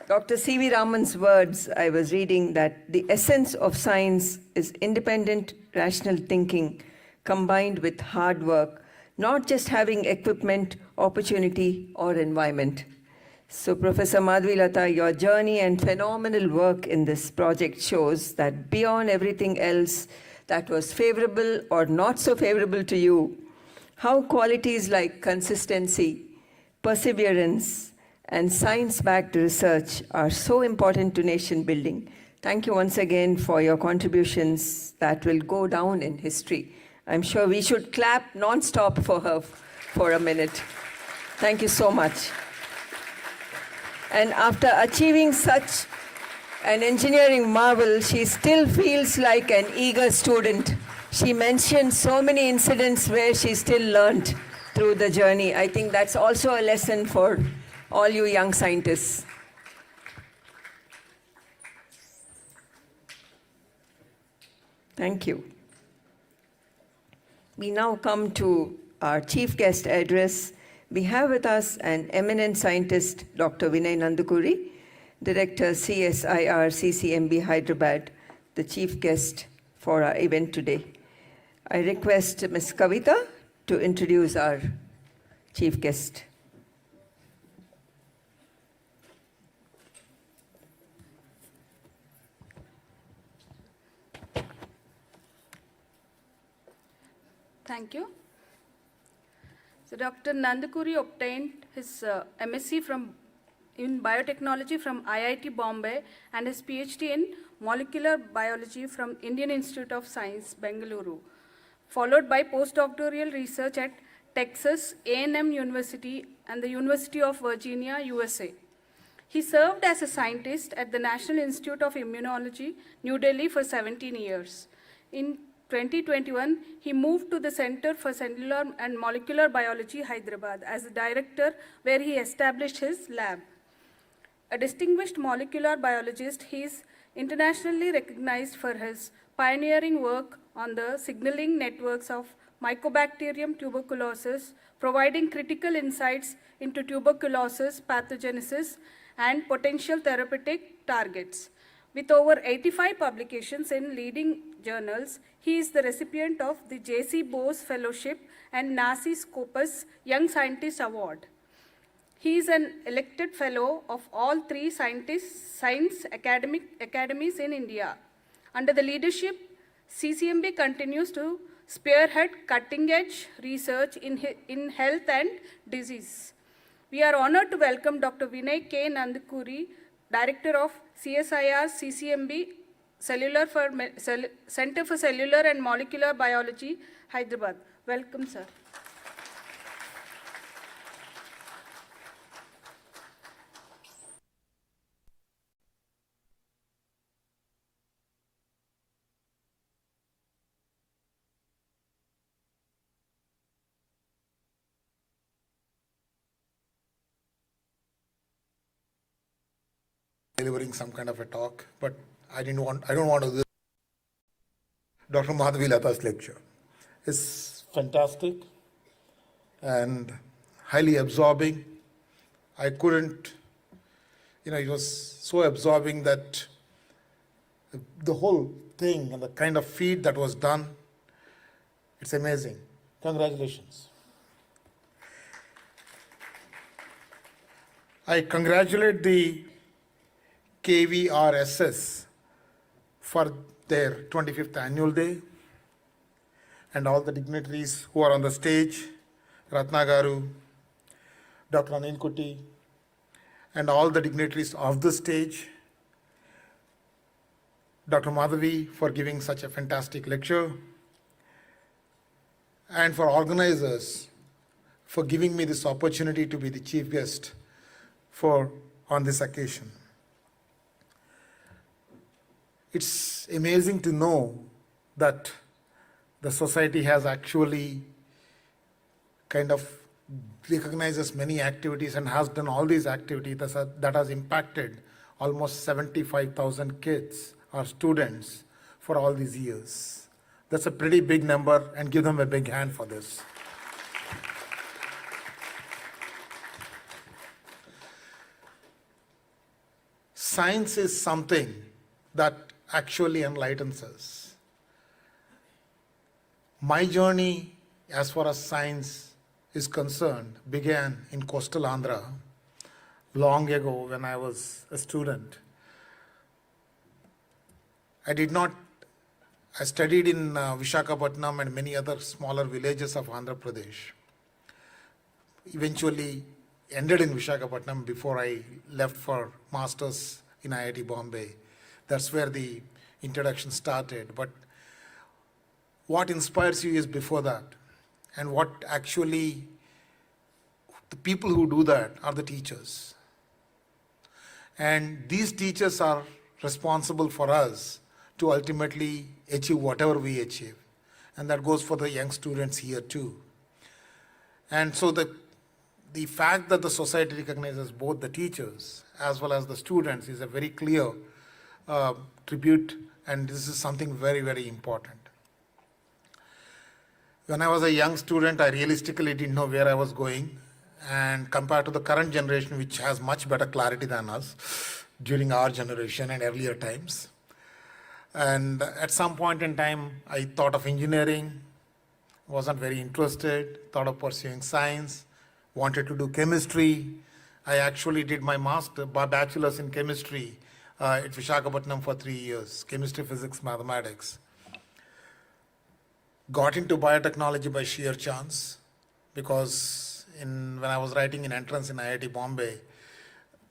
Dr. C.V. Raman's words, I was reading that the essence of science is independent, rational thinking combined with hard work, not just having equipment, opportunity, or environment. So, Professor Madhvilata, your journey and phenomenal work in this project shows that beyond everything else that was favorable or not so favorable to you, how qualities like consistency, perseverance, and science-backed research are so important to nation building. Thank you once again for your contributions that will go down in history. I'm sure we should clap non-stop for her for a minute. Thank you so much. And after achieving such an engineering marvel, she still feels like an eager student. She mentioned so many incidents where she still learned through the journey. I think that's also a lesson for all you young scientists. Thank you. We now come to our chief guest address. We have with us an eminent scientist, Dr. Vinay Nandukuri, Director CSIR CCMB Hyderabad, the chief guest for our event today. I request Ms. Kavita to introduce our chief guest. Thank you. So Dr. Nandukuri obtained his MSc in biotechnology from IIT Bombay and his PhD in molecular biology from Indian Institute of Science, Bengaluru, followed by postdoctoral research at Texas A&M University and the University of Virginia, USA. He served as a scientist at the National Institute of Immunology, New Delhi for 17 years. In 2021, he moved to the Center for Cellular and Molecular Biology, Hyderabad, as a director, where he established his lab. A distinguished molecular biologist, he is internationally recognized for his pioneering work on the signaling networks of Mycobacterium tuberculosis, providing critical insights into tuberculosis pathogenesis and potential therapeutic targets. With over 85 publications in leading journals, he is the recipient of the J.C. Bose Fellowship and NACI Scopus Young Scientist Award. He is an elected fellow of all 3 science academies in India. Under the leadership, CCMB continues to spearhead cutting-edge research in health and disease. We are honored to welcome Dr. Vinay K. Nandukuri, Director of CSIR CCMB Center for Cellular and Molecular Biology, Hyderabad. Welcome, sir. Delivering some kind of a talk, but I don't want to do Dr. Madhvilata's lecture. It's fantastic and highly absorbing. I couldn't, it was so absorbing that the whole thing and the kind of feed that was done, it's amazing. Congratulations. I congratulate the KVRSS for their 25th annual day and all the dignitaries who are on the stage, Ratna Garu, Dr. Anil Kuti, and all the dignitaries of the stage, Dr. Madhavi for giving such a fantastic lecture, and for organizers for giving me this opportunity to be the chief guest on this occasion. It's amazing to know that the society has actually kind of recognizes many activities and has done all these activities that has impacted almost 75,000 kids or students for all these years. That's a pretty big number, and give them a big hand for this. Science is something that actually enlightens us. My journey as far as science is concerned began in coastal Andhra long ago when I was a student. I studied in Visakhapatnam and many other smaller villages of Andhra Pradesh. Eventually ended in Visakhapatnam before I left for masters in IIT Bombay. That's where the introduction started. But what inspires you is before that. And what actually, the people who do that are the teachers. And these teachers are responsible for us to ultimately achieve whatever we achieve. And that goes for the young students here too. And so the fact that the society recognizes both the teachers as well as the students is a very clear tribute, and this is something very, very important. When I was a young student, I realistically didn't know where I was going, and compared to the current generation, which has much better clarity than us during our generation and earlier times. And at some point in time, I thought of engineering, wasn't very interested, thought of pursuing science, wanted to do chemistry. I actually did my bachelor's in chemistry at Visakhapatnam for 3 years, chemistry, physics, mathematics. Got into biotechnology by sheer chance because when I was writing in entrance in IIT Bombay,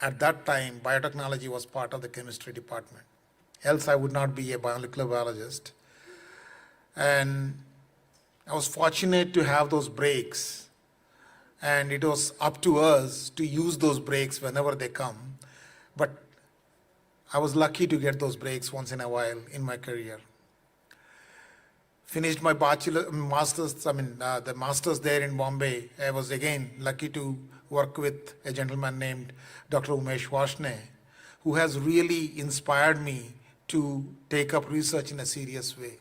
at that time, biotechnology was part of the chemistry department. Else I would not be a molecular biologist. And I was fortunate to have those breaks. And it was up to us to use those breaks whenever they come. But I was lucky to get those breaks once in a while in my career. Finished my the master's there in Bombay. I was again lucky to work with a gentleman named Dr. Umesh Vashne, who has really inspired me to take up research in a serious way.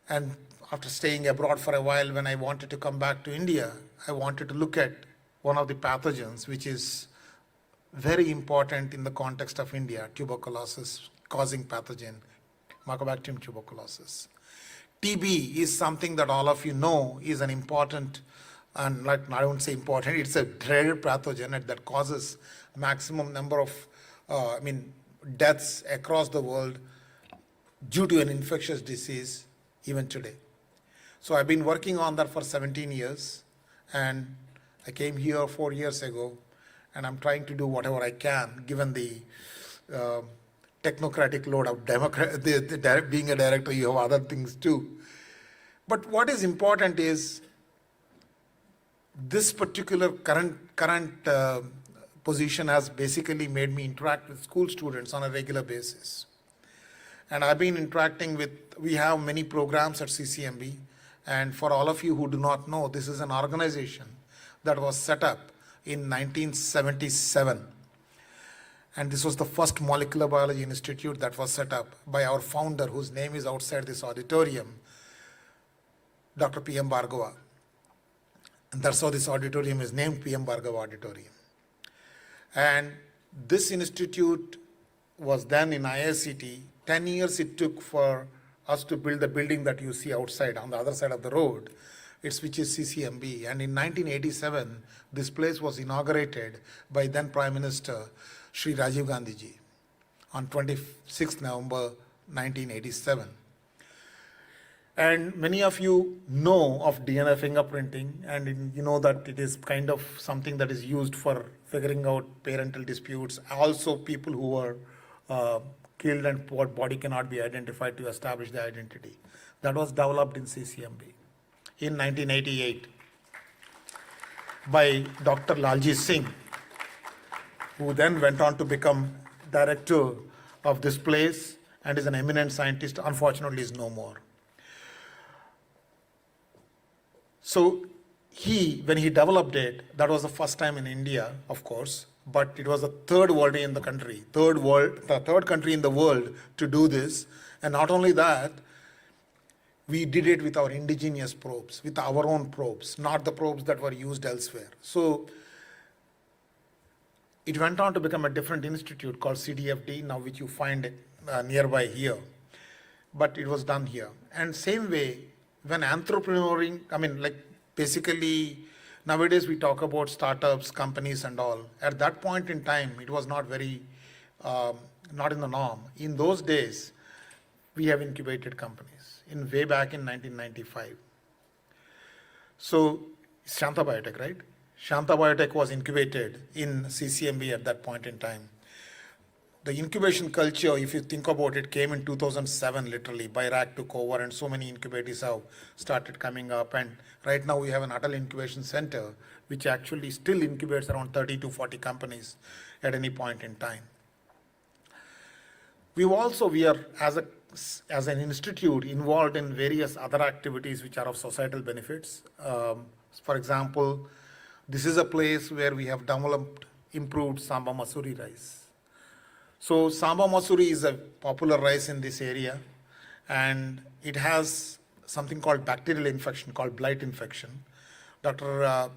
And after staying abroad for a while, when I wanted to come back to India, I wanted to look at one of the pathogens, which is very important in the context of India, tuberculosis causing pathogen, Mycobacterium tuberculosis. TB is something that all of you know is an important, and I won't say important, it's a dreaded pathogen that causes maximum number of deaths across the world due to an infectious disease even today. So I've been working on that for 17 years, and I came here 4 years ago, and I'm trying to do whatever I can given the technocratic load of being a director. You have other things too. But what is important is this particular current position has basically made me interact with school students on a regular basis. And I've been interacting we have many programs at CCMB. And for all of you who do not know, this is an organization that was set up in 1977. And this was the first molecular biology institute that was set up by our founder, whose name is outside this auditorium, Dr. P.M. Bhargava. And that's how this auditorium is named, P.M. Bhargava Auditorium. And this institute was then in IICT. 10 years it took for us to build the building that you see outside on the other side of the road, which is CCMB. And in 1987, this place was inaugurated by then Prime Minister Shri Rajiv Gandhi ji on 26th November 1987. And many of you know of DNA fingerprinting, and you know that it is kind of something that is used for figuring out parental disputes. Also, people who were killed and what body cannot be identified to establish their identity. That was developed in CCMB in 1988 by Dr. Lalji Singh, who then went on to become director of this place and is an eminent scientist. Unfortunately, is no more. So when he developed it, that was the first time in India, of course, but it was the third country in the world to do this. And not only that, we did it with our indigenous probes, with our own probes, not the probes that were used elsewhere. So it went on to become a different institute called CDFD, now which you find nearby here. But it was done here. And same way, when entrepreneuring, basically nowadays we talk about startups, companies and all. At that point in time, it was not very, not in the norm. In those days, we have incubated companies way back in 1995. So Shanta Biotech, right? Shanta Biotech was incubated in CCMB at that point in time. The incubation culture, if you think about it, came in 2007, literally. BIRAC took over and so many incubators have started coming up. And right now we have an Atal Incubation Center, which actually still incubates around 30 to 40 companies at any point in time. We are, as an institute, involved in various other activities which are of societal benefits. For example, this is a place where we have developed improved Samba Masuri rice. So Samba Masuri is a popular rice in this area, and it has something called bacterial infection, called blight infection. Dr.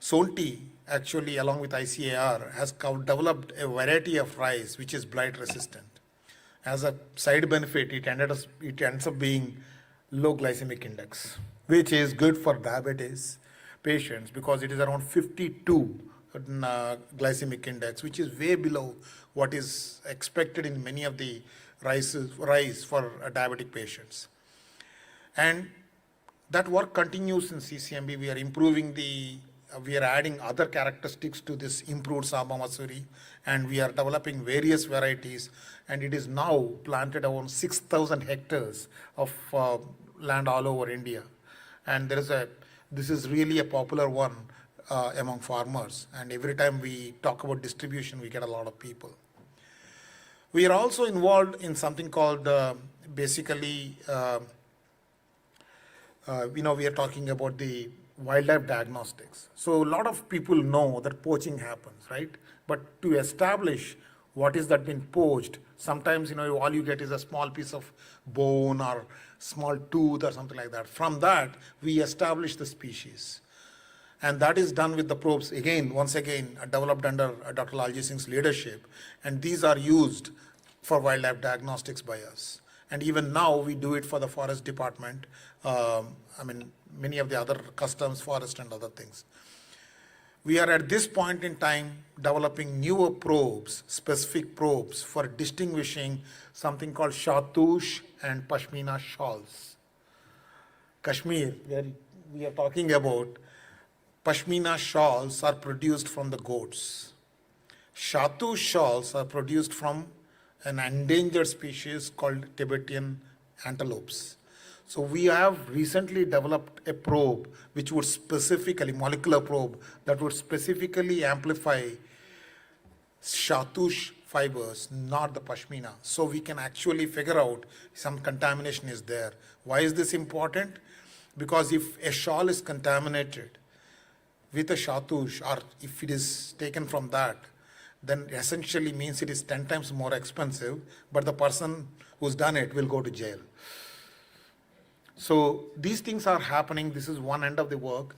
Sonti, actually, along with ICAR, has developed a variety of rice which is blight resistant. As a side benefit, it ends up being low glycemic index, which is good for diabetes patients because it is around 52 glycemic index, which is way below what is expected in many of the rice for diabetic patients. And that work continues in CCMB. We are improving we are adding other characteristics to this improved Samba Masuri, and we are developing various varieties, and it is now planted around 6,000 hectares of land all over India. And this is really a popular one among farmers, and every time we talk about distribution, we get a lot of people. We are also involved in something called we are talking about the wildlife diagnostics. So a lot of people know that poaching happens, right? But to establish what is that been poached, sometimes all you get is a small piece of bone or small tooth or something like that. From that, we establish the species. And that is done with the probes, once again, developed under Dr. Lalji Singh's leadership. And these are used for wildlife diagnostics by us. And even now, we do it for the forest department. Many of the other customs, forest and other things. We are at this point in time developing newer probes, specific probes for distinguishing something called Shatush and Pashmina shawls. Kashmir, where we are talking about, Pashmina shawls are produced from the goats. Shatush shawls are produced from an endangered species called Tibetan antelopes. So we have recently developed a probe which would molecular probe that would specifically amplify Shatush fibers, not the Pashmina. So we can actually figure out some contamination is there. Why is this important? Because if a shawl is contaminated with a Shatush, or if it is taken from that, then essentially means it is 10 times more expensive, but the person who's done it will go to jail. So these things are happening. This is one end of the work.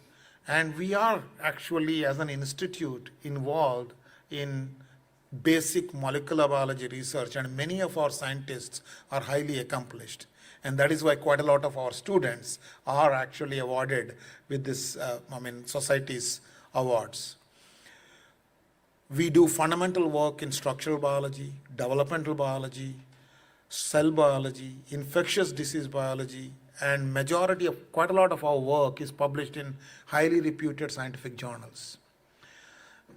And we are actually, as an institute, involved in basic molecular biology research, and many of our scientists are highly accomplished. And that is why quite a lot of our students are actually awarded with this, society's awards. We do fundamental work in structural biology, developmental biology, cell biology, infectious disease biology, and quite a lot of our work is published in highly reputed scientific journals.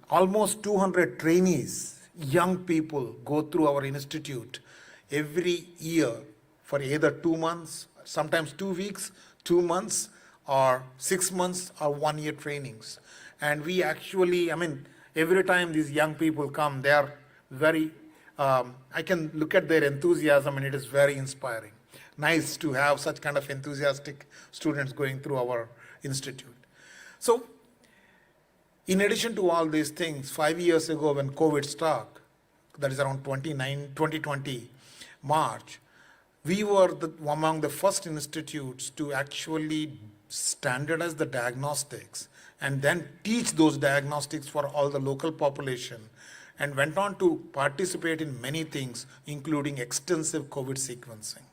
Almost 200 trainees, young people, go through our institute every year for either 2 months, sometimes 2 weeks, 2 months, or 6 months, or 1 year trainings. And we actually, every time these young people come, they are very, I can look at their enthusiasm and it is very inspiring. Nice to have such kind of enthusiastic students going through our institute. So, in addition to all these things, 5 years ago when COVID struck, that is around 2020 March, we were among the first institutes to actually standardize the diagnostics and then teach those diagnostics for all the local population, and went on to participate in many things, including extensive COVID sequencing.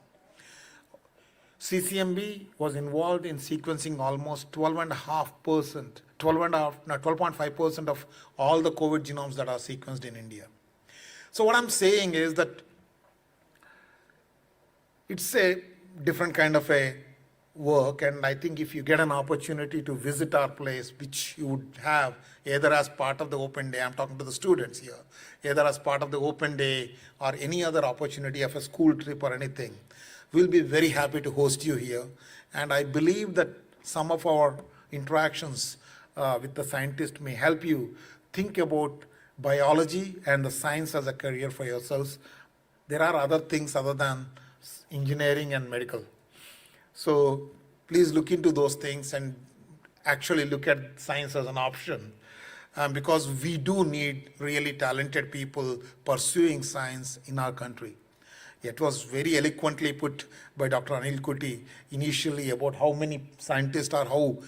CCMB was involved in sequencing almost 12.5% of all the COVID genomes that are sequenced in India. So what I'm saying is that it's a different kind of a work, and I think if you get an opportunity to visit our place, which you would have either as part of the open day, I'm talking to the students here, either as part of the open day or any other opportunity of a school trip or anything, we'll be very happy to host you here. And I believe that some of our interactions with the scientists may help you think about biology and the science as a career for yourselves. There are other things other than engineering and medical. So please look into those things and actually look at science as an option, because we do need really talented people pursuing science in our country. It was very eloquently put by Dr. Anil Kuti initially about how many scientists are, how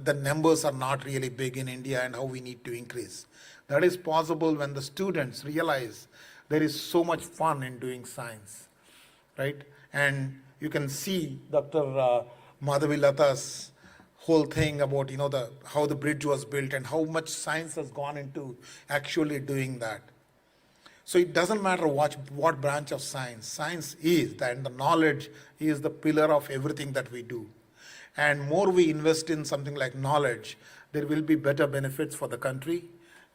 the numbers are not really big in India and how we need to increase. That is possible when the students realize there is so much fun in doing science, right? And you can see Dr. Madhavi Lata's whole thing about how the bridge was built and how much science has gone into actually doing that. So it doesn't matter what branch of science is, and the knowledge is the pillar of everything that we do. And more we invest in something like knowledge, there will be better benefits for the country,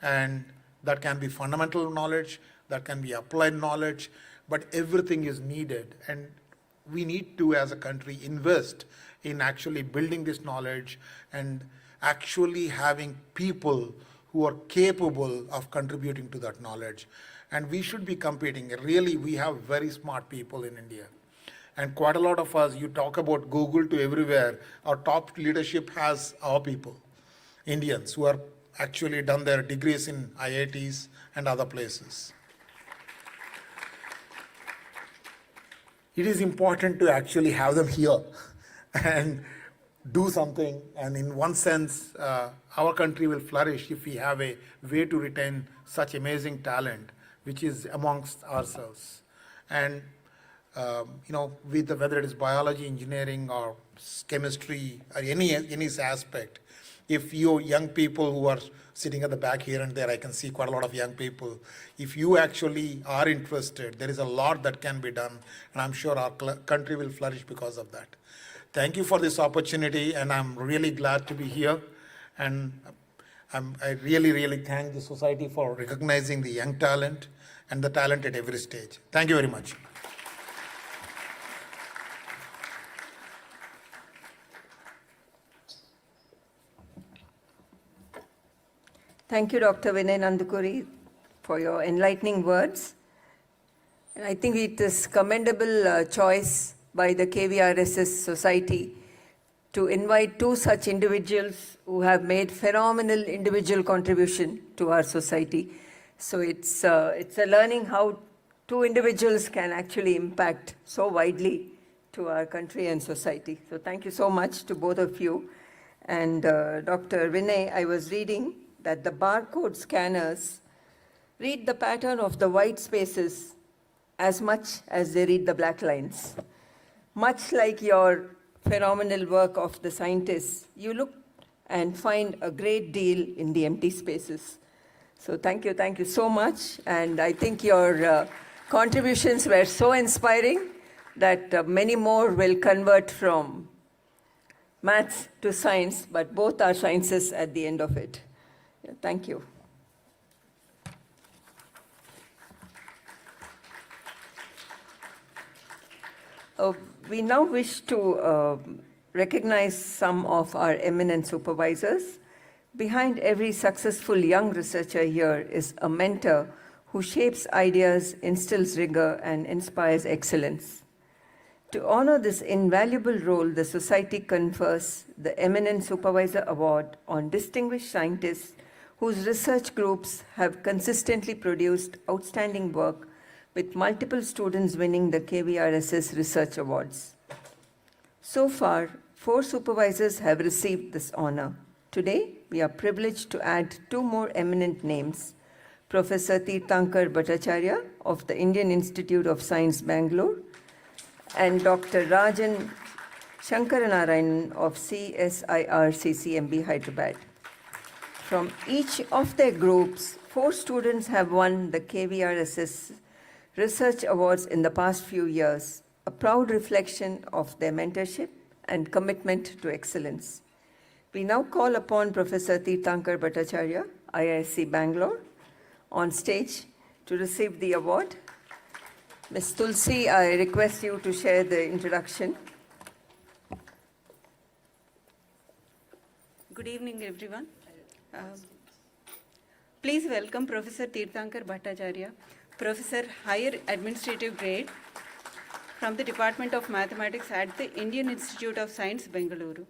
and that can be fundamental knowledge, that can be applied knowledge, but everything is needed. And we need to, as a country, invest in actually building this knowledge and actually having people who are capable of contributing to that knowledge. And we should be competing. Really, we have very smart people in India. And quite a lot of us, you talk about Google to everywhere, our top leadership has our people, Indians, who are actually done their degrees in IITs and other places. It is important to actually have them here and do something. And in one sense, our country will flourish if we have a way to retain such amazing talent, which is amongst ourselves. And, whether it is biology, engineering, or chemistry, or any aspect, if you young people who are sitting at the back here and there, I can see quite a lot of young people. If you actually are interested, there is a lot that can be done, and I'm sure our country will flourish because of that. Thank you for this opportunity, and I'm really glad to be here. And I really, really thank the society for recognizing the young talent and the talent at every stage. Thank you very much. Thank you, Dr. Vinay Nandukuri, for your enlightening words. And I think it is commendable choice by the KVRSS Society to invite two such individuals who have made phenomenal individual contribution to our society. So it's a learning how two individuals can actually impact so widely to our country and society. So thank you so much to both of you. And Dr. Vinay, I was reading that the barcode scanners read the pattern of the white spaces as much as they read the black lines. Much like your phenomenal work of the scientists, you look and find a great deal in the empty spaces. So thank you so much. And I think your contributions were so inspiring. that many more will convert from maths to science, but both are sciences at the end of it. Yeah, thank you. We now wish to recognize some of our eminent supervisors. Behind every successful young researcher here is a mentor who shapes ideas, instills rigor, and inspires excellence. To honor this invaluable role, the Society confers the Eminent Supervisor Award on distinguished scientists whose research groups have consistently produced outstanding work, with multiple students winning the KVRSS Research Awards. So far, 4 supervisors have received this honor. Today, we are privileged to add 2 more eminent names: Professor Tirthankar Bhattacharya of the Indian Institute of Science, Bangalore, and Dr. Rajan Shankaranarayanan of CSIR CCMB, Hyderabad. From each of their groups, 4 students have won the KVRSS Research Awards in the past few years, a proud reflection of their mentorship and commitment to excellence. We now call upon Professor Tirthankar Bhattacharya, IISc Bangalore, on stage to receive the award. Ms. Tulsi, I request you to share the introduction. Good evening, everyone. Please welcome Professor Tirthankar Bhattacharya, Professor Higher Administrative Grade from the Department of Mathematics at the Indian Institute of Science, Bengaluru.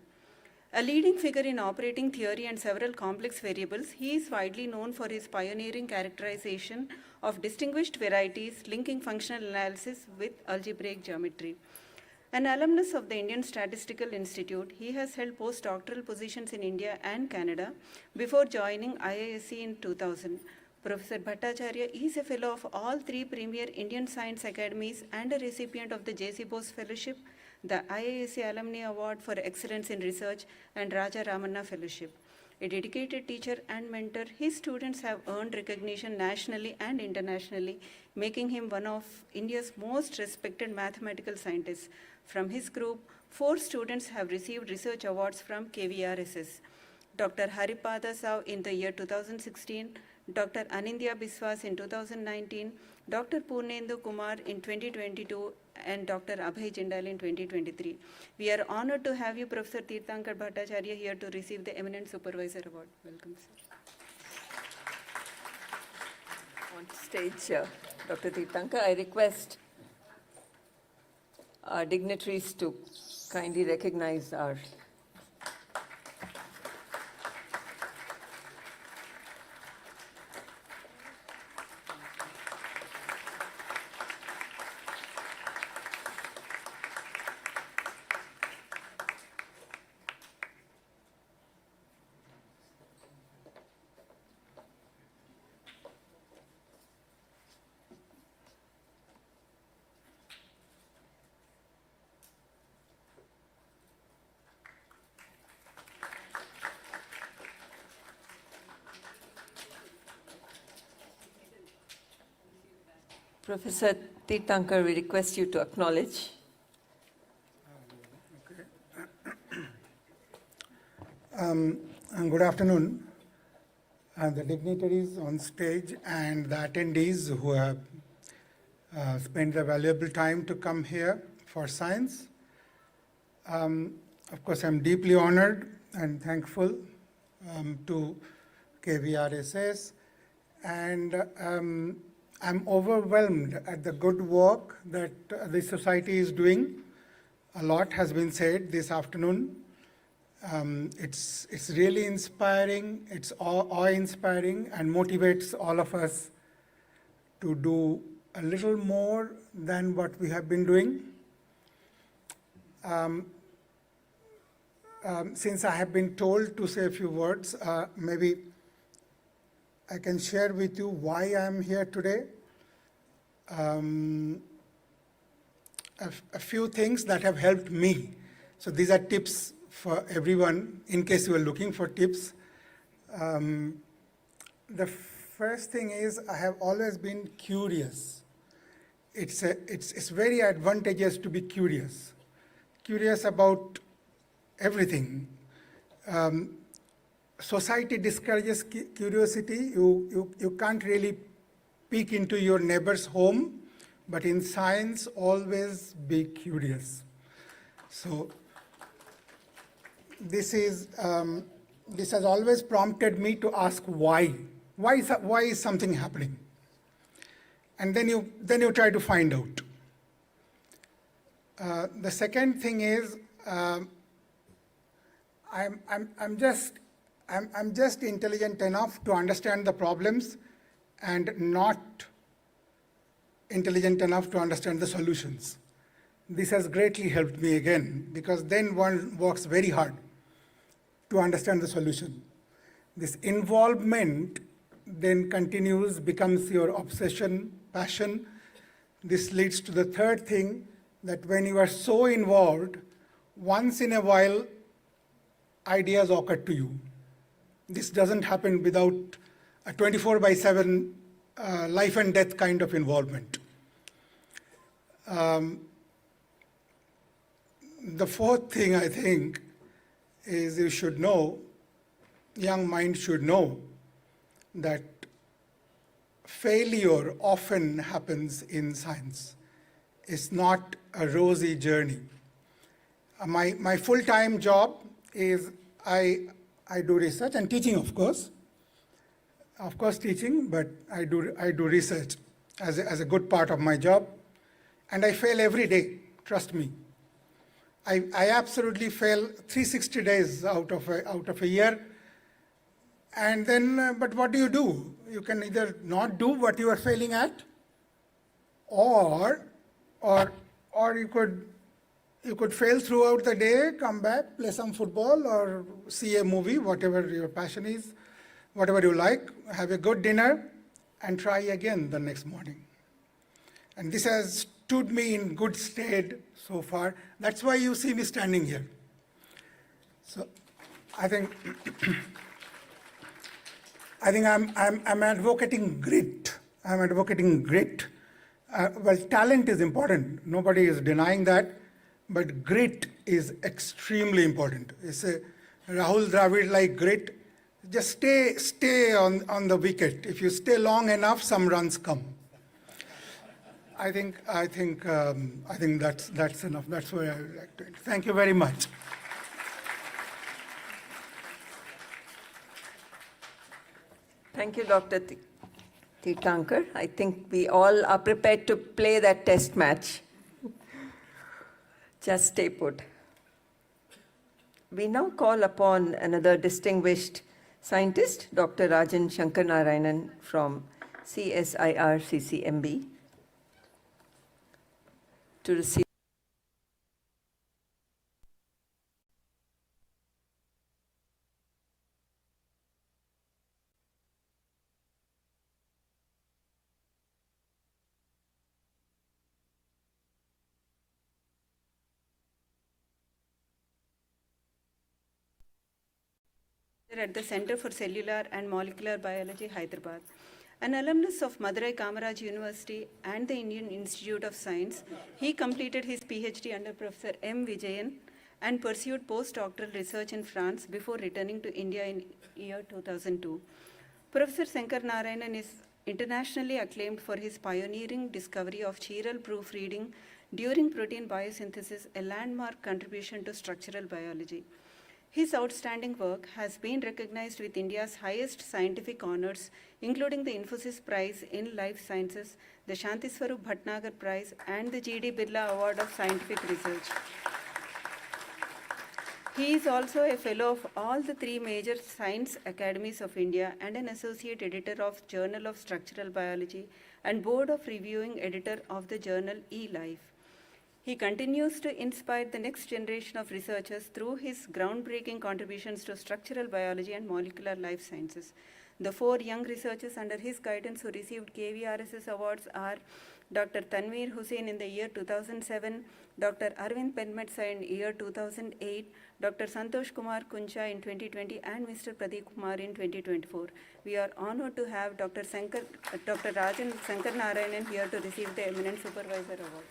A leading figure in operating theory and several complex variables, he is widely known for his pioneering characterization of distinguished varieties linking functional analysis with algebraic geometry. An alumnus of the Indian Statistical Institute, he has held postdoctoral positions in India and Canada before joining IISc in 2000. Professor Bhattacharya is a fellow of all 3 premier Indian Science Academies and a recipient of the J.C. Bose Fellowship, the IISc Alumni Award for Excellence in Research, and Raja Ramanna Fellowship. A dedicated teacher and mentor, his students have earned recognition nationally and internationally, making him one of India's most respected mathematical scientists. From his group, 4 students have received research awards from KVRSS. Dr. Haripada Sav in the year 2016, Dr. Anindya Biswas in 2019, Dr. Purnendu Kumar in 2022, and Dr. Abhay Jindal in 2023. We are honored to have you, Professor Tirthankar Bhattacharya, here to receive the Eminent Supervisor Award. Welcome, sir. On stage, Dr. Tirthankar, I request our dignitaries to kindly recognize our Professor Tirthankar, we request you to acknowledge. Good afternoon, the dignitaries on stage and the attendees who have spent their valuable time to come here for science. Of course, I'm deeply honored and thankful to KVRSS, and I'm overwhelmed at the good work that the society is doing. A lot has been said this afternoon. It's really inspiring, it's awe-inspiring, and motivates all of us to do a little more than what we have been doing. Since I have been told to say a few words, maybe I can share with you why I'm here today. A few things that have helped me. So these are tips for everyone in case you are looking for tips. The first thing is I have always been curious it's very advantageous to be curious about everything. Society discourages curiosity. You can't really peek into your neighbor's home, but in science, always be curious. So this has always prompted me to ask why. Why is something happening? And then you try to find out. The second thing is I'm just intelligent enough to understand the problems and not intelligent enough to understand the solutions. This has greatly helped me again, because then one works very hard to understand the solution. This involvement then continues, becomes your obsession, passion. This leads to the third thing, that when you are so involved, once in a while, ideas occur to you. This doesn't happen without a 24/7 life and death kind of involvement. The fourth thing, I think, is you should know, young minds should know, that failure often happens in science. It's not a rosy journey. My full-time job is I do research and teaching, of course teaching, but I do research as a good part of my job, and I fail every day, trust me. I absolutely fail 360 days out of a year. And then, but what do? You can either not do what you are failing at, or you could fail throughout the day, come back, play some football, or see a movie, whatever your passion is, whatever you like, have a good dinner, and try again the next morning. And this has stood me in good stead so far. That's why you see me standing here. So I think I'm advocating grit. I'm advocating grit. Well, talent is important. Nobody is denying that. But grit is extremely important. It's a Rahul Dravid-like grit. Just stay on the wicket. If you stay long enough, some runs come. I think that's enough. That's why I would like to end. Thank you very much. Thank you, Dr. Tirthankar. I think we all are prepared to play that test match. Just stay put. We now call upon another distinguished scientist, Dr. Rajan Shankaranarayanan from CSIR CCMB, to receive. At the Center for Cellular and Molecular Biology, Hyderabad. An alumnus of Madurai Kamaraj University and the Indian Institute of Science, he completed his PhD under Professor M. Vijayan and pursued postdoctoral research in France before returning to India in year 2002. Professor Shankaranarayanan is internationally acclaimed for his pioneering discovery of chiral proofreading during protein biosynthesis, a landmark contribution to structural biology. His outstanding work has been recognized with India's highest scientific honors, including the Infosys Prize in Life Sciences, the Shanti Swarup Bhatnagar Prize, and the G.D. Birla Award of Scientific Research. He is also a fellow of all the three major science academies of India and an associate editor of Journal of Structural Biology and board of reviewing editor of the journal eLife. He continues to inspire the next generation of researchers through his groundbreaking contributions to structural biology and molecular life sciences. The 4 young researchers under his guidance who received KVRSS awards are Dr. Tanveer Hussain in the year 2007, Dr. Arvind Penmetsa in year 2008, Dr. Santosh Kumar Kuncha in 2020, and Mr. Pradeep Kumar in 2024. We are honored to have Dr. Rajan Sankar Narayanan here to receive the Eminent Supervisor Award.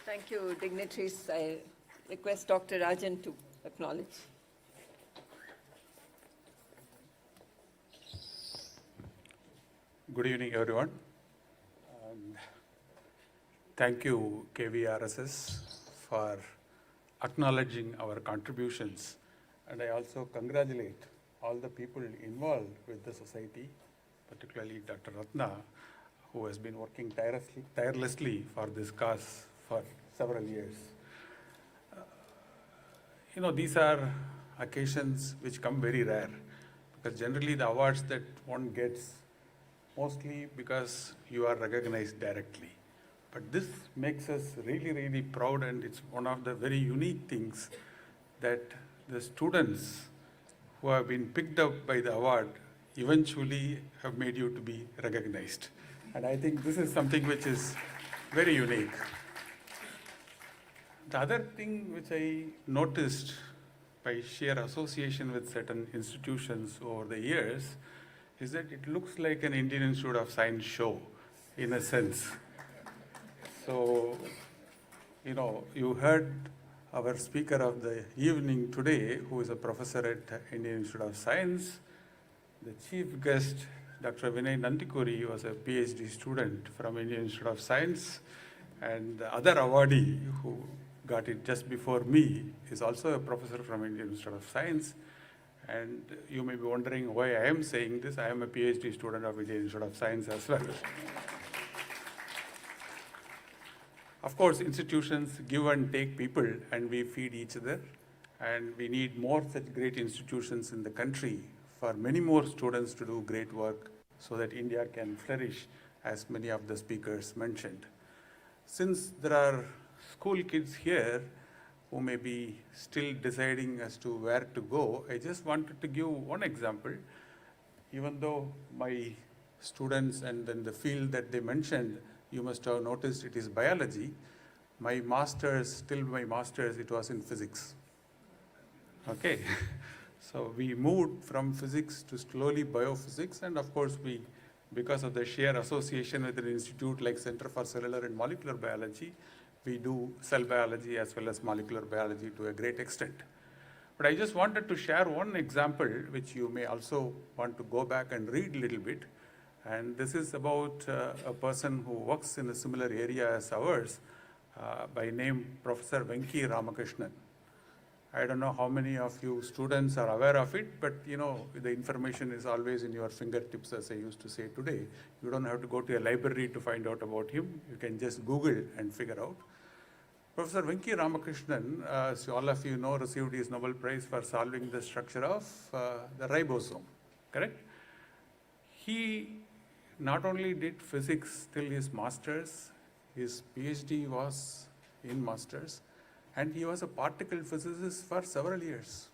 Thank you, dignitaries. I request Dr. Rajan to acknowledge. Good evening, everyone. Thank you, KVRSS, for acknowledging our contributions. And I also congratulate all the people involved with the society, particularly Dr. Ratna, who has been working tirelessly for this cause for several years. These are occasions which come very rare, because generally the awards that one gets mostly because you are recognized directly. But this makes us really, really proud, and it's one of the very unique things that the students who have been picked up by the award eventually have made you to be recognized. And I think this is something which is very unique. The other thing which I noticed by sheer association with certain institutions over the years is that it looks like an Indian Institute of Science show, in a sense. So, you heard our speaker of the evening today, who is a professor at Indian Institute of Science. The chief guest, Dr. Vinay Nantikuri, was a PhD student from Indian Institute of Science. And the other awardee, who got it just before me, is also a professor from Indian Institute of Science. And you may be wondering why I am saying this. I am a PhD student of Indian Institute of Science as well. Of course, institutions give and take people, and we feed each other. And we need more such great institutions in the country for many more students to do great work so that India can flourish, as many of the speakers mentioned. Since there are school kids here who may be still deciding as to where to go, I just wanted to give one example. Even though my students and then the field that they mentioned, you must have noticed it is biology. My master's, it was in physics. Okay, so we moved from physics to slowly biophysics, and of course because of the sheer association with an institute like Center for Cellular and Molecular Biology, we do cell biology as well as molecular biology to a great extent. But I just wanted to share one example which you may also want to go back and read a little bit. And this is about a person who works in a similar area as ours by name Professor Venki Ramakrishnan. I don't know how many of you students are aware of it, but the information is always in your fingertips, as I used to say today. You don't have to go to a library to find out about him. You can just Google and figure out. Professor Venki Ramakrishnan, as all of you know, received his Nobel Prize for solving the structure of the ribosome, correct? He not only did physics till his master's, his PhD was in master's, and he was a particle physicist for several years.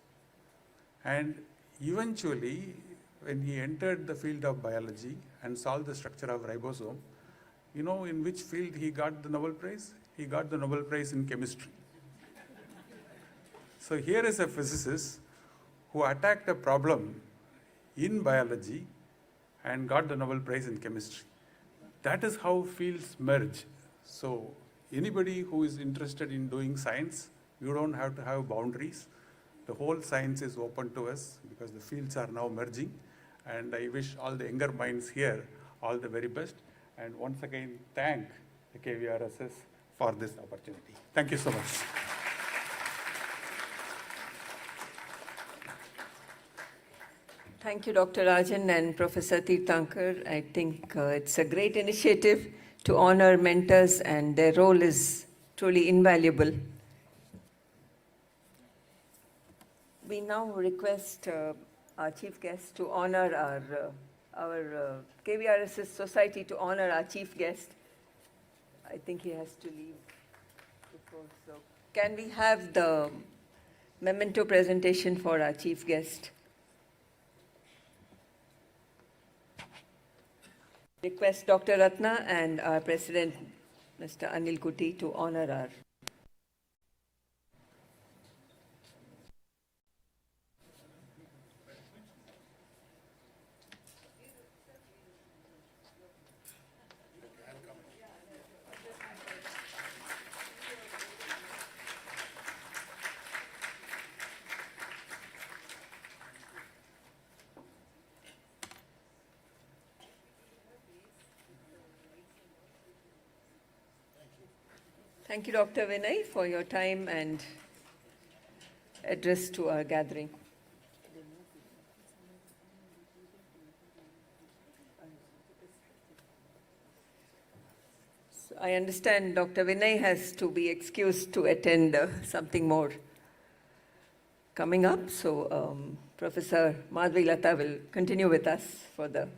And eventually, when he entered the field of biology and solved the structure of ribosome, in which field he got the Nobel Prize? He got the Nobel Prize in chemistry. So here is a physicist who attacked a problem in biology and got the Nobel Prize in chemistry. That is how fields merge. So anybody who is interested in doing science, you don't have to have boundaries. The whole science is open to us because the fields are now merging. And I wish all the younger minds here all the very best. And once again, thank the KVRSS for this opportunity. Thank you so much. Thank you, Dr. Rajan and Professor Tirthankar. I think it's a great initiative to honor mentors, and their role is truly invaluable. We now request our chief guest to honor our KVRSS Society to honor our chief guest. I think he has to leave before. So, can we have the memento presentation for our chief guest? Request Dr. Ratna and our President, Mr. Anil Kuti, to honor our. Thank you, Dr. Vinay, for your time and address to our gathering. So I understand Dr. Vinay has to be excused to attend something more coming up. So Professor Madhvi Lata will continue with us for the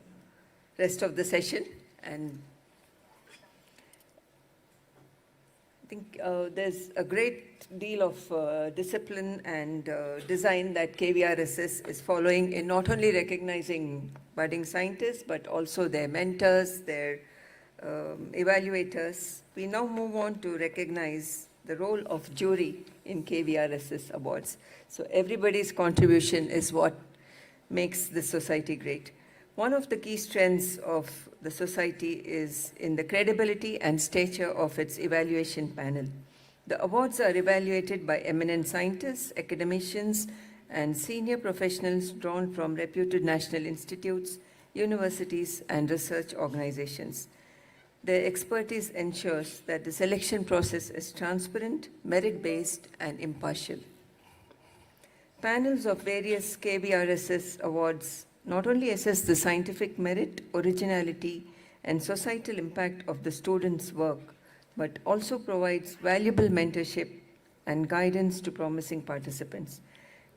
rest of the session. And I think there's a great deal of discipline and design that KVRSS is following in not only recognizing budding scientists, but also their mentors, their evaluators. We now move on to recognize the role of jury in KVRSS awards. So everybody's contribution is what makes the society great. One of the key strengths of the society is in the credibility and stature of its evaluation panel. The awards are evaluated by eminent scientists, academicians, and senior professionals drawn from reputed national institutes, universities, and research organizations. Their expertise ensures that the selection process is transparent, merit-based, and impartial. Panels of various KVRSS awards not only assess the scientific merit, originality, and societal impact of the students' work, but also provides valuable mentorship and guidance to promising participants.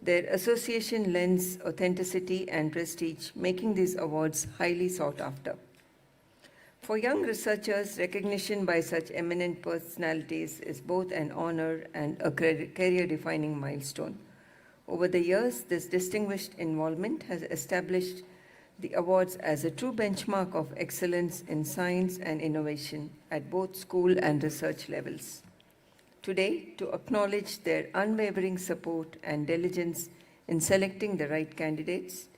Their association lends authenticity and prestige, making these awards highly sought after. For young researchers, recognition by such eminent personalities is both an honor and a career-defining milestone. Over the years, this distinguished involvement has established the awards as a true benchmark of excellence in science and innovation at both school and research levels. Today, to acknowledge their unwavering support and diligence in selecting the right candidates,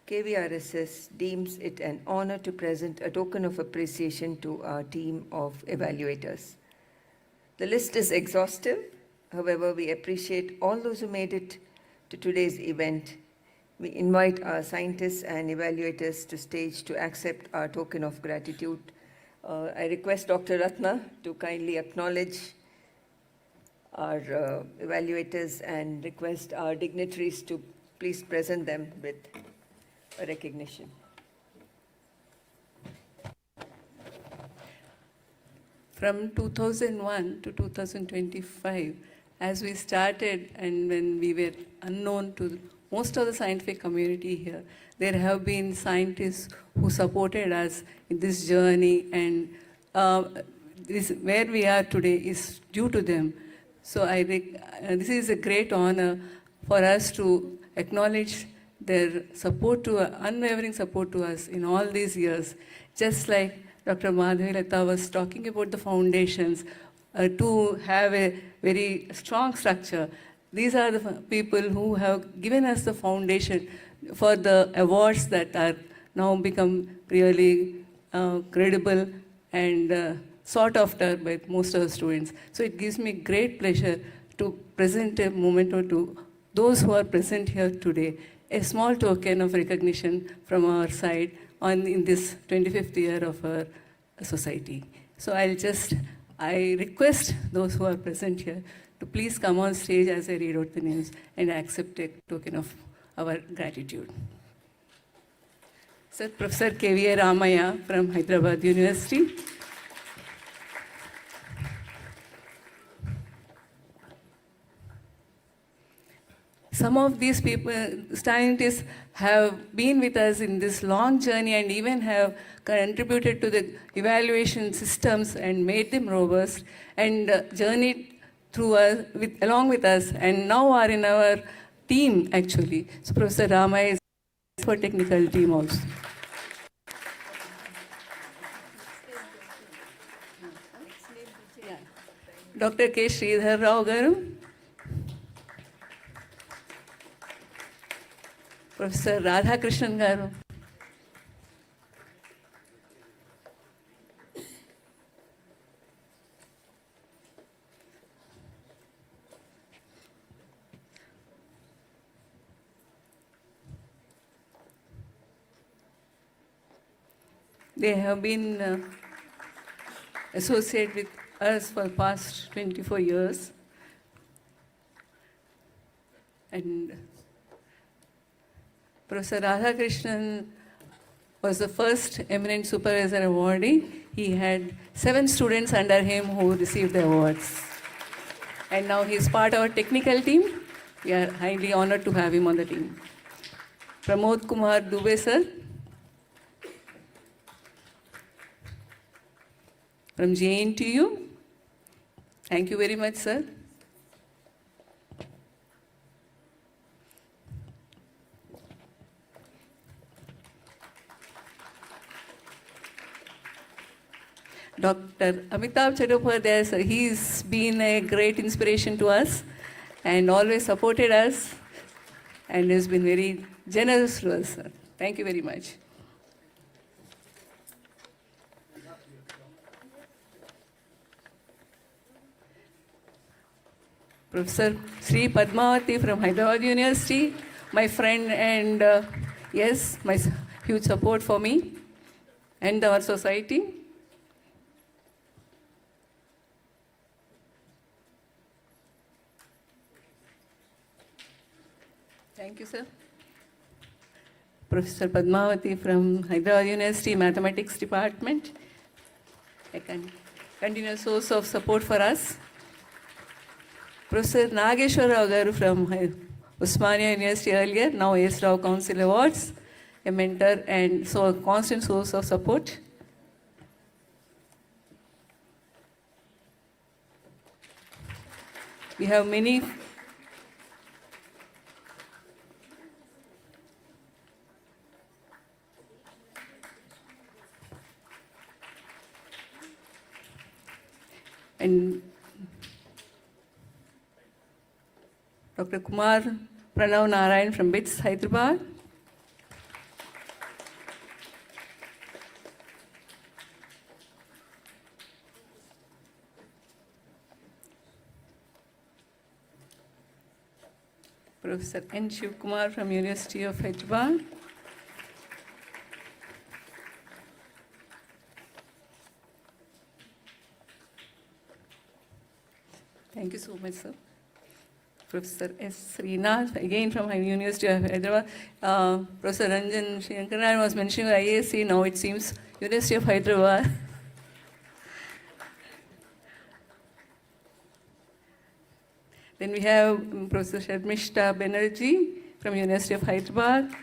KVRSS deems it an honor to present a token of appreciation to our team of evaluators. The list is exhaustive. However, we appreciate all those who made it to today's event. We invite our scientists and evaluators to stage to accept our token of gratitude. I request Dr. Ratna to kindly acknowledge our evaluators and request our dignitaries to please present them with a recognition. From 2001 to 2025, as we started and when we were unknown to most of the scientific community here, there have been scientists who supported us in this journey, and where we are today is due to them. So this is a great honor for us to acknowledge their support unwavering support to us in all these years. Just like Dr. Madhvi Lata was talking about the foundations, to have a very strong structure. These are the people who have given us the foundation for the awards that are now become really credible and sought after by most of the students. So it gives me great pleasure to present a memento to those who are present here today, a small token of recognition from our side in this 25th year of our society. So I request those who are present here to please come on stage as I read out the names and accept a token of our gratitude. Sir, Professor KVR Ramaya from Hyderabad University. Some of these people, scientists, have been with us in this long journey and even have contributed to the evaluation systems and made them robust and journeyed through us, along with us, and now are in our team actually. So Professor Rama is for technical team also. Dr. K. Sridhar Rao Garu. Professor Radhakrishnan Garu. They have been associated with us for the past 24 years. And Professor Radhakrishnan was the first eminent supervisor awardee. He had 7 students under him who received the awards. And now he is part of our technical team. We are highly honored to have him on the team. Pramod Kumar Dubey sir, from JNTU. Thank you very much, sir. Dr. Amitabh Chattopadhyay, sir, he's been a great inspiration to us and always supported us and has been very generous to us, sir. Thank you very much. Professor Sri Padmavati from Hyderabad University, my friend and yes, my huge support for me and our society. Thank you, sir. Professor Padmavati from Hyderabad University Mathematics Department, a continuous source of support for us. Professor Nageshwar Rao Garu from Usmania University earlier, now S. Rao Council Awards, a mentor and so a constant source of support. We have many and Dr. Kumar Pranav Narayan from BITS, Hyderabad. Professor N. Shiv Kumar from University of Hyderabad. Thank you so much, sir. Professor S. Srinath, again from University of Hyderabad. Professor Ranjan Shankaran was mentioning IAC, now it seems University of Hyderabad. Then we have Professor Sharmishta Banerjee from University of Hyderabad,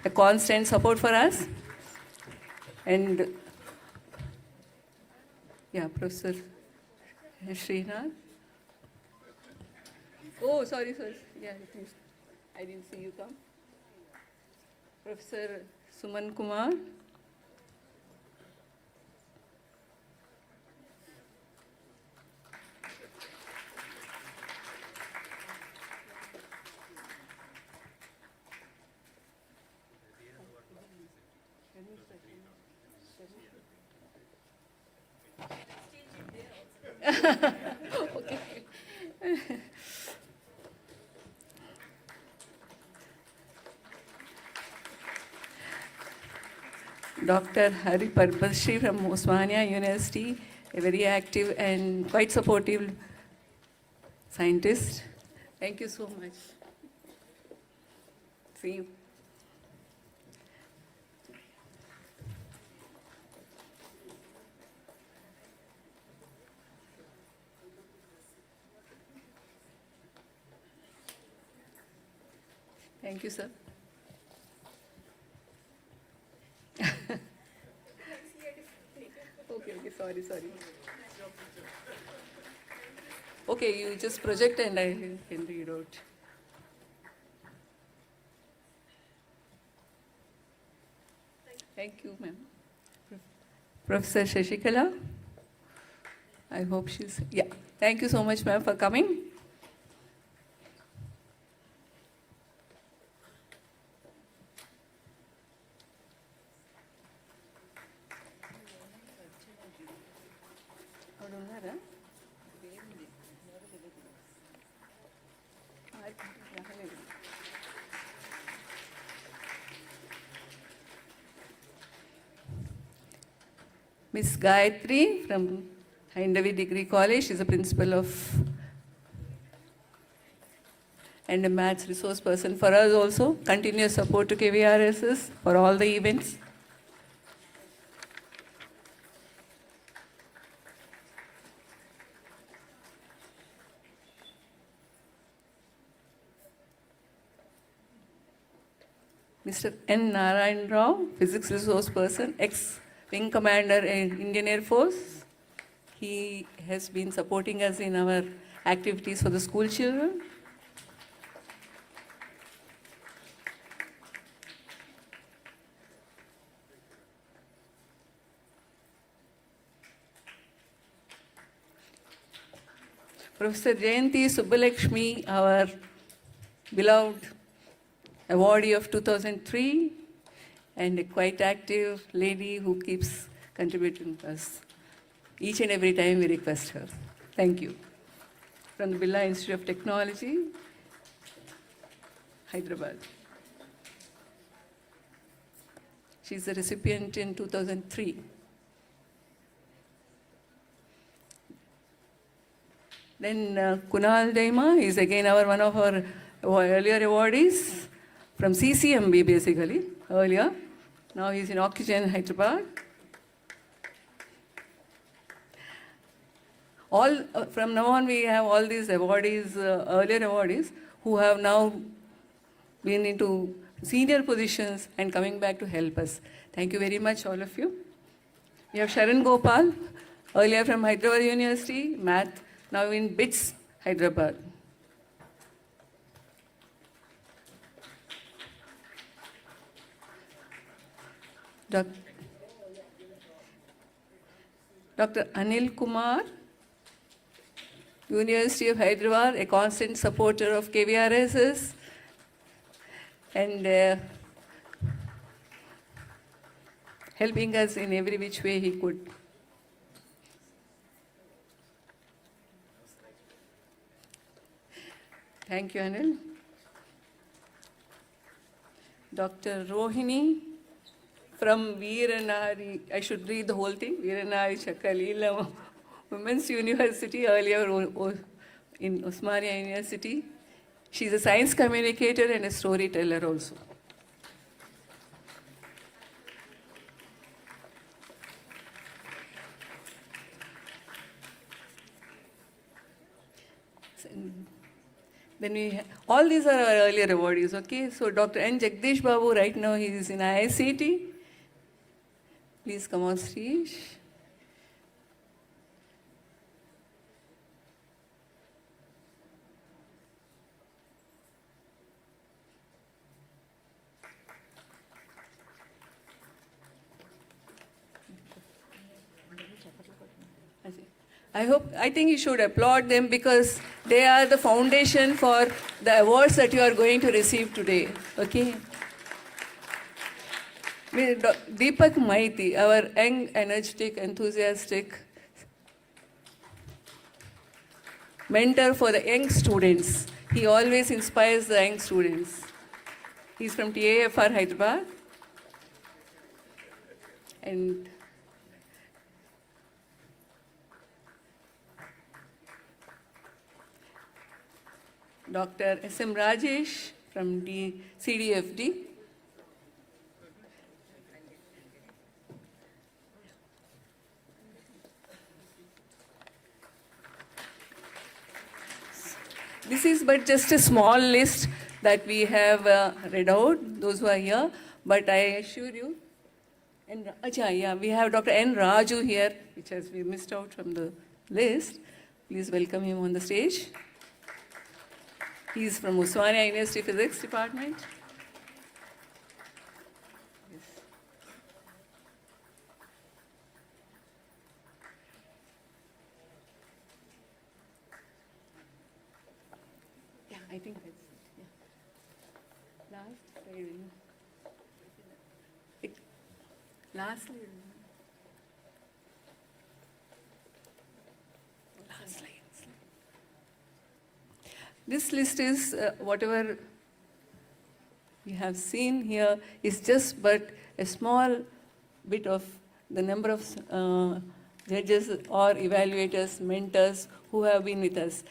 a constant support for us. And yeah, Professor Srinath. Oh, sorry. Yeah, please. I didn't see you come. Professor Suman Kumar. Okay. Dr. Hari Parbashri from Osmania University, a very active and quite supportive scientist. Thank you so much. See you. Thank you, sir. Okay, sorry. Okay, you just project and I can read out. Thank you, ma'am. Professor Shashikala. I hope she's, yeah. Thank you so much, ma'am, for coming. Miss Gayatri from Hindavi Degree College, she's a principal of and a maths resource person for us also. Continuous support to KVRSS for all the events. Mr. N. Narayan Rao, physics resource person, ex-wing commander in Indian Air Force. He has been supporting us in our activities for the school children. Professor Jayanti Subbalakshmi, our beloved awardee of 2003 and a quite active lady who keeps contributing to us each and every time we request her. Thank you. From the Birla Institute of Technology, Hyderabad. She's a recipient in 2003. Then Kunal Daima is again one of our earlier awardees from CCMB basically, earlier. Now he's in Oxygen, Hyderabad. From now on we have all these awardees, earlier awardees, who have now been into senior positions and coming back to help us. Thank you very much, all of you. We have Sharan Gopal, earlier from Hyderabad University, math, now in BITS, Hyderabad. Dr. Anil Kumar, University of Hyderabad, a constant supporter of KVRSS, and helping us in every which way he could. Thank you, Anil. Dr. Rohini from Veeranari, I should read the whole thing, Veeranari Chakalila Women's University, earlier in Osmania University. She's a science communicator and a storyteller also. Then all these are our earlier awardees, okay? So Dr. N. Jagdish Babu, right now he is in IICT. Please come on stage. I think you should applaud them because they are the foundation for the awards that you are going to receive today, okay? Deepak Maiti, our young, energetic, enthusiastic mentor for the young students. He always inspires the young students. He's from TAFR Hyderabad. and Dr. S.M. Rajesh from CDFD. This is but just a small list that we have read out, those who are here, but I assure you, we have Dr. N. Raju here, which has been missed out from the list. Please welcome him on the stage. He is from Osmania University Physics Department. Yeah, I think that's it. Yeah. Last slide. Last slide. Last slide. This list is whatever you have seen here is just but a small bit of the number of judges or evaluators, mentors who have been with us.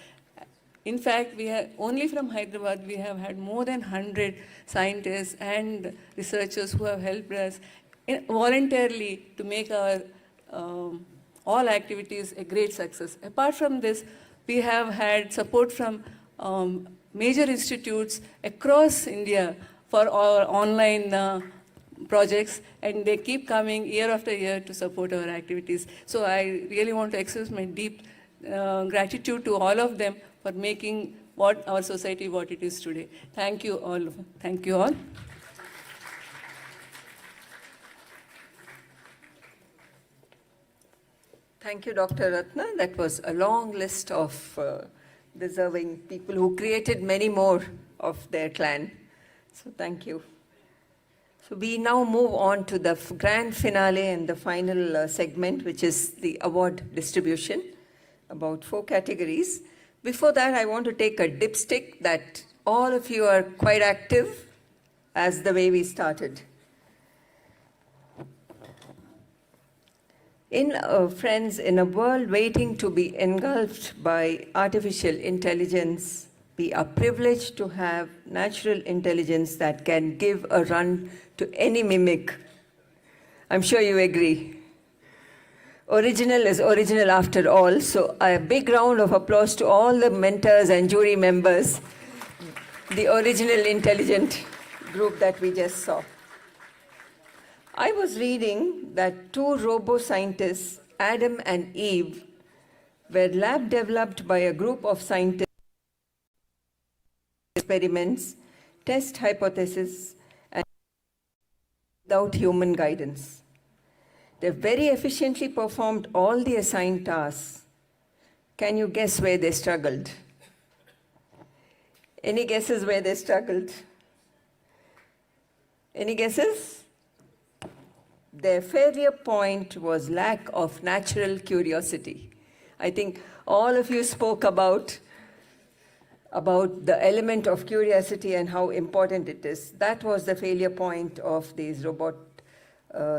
In fact, we have, only from Hyderabad, we have had more than 100 scientists and researchers who have helped us voluntarily to make our all activities a great success. Apart from this, we have had support from major institutes across India for our online projects, and they keep coming year after year to support our activities. So I really want to express my deep gratitude to all of them for making what our society what it is today. Thank you all. Thank you all. Thank you, Dr. Ratna. That was a long list of deserving people who created many more of their clan. So thank you. So we now move on to the grand finale and the final segment, which is the award distribution, about 4 categories. Before that, I want to take a dipstick that all of you are quite active as the way we started. Friends, in a world waiting to be engulfed by artificial intelligence, we are privileged to have natural intelligence that can give a run to any mimic. I'm sure you agree. Original is original after all, so a big round of applause to all the mentors and jury members, the original intelligent group that we just saw. I was reading that 2 robo-scientists, Adam and Eve, were lab developed by a group of scientists, experiments, test hypotheses, and without human guidance. They very efficiently performed all the assigned tasks. Can you guess where they struggled? Any guesses where they struggled? Any guesses? Their failure point was lack of natural curiosity. I think all of you spoke about the element of curiosity and how important it is. That was the failure point of these robot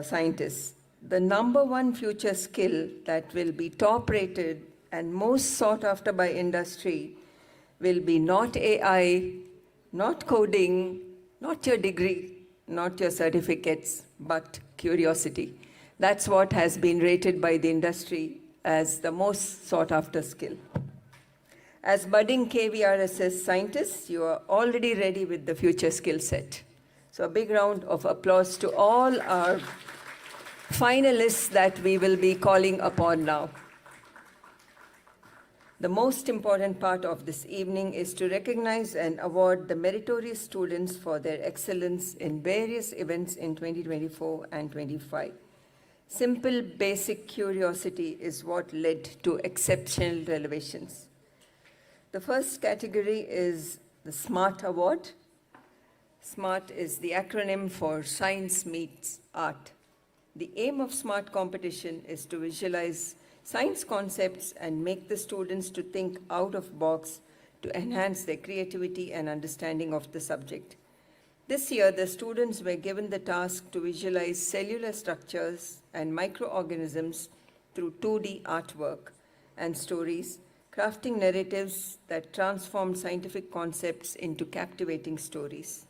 scientists. The number 1 future skill that will be top rated and most sought after by industry will be not AI, not coding, not your degree, not your certificates, but curiosity. That's what has been rated by the industry as the most sought after skill. As budding KVRSS scientists, you are already ready with the future skill set. So a big round of applause to all our finalists that we will be calling upon now. The most important part of this evening is to recognize and award the meritorious students for their excellence in various events in 2024 and 25. Simple, basic curiosity is what led to exceptional revelations. The first category is the SMART Award. SMART is the acronym for Science Meets Art. The aim of SMART competition is to visualize science concepts and make the students to think out of box to enhance their creativity and understanding of the subject. This year, the students were given the task to visualize cellular structures and microorganisms through 2D artwork and stories, crafting narratives that transformed scientific concepts into captivating stories.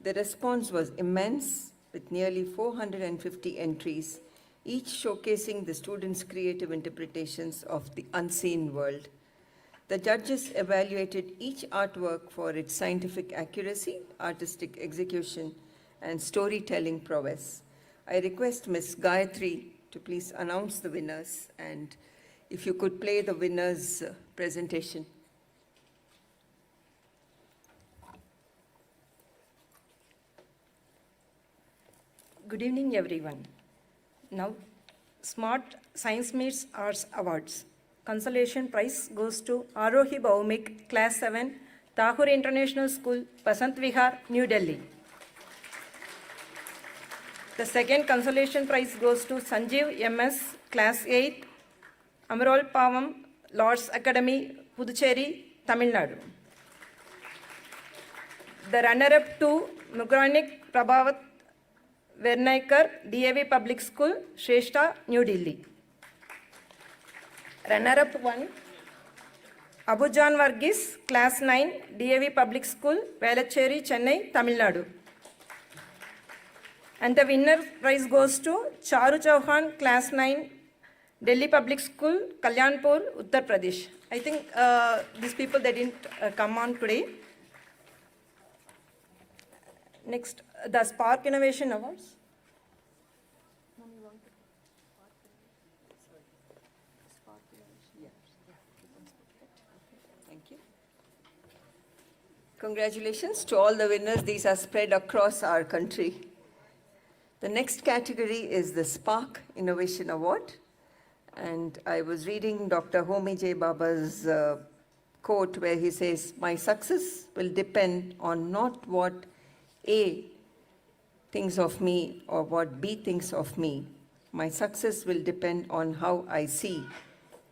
The response was immense, with nearly 450 entries, each showcasing the students' creative interpretations of the unseen world. The judges evaluated each artwork for its scientific accuracy, artistic execution, and storytelling prowess. I request Ms. Gayatri to please announce the winners, and if you could play the winners' presentation. Good evening, everyone. Now, Smart Science Meets Arts Awards. Consolation prize goes to Arohi Bhaumik, Class 7, Tahur International School, Basant Vihar, New Delhi. The second consolation prize goes to Sanjeev MS, Class 8, Amarol Pavam, Lord's Academy, Puducherry, Tamil Nadu. The runner-up to Mugranik Prabhavat Vernaikar, DAV Public School, Shrestha, New Delhi. Runner-up 1, Abujan Varghese, Class 9, DAV Public School, Velachery, Chennai, Tamil Nadu. And the winner prize goes to Charu Chauhan, Class 9, Delhi Public School, Kalyanpur, Uttar Pradesh. I think these people, they didn't come on today. Next, the Spark Innovation Awards. Thank you. Congratulations to all the winners. These are spread across our country. The next category is the Spark Innovation Award. And I was reading Dr. Homi J. Baba's quote where he says, "My success will depend on not what A thinks of me or what B thinks of me. My success will depend on how I see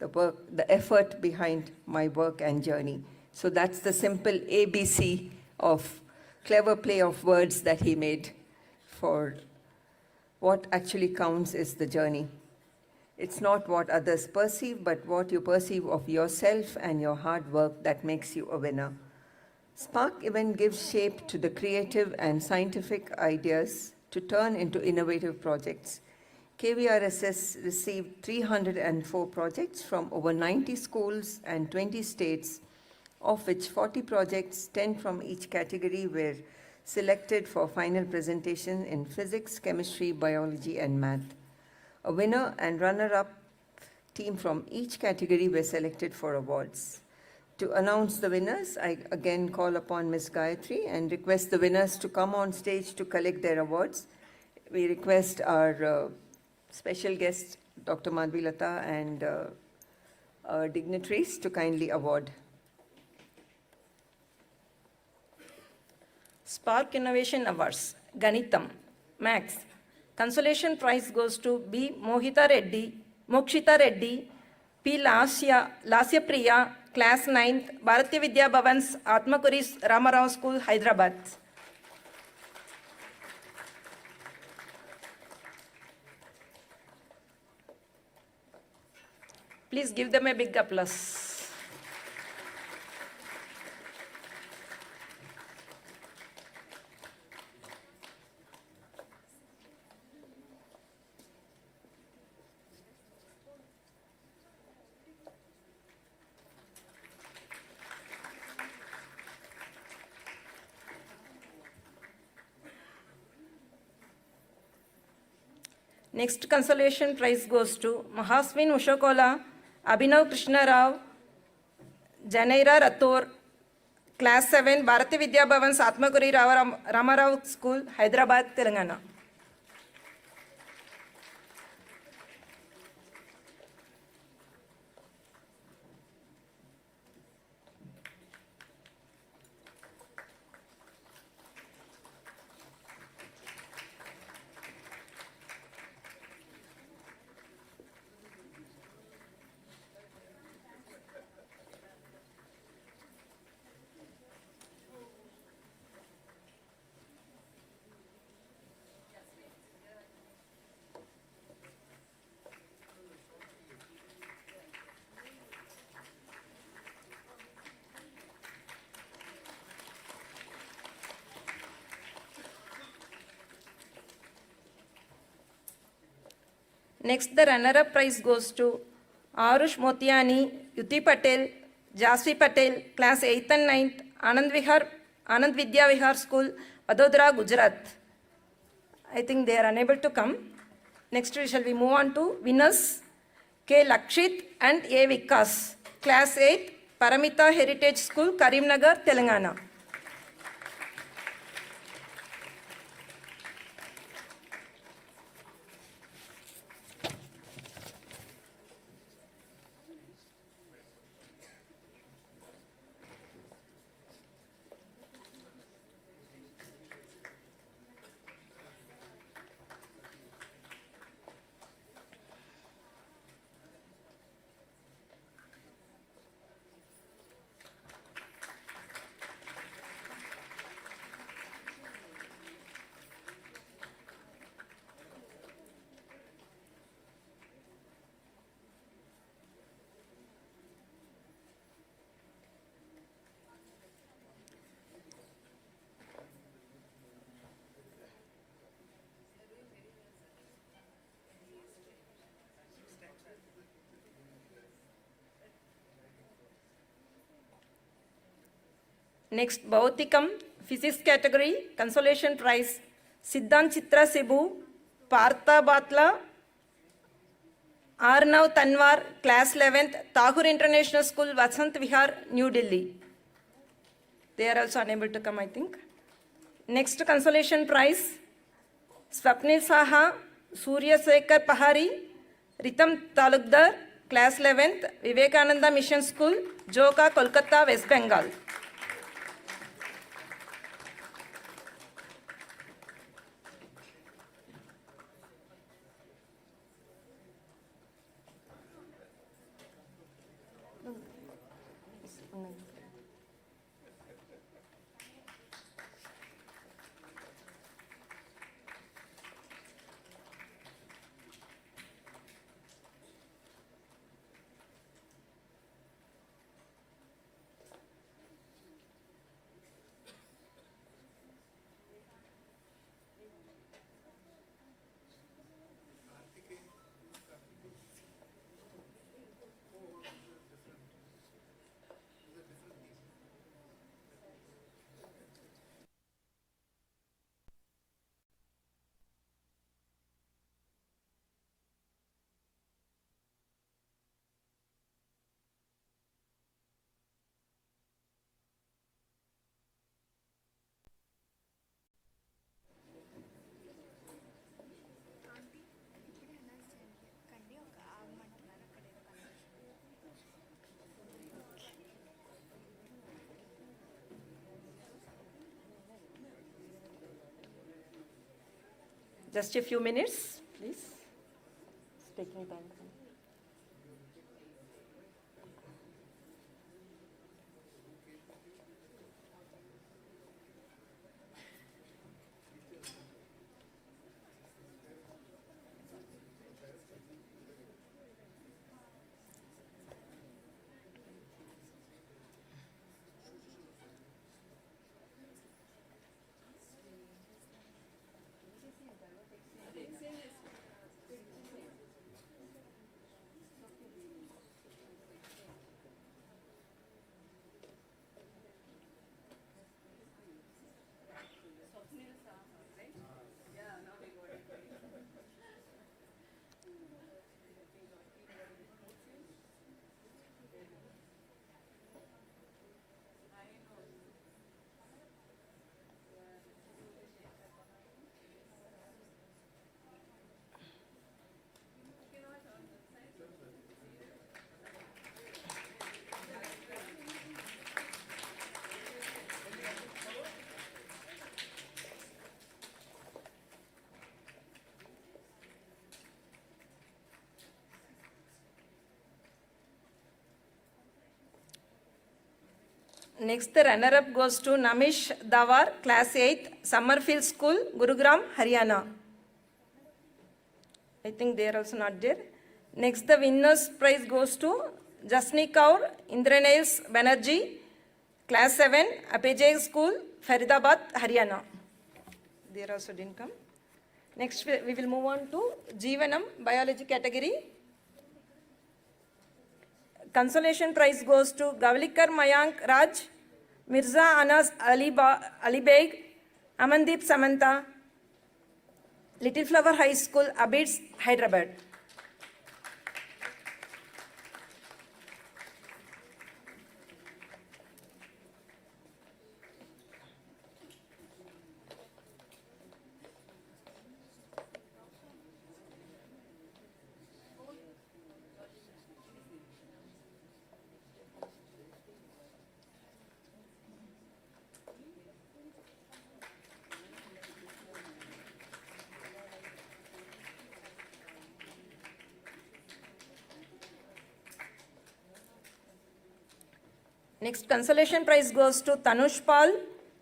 the work, the effort behind my work and journey." So that's the simple ABC of clever play of words that he made for what actually counts is the journey. It's not what others perceive, but what you perceive of yourself and your hard work that makes you a winner. Spark event gives shape to the creative and scientific ideas to turn into innovative projects. KVRSS received 304 projects from over 90 schools and 20 states, of which 40 projects, 10 from each category, were selected for final presentation in physics, chemistry, biology, and math. A winner and runner-up team from each category were selected for awards. To announce the winners, I again call upon Ms. Gayatri and request the winners to come on stage to collect their awards. We request our special guest, Dr. Madhvi Lata, and our dignitaries to kindly award. Spark Innovation Awards, Ganitam, Max. Consolation prize goes to B. Mohita Reddy, Mokshita Reddy, P. Lasya Priya, Class 9th, Bharatiya Vidya Bhavan's Atmakuris Ramarao School, Hyderabad. Please give them a big applause. Next consolation prize goes to Mahaswin Ushakola, Abhinav Krishna Rao, Janaira Rathore, Class 7, Bharatiya Vidya Bhavan's Atmakuri Ramarao School, Hyderabad, Telangana. Next, the runner-up prize goes to Arush Motiani, Yuti Patel, Jasvi Patel, class 8th and 9th, Anand Vidya Vihar School, Vadodara, Gujarat. I think they are unable to come. Next, shall we move on to winners? K. Lakshit and A. Vikas, class 8th, Paramita Heritage School, Karimnagar, Telangana. Next, Bhautikam, Physics category, consolation prize, Siddhant Chitra Sibu, Partha Batla, Arnav Tanwar, class 11th, Tagore International School, Vasant Vihar, New Delhi. They are also unable to come, I think. Next consolation prize, Swapnil Saha, Surya Sekhar Pahari, Ritam Talukdar, class 11th, Vivekananda Mission School, Joka, Kolkata, West Bengal. Just a few minutes, please. It's taking time. Next, the runner-up goes to Namish Dawar, class 8th, Summerfield School, Gurugram, Haryana. I think they are also not there. Next, the winner's prize goes to Jasni Kaur, Indranails Banerjee, class 7, Apejay School, Faridabad, Haryana. They also didn't come. Next, we will move on to Jeevanam, biology category. Consolation prize goes to Gavlikar Mayank Raj, Mirza Anas Ali Beg, Amandeep Samantha, Little Flower High School, Abids, Hyderabad. Next consolation prize goes to Tanush Pal,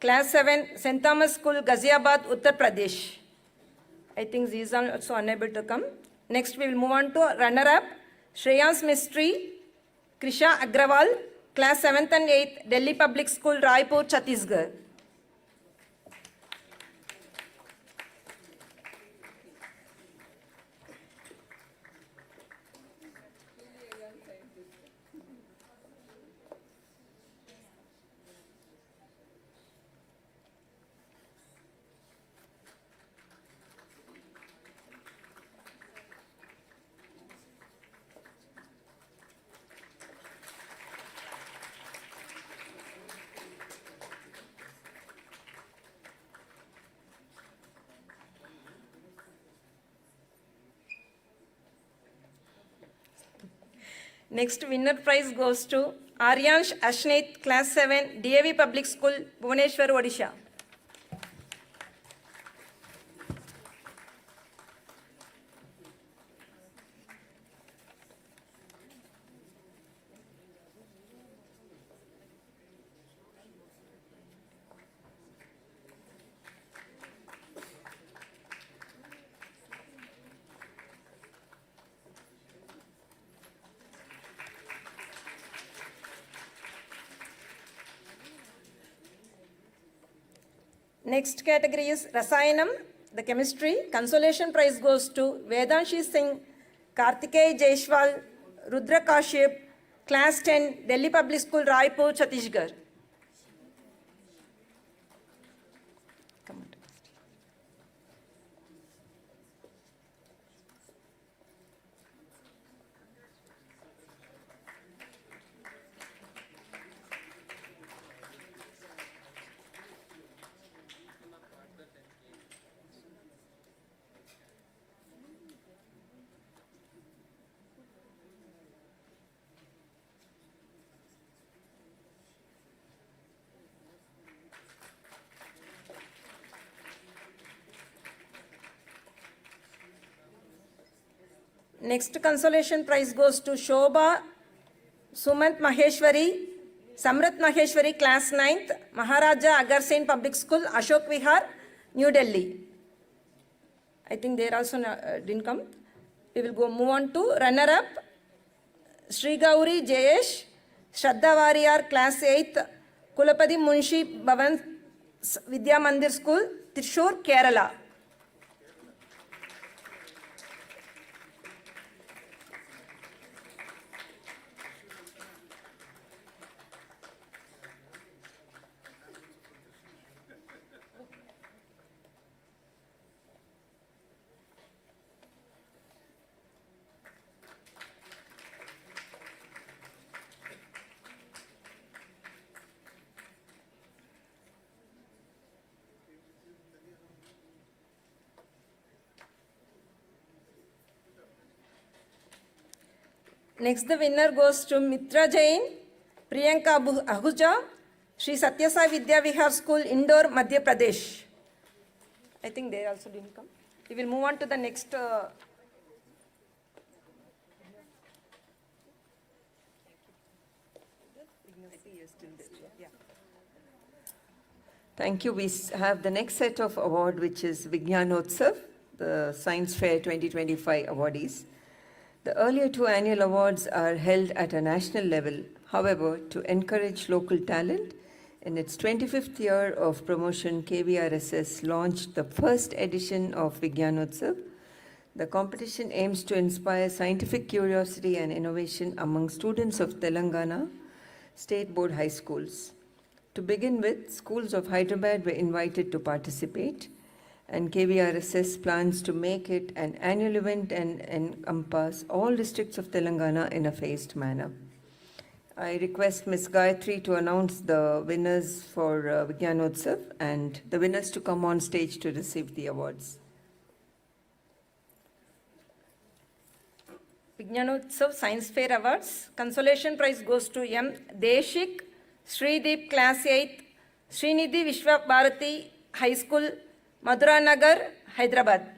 Class 7, St. Thomas School, Ghaziabad, Uttar Pradesh. I think these are also unable to come. Next, we will move on to runner-up, Shreyans Mistry, Krisha Agrawal, Class 7th and 8th, Delhi Public School, Raipur, Chhattisgarh. Next winner prize goes to Aryansh Ashnit, Class 7, DAV Public School, Bhubaneswar, Odisha. Next category is Rasayanam, the chemistry. Consolation prize goes to Vedanshi Singh, Kartikeya Jaishwal, Rudra Kashyap, Class 10, Delhi Public School, Raipur, Chhattisgarh. Next consolation prize goes to Shobha Sumant Maheshwari, Samrat Maheshwari, Class 9th, Maharaja Agarsen Public School, Ashok Vihar, New Delhi. I think they also didn't come. We will move on to runner-up, Sri Gauri Jayesh, Shraddha Warrior, Class 8th, Kulapati Munshi Bhavan Vidya Mandir School, Trishur, Kerala. Next, the winner goes to Mitra Jain, Priyanka Ahuja, Sri Satya Sai Vidya Vihar School, Indore, Madhya Pradesh. I think they also didn't come. We will move on to the next. Thank you. We have the next set of award, which is Vignyanotsav, the Science Fair 2025 awardees. The earlier two annual awards are held at a national level. However, to encourage local talent, In its 25th year of promotion, KVRSS launched the first edition of Vigyanotsav. The competition aims to inspire scientific curiosity and innovation among students of Telangana State Board High Schools. To begin with, schools of Hyderabad were invited to participate, and KVRSS plans to make it an annual event and encompass all districts of Telangana in a phased manner. I request Ms. Gayatri to announce the winners for Vigyanotsav and the winners to come on stage to receive the awards. Vigyanotsav Science Fair Awards. Consolation prize goes to M. Deshik, Srideep Class 8th, Srinidhi Vishwa Bharati High School, Madhura Nagar, Hyderabad.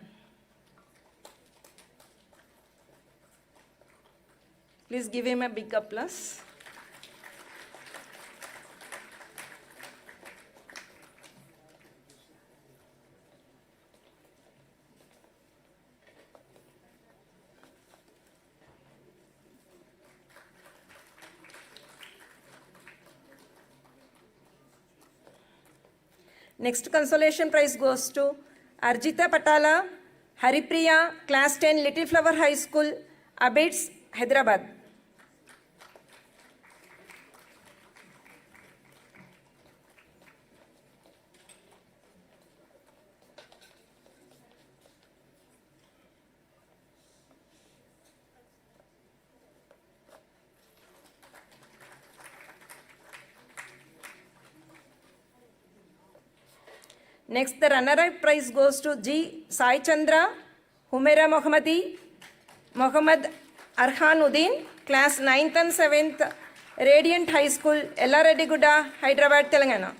Please give him a big applause. Next consolation prize goes to Arjita Patala, Haripriya, Class 10, Little Flower High School, Abids, Hyderabad. Next, the runner-up prize goes to G. Sai Chandra, Humaira Mohammadi, Mohammad Arhanuddin, Class 9th and 7th, Radiant High School, Ellarediguda, Hyderabad, Telangana.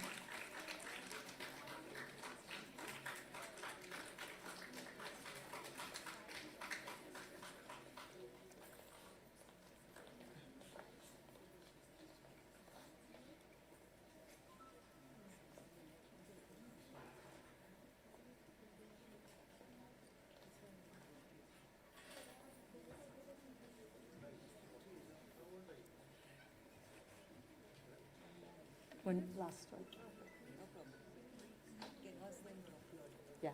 One last one. Yeah.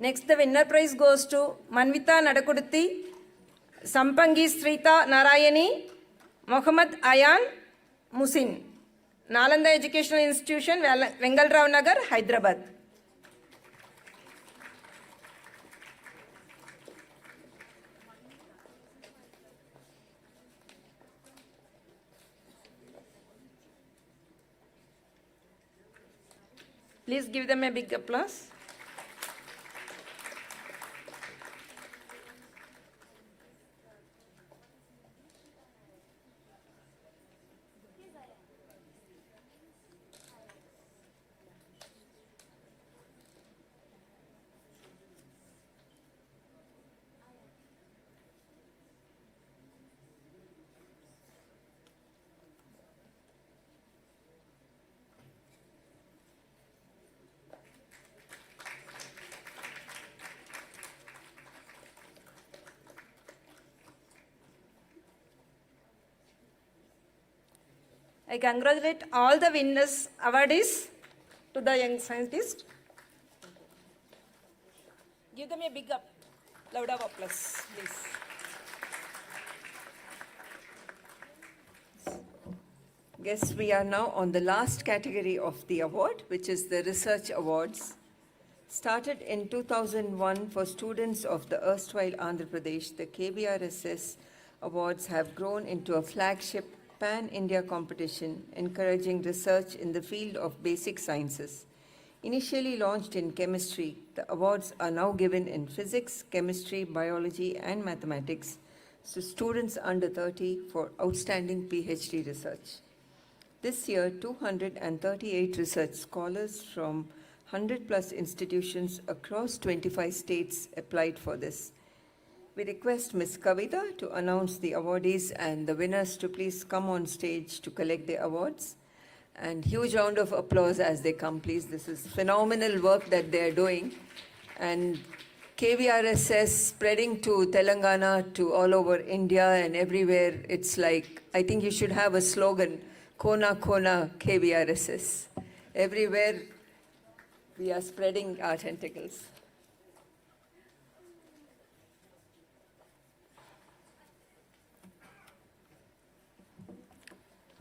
Next, the winner prize goes to Manvita Nadakuduthi, Sampangi Srita Narayani, Mohammad Ayan Musin, Nalanda Educational Institution, Vengalrao Nagar, Hyderabad. Please give them a big applause. I congratulate all the winners, awardees to the young scientists. Give them a big loud of applause, please. Guess we are now on the last category of the award, which is the Research Awards. Started in 2001 for students of the erstwhile Andhra Pradesh, the KVRSS Awards have grown into a flagship pan-India competition encouraging research in the field of basic sciences. Initially launched in chemistry, the awards are now given in physics, chemistry, biology, and mathematics to students under 30 for outstanding PhD research. This year, 238 research scholars from 100+ institutions across 25 states applied for this. We request Ms. Kavita to announce the awardees and the winners to please come on stage to collect the awards. And huge round of applause as they come, please. This is phenomenal work that they are doing. And KVRSS spreading to Telangana, to all over India and everywhere. It's like, I think you should have a slogan, Kona Kona KVRSS. Everywhere we are spreading our tentacles.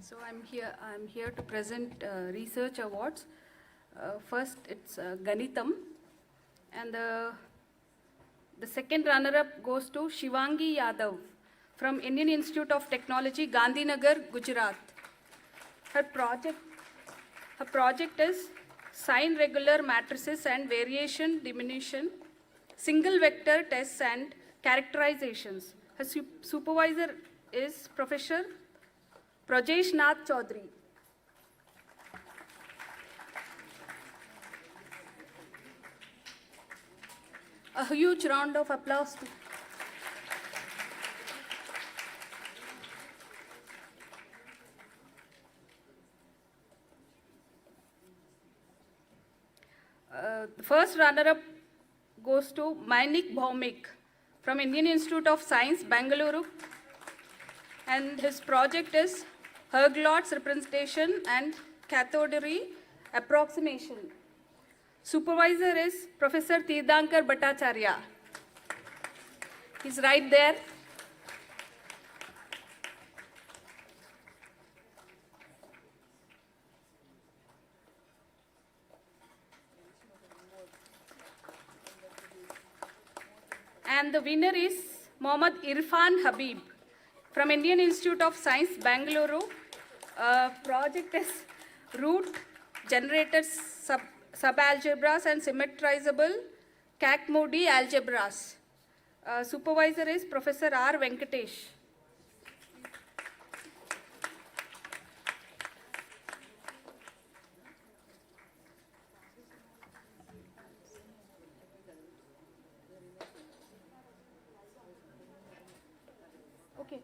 So I'm here to present research awards. First, it's Ganitam, and the second runner-up goes to Shivangi Yadav from Indian Institute of Technology, Gandhinagar, Gujarat. Her project is sign regular matrices and variation diminution, single vector tests and characterizations. Her supervisor is Professor Prajesh Nath Chaudhary. A huge round of applause to the first runner-up goes to Mainik Bhaumik from Indian Institute of Science, Bengaluru, and his project is Herglot's representation and cathodary approximation. Supervisor is Professor Tirthankar Bhattacharya. He's right there. And the winner is Mohammad Irfan Habib from Indian Institute of Science, Bengaluru. Project is root generators, subalgebras and symmetrizable Kac-Moody algebras. Supervisor is Professor R. Venkatesh. Okay.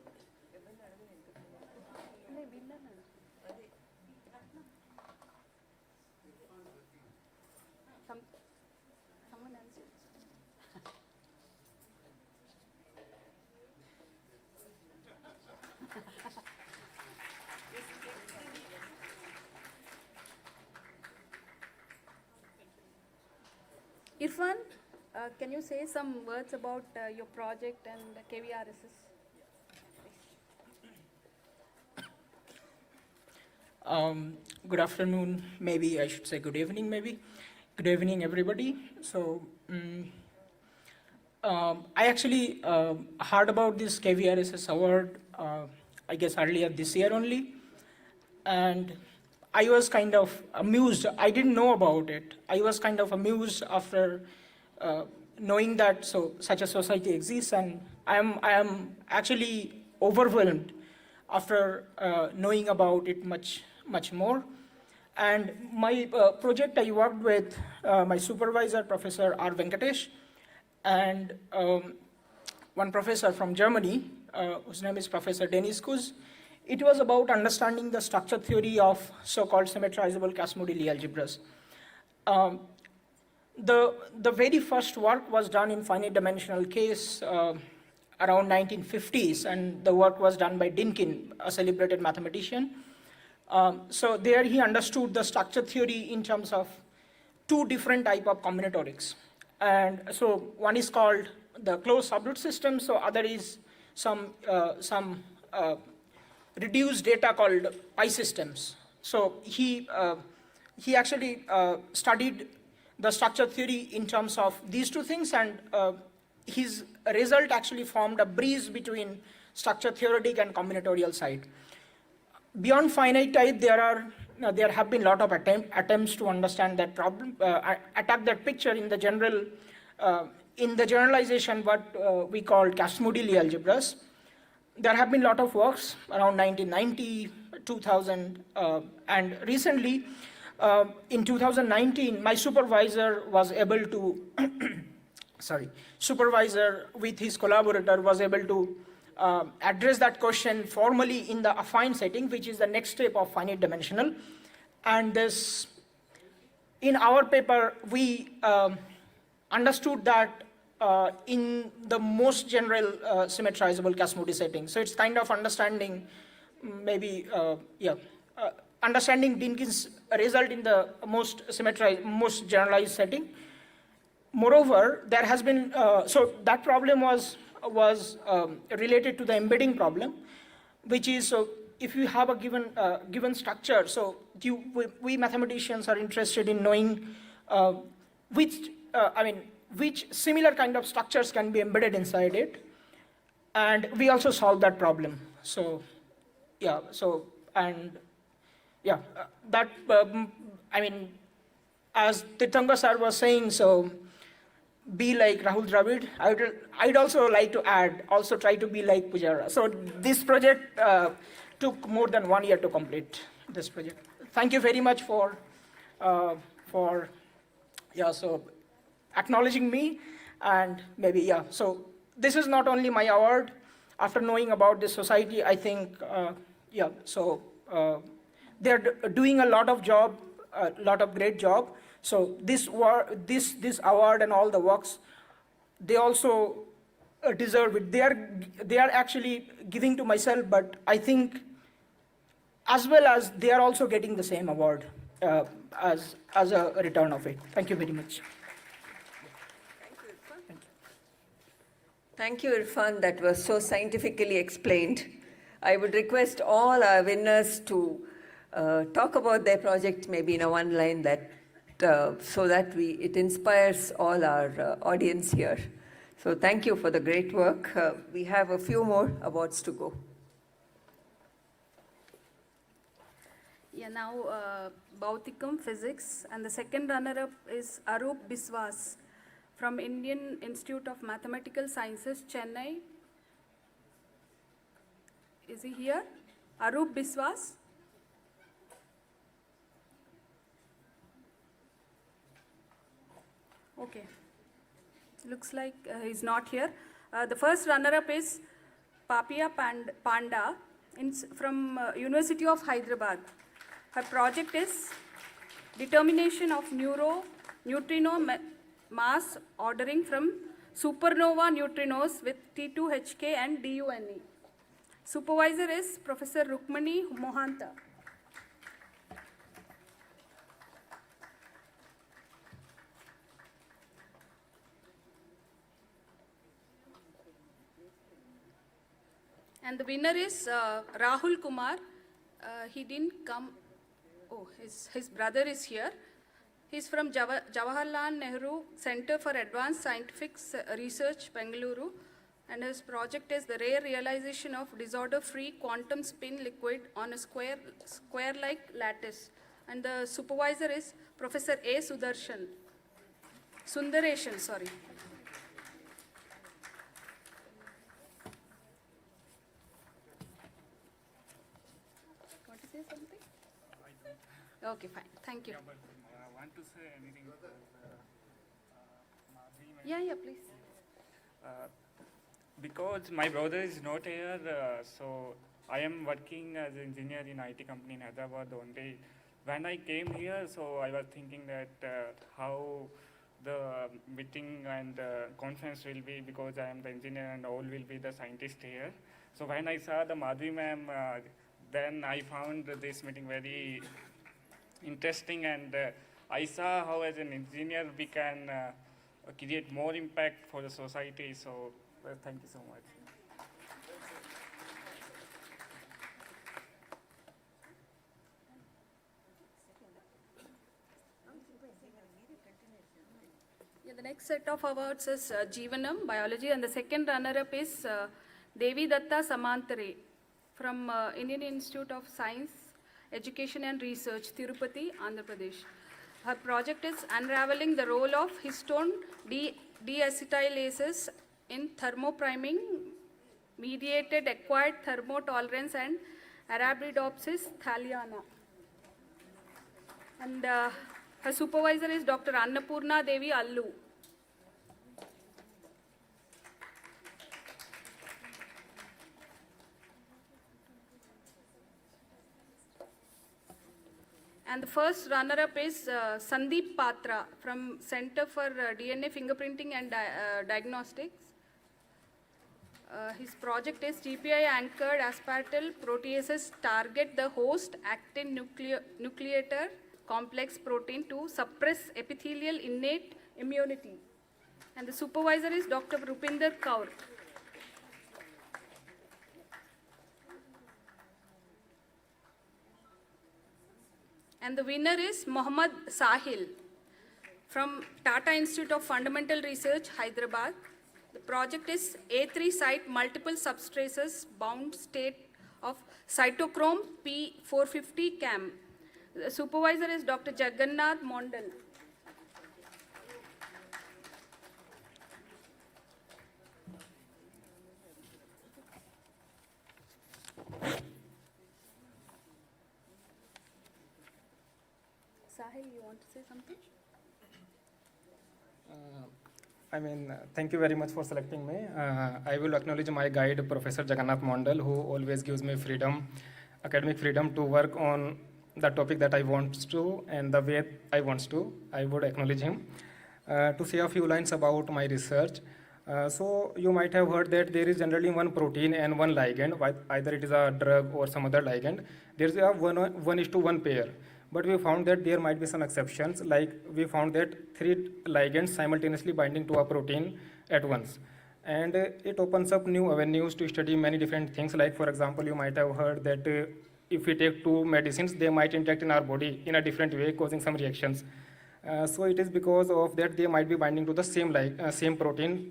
Someone else. Irfan, can you say some words about your project and KVRSS? Good afternoon, maybe I should say good evening, maybe. Good evening, everybody. So, I actually heard about this KVRSS award, I guess earlier this year only. And I was kind of amused. I didn't know about it. I was kind of amused after knowing that such a society exists, and I am actually overwhelmed after knowing about it much more. And my project, I worked with my supervisor, Professor R. Venkatesh, and one professor from Germany, whose name is Professor Dennis Kuz. It was about understanding the structure theory of so-called symmetrizable Kac-Moody algebras. The very first work was done in finite dimensional case around 1950s, and the work was done by Dynkin, a celebrated mathematician. So there he understood the structure theory in terms of two different types of combinatorics. And so one is called the closed subroot system, so other is some reduced data called pi systems. So he actually studied the structure theory in terms of these two things, and his result actually formed a bridge between structure theoretic and combinatorial side. Beyond finite type, there have been a lot of attempts to understand that problem, attack that picture in the generalization what we call Kac-Moody algebras. There have been a lot of works around 1990, 2000, and recently in 2019, my supervisor was able to supervisor with his collaborator was able to address that question formally in the affine setting, which is the next step of finite dimensional. And this, in our paper, we understood that in the most general symmetrizable Casmodi setting. So it's kind of understanding maybe, understanding Dinkin's result in the most generalized setting. Moreover, there has been, so that problem was related to the embedding problem, which is, so if you have a given structure, so we mathematicians are interested in knowing which similar kind of structures can be embedded inside it, and we also solved that problem. So, that, as Tirthankar sir was saying, so be like Rahul Dravid. I'd also like to add, also try to be like Pujara. So this project took more than 1 year to complete this project. Thank you very much for acknowledging me, and maybe, so this is not only my award. After knowing about this society, I think, they're doing a lot of great job. So this award and all the works, they also deserve it. They are actually giving to myself, but I think as well as they are also getting the same award as a return of it. Thank you very much. Thank you, Irfan. That was so scientifically explained. I would request all our winners to talk about their project maybe in a one line, that so that it inspires all our audience here. So thank you for the great work. We have a few more awards to go. Yeah, now Bautikam Physics, and the second runner-up is Arup Biswas from Indian Institute of Mathematical Sciences, Chennai. Is he here? Arup Biswas? Okay. Looks like he's not here. The first runner-up is Papia Panda from University of Hyderabad. Her project is determination of neutrino mass ordering from supernova neutrinos with T2HK and DUNE. Supervisor is Professor Rukmani Mohanta. And the winner is Rahul Kumar. He didn't come. Oh, his brother is here. He's from Jawaharlal Nehru Center for Advanced Scientific Research, Bengaluru. And his project is the rare realization of disorder-free quantum spin liquid on a square-like lattice. And the supervisor is Professor A. Sundareshan, sorry. Want to say something? Okay, fine. Thank you. Yeah, but I want to say anything because Yeah, please. Because my brother is not here, so I am working as an engineer in IT company in Hyderabad only. When I came here, so I was thinking that how the meeting and conference will be, because I am the engineer and all will be the scientist here. So when I saw the Madhvi ma'am, then I found this meeting very interesting, and I saw how as an engineer we can create more impact for the society. So thank you so much. Yeah, the next set of awards is Jeevanam, Biology, and the second runner-up is Devi Datta Samantare from Indian Institute of Science, Education and Research, Tirupati, Andhra Pradesh. Her project is unraveling the role of histone deacetylases in thermopriming mediated acquired thermotolerance and Arabidopsis thaliana. And her supervisor is Dr. Annapurna Devi Allu. And the first runner-up is Sandeep Patra from Center for DNA Fingerprinting and Diagnostics. His project is GPI-anchored aspartyl proteases target the host actin nucleator complex protein to suppress epithelial innate immunity. And the supervisor is Dr. Rupinder Kaur. And the winner is Mohammad Sahil from Tata Institute of Fundamental Research, Hyderabad. The project is A3 site multiple substraces bound state of cytochrome P450 CAM. The supervisor is Dr. Jagannath Mondal. Sahil, you want to say something? Thank you very much for selecting me. I will acknowledge my guide, Professor Jagannath Mondal, who always gives me freedom, academic freedom to work on the topic that I want to and the way I want to. I would acknowledge him. To say a few lines about my research. So you might have heard that there is generally one protein and one ligand, either it is a drug or some other ligand. There is a 1:1 pair. But we found that there might be some exceptions, like we found that 3 ligands simultaneously binding to a protein at once. And it opens up new avenues to study many different things. Like, for example, you might have heard that if we take 2 medicines, they might interact in our body in a different way, causing some reactions. So it is because of that they might be binding to the same protein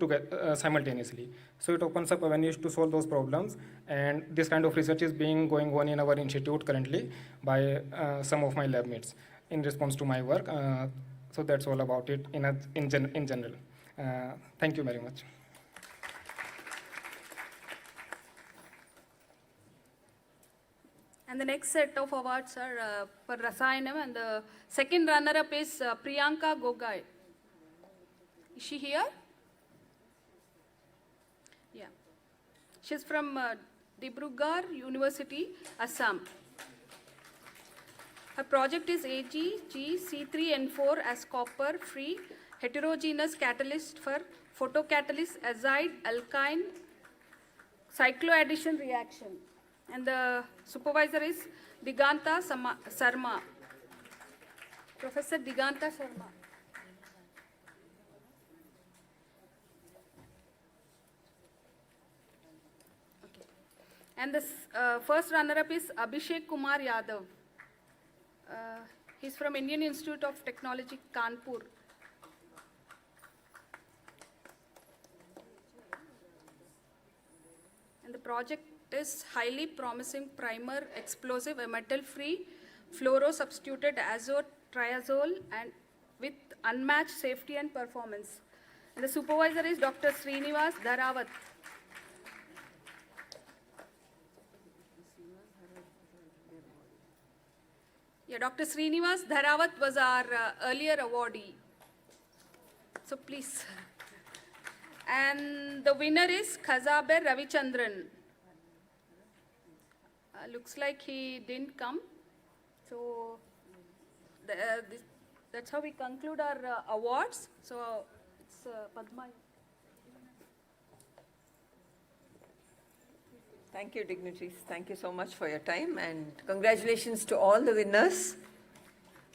simultaneously. So it opens up avenues to solve those problems, and this kind of research is going on in our institute currently by some of my lab mates in response to my work. So that's all about it in general. Thank you very much. And the next set of awards are for Rasayanam, and the second runner-up is Priyanka Gogai. Is she here? Yeah. She's from Dibrugarh University, Assam. Her project is AGG-C3N4 as copper-free heterogeneous catalyst for photocatalyst azide alkyne cycloaddition reaction. And the supervisor is Diganta Sarma, Professor Diganta Sarma. Okay. And the first runner-up is Abhishek Kumar Yadav. He's from Indian Institute of Technology, Kanpur. And the project is highly promising primer explosive metal-free fluoro-substituted azote triazole and with unmatched safety and performance. And the supervisor is Dr. Srinivas Dharawat. Yeah, Dr. Srinivas Dharawat was our earlier awardee. So please. And the winner is Khazaber Ravichandran. Looks like he didn't come. So that's how we conclude our awards. So it's Padma. Thank you, dignitaries. Thank you so much for your time, and congratulations to all the winners.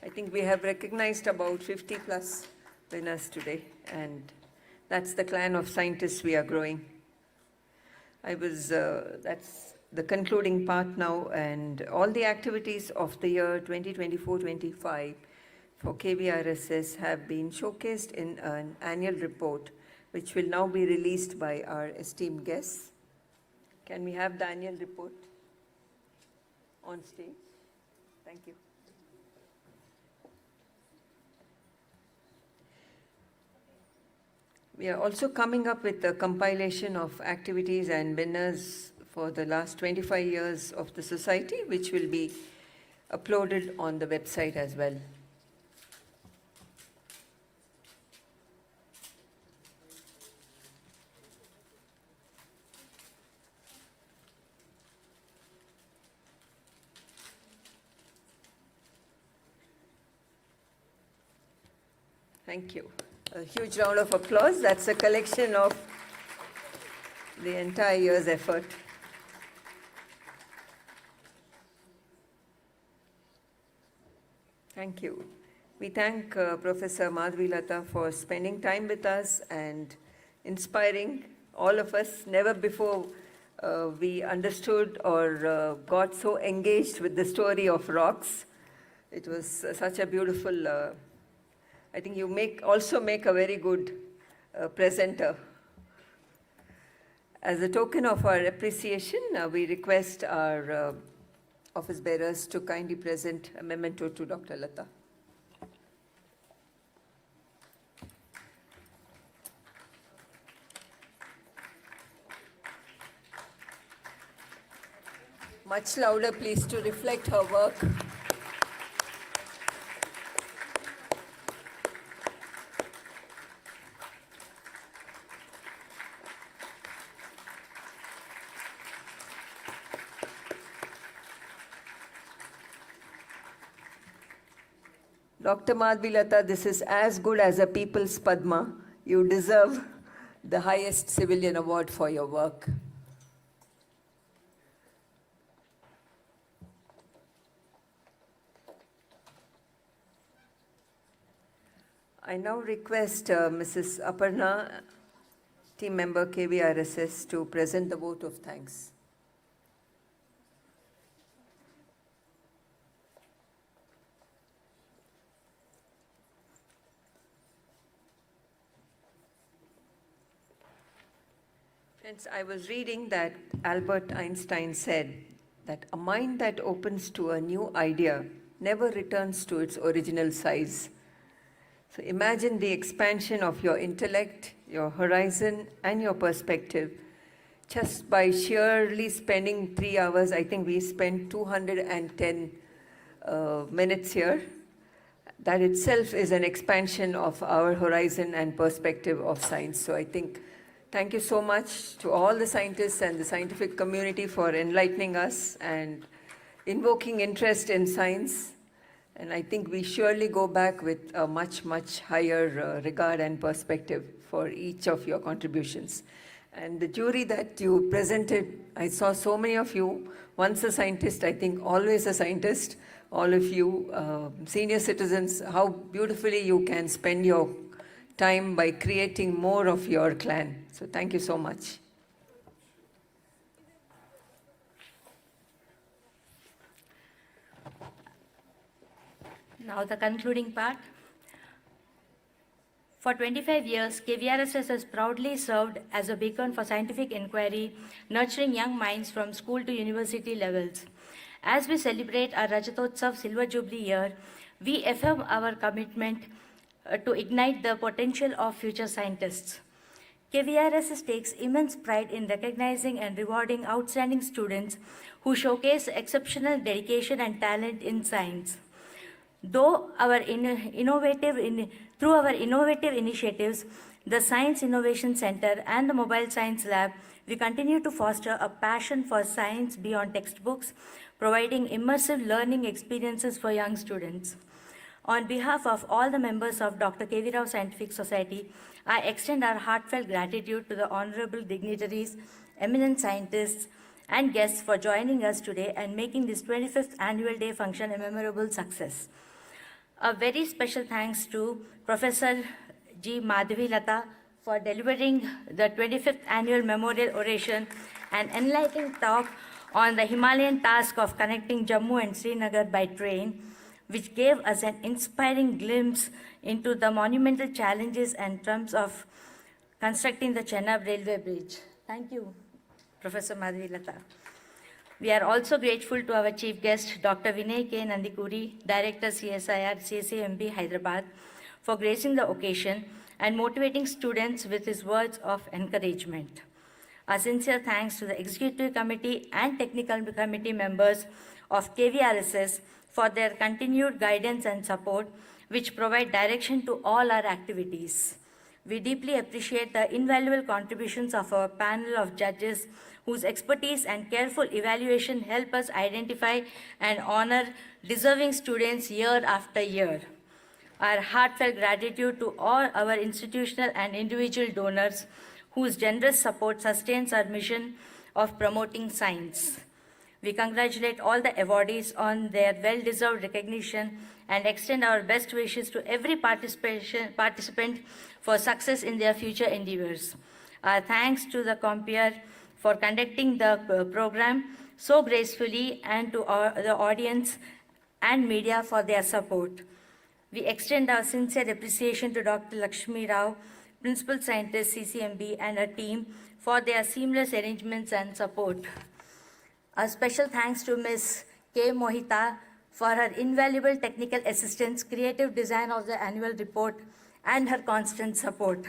I think we have recognized about 50 plus winners today, and that's the clan of scientists we are growing. That's the concluding part now, and all the activities of the year 2024-25 for KVRSS have been showcased in an annual report, which will now be released by our esteemed guests. Can we have the annual report on stage? Thank you. We are also coming up with a compilation of activities and winners for the last 25 years of the society, which will be uploaded on the website as well. Thank you. A huge round of applause. That's a collection of the entire year's effort. Thank you. We thank Professor Madhavi Lata for spending time with us and inspiring all of us. Never before we understood or got so engaged with the story of rocks. It was such a beautiful, I think you also make a very good presenter. As a token of our appreciation, we request our office bearers to kindly present a memento to Dr. Lata. Much louder, please, to reflect her work. Dr. Madhavi Lata, this is as good as a People's Padma. You deserve the highest civilian award for your work. I now request Mrs. Aparna, team member KVRSS, to present the vote of thanks. Friends, I was reading that Albert Einstein said that a mind that opens to a new idea never returns to its original size. So imagine the expansion of your intellect, your horizon, and your perspective just by sheerly spending 3 hours. I think we spent 210 minutes here. That itself is an expansion of our horizon and perspective of science. So I think thank you so much to all the scientists and the scientific community for enlightening us and invoking interest in science. And I think we surely go back with a much, much higher regard and perspective for each of your contributions. And the jury that you presented, I saw so many of you, once a scientist, I think always a scientist, all of you senior citizens, how beautifully you can spend your time by creating more of your clan. So thank you so much. Now the concluding part. For 25 years, KVRSS has proudly served as a beacon for scientific inquiry, nurturing young minds from school to university levels. As we celebrate our Rajatotsav Silver Jubilee year, we affirm our commitment to ignite the potential of future scientists. KVRSS takes immense pride in recognizing and rewarding outstanding students who showcase exceptional dedication and talent in science. Through our innovative initiatives, the Science Innovation Center and the Mobile Science Lab, we continue to foster a passion for science beyond textbooks, providing immersive learning experiences for young students. On behalf of all the members of Dr. K.V. Rao Scientific Society, I extend our heartfelt gratitude to the honorable dignitaries, eminent scientists, and guests for joining us today and making this 25th annual day function a memorable success. A very special thanks to Professor G. Madhavi Lata for delivering the 25th annual memorial oration and enlightening talk on the Himalayan task of connecting Jammu and Srinagar by train, which gave us an inspiring glimpse into the monumental challenges and terms of constructing the Chenab railway bridge. Thank you, Professor Madhavi Lata. We are also grateful to our chief guest, Dr. Vinay K. Nandikuri, Director CSIR, CSAMB, Hyderabad, for gracing the occasion and motivating students with his words of encouragement. Our sincere thanks to the Executive Committee and Technical Committee members of KVRSS for their continued guidance and support, which provide direction to all our activities. We deeply appreciate the invaluable contributions of our panel of judges whose expertise and careful evaluation help us identify and honor deserving students year after year. Our heartfelt gratitude to all our institutional and individual donors whose generous support sustains our mission of promoting science. We congratulate all the awardees on their well-deserved recognition and extend our best wishes to every participant for success in their future endeavors. Our thanks to the Compeer for conducting the program so gracefully and to the audience and media for their support. We extend our sincere appreciation to Dr. Lakshmi Rao, Principal Scientist, CCMB, and her team for their seamless arrangements and support. A special thanks to Ms. K. Mohita for her invaluable technical assistance, creative design of the annual report, and her constant support.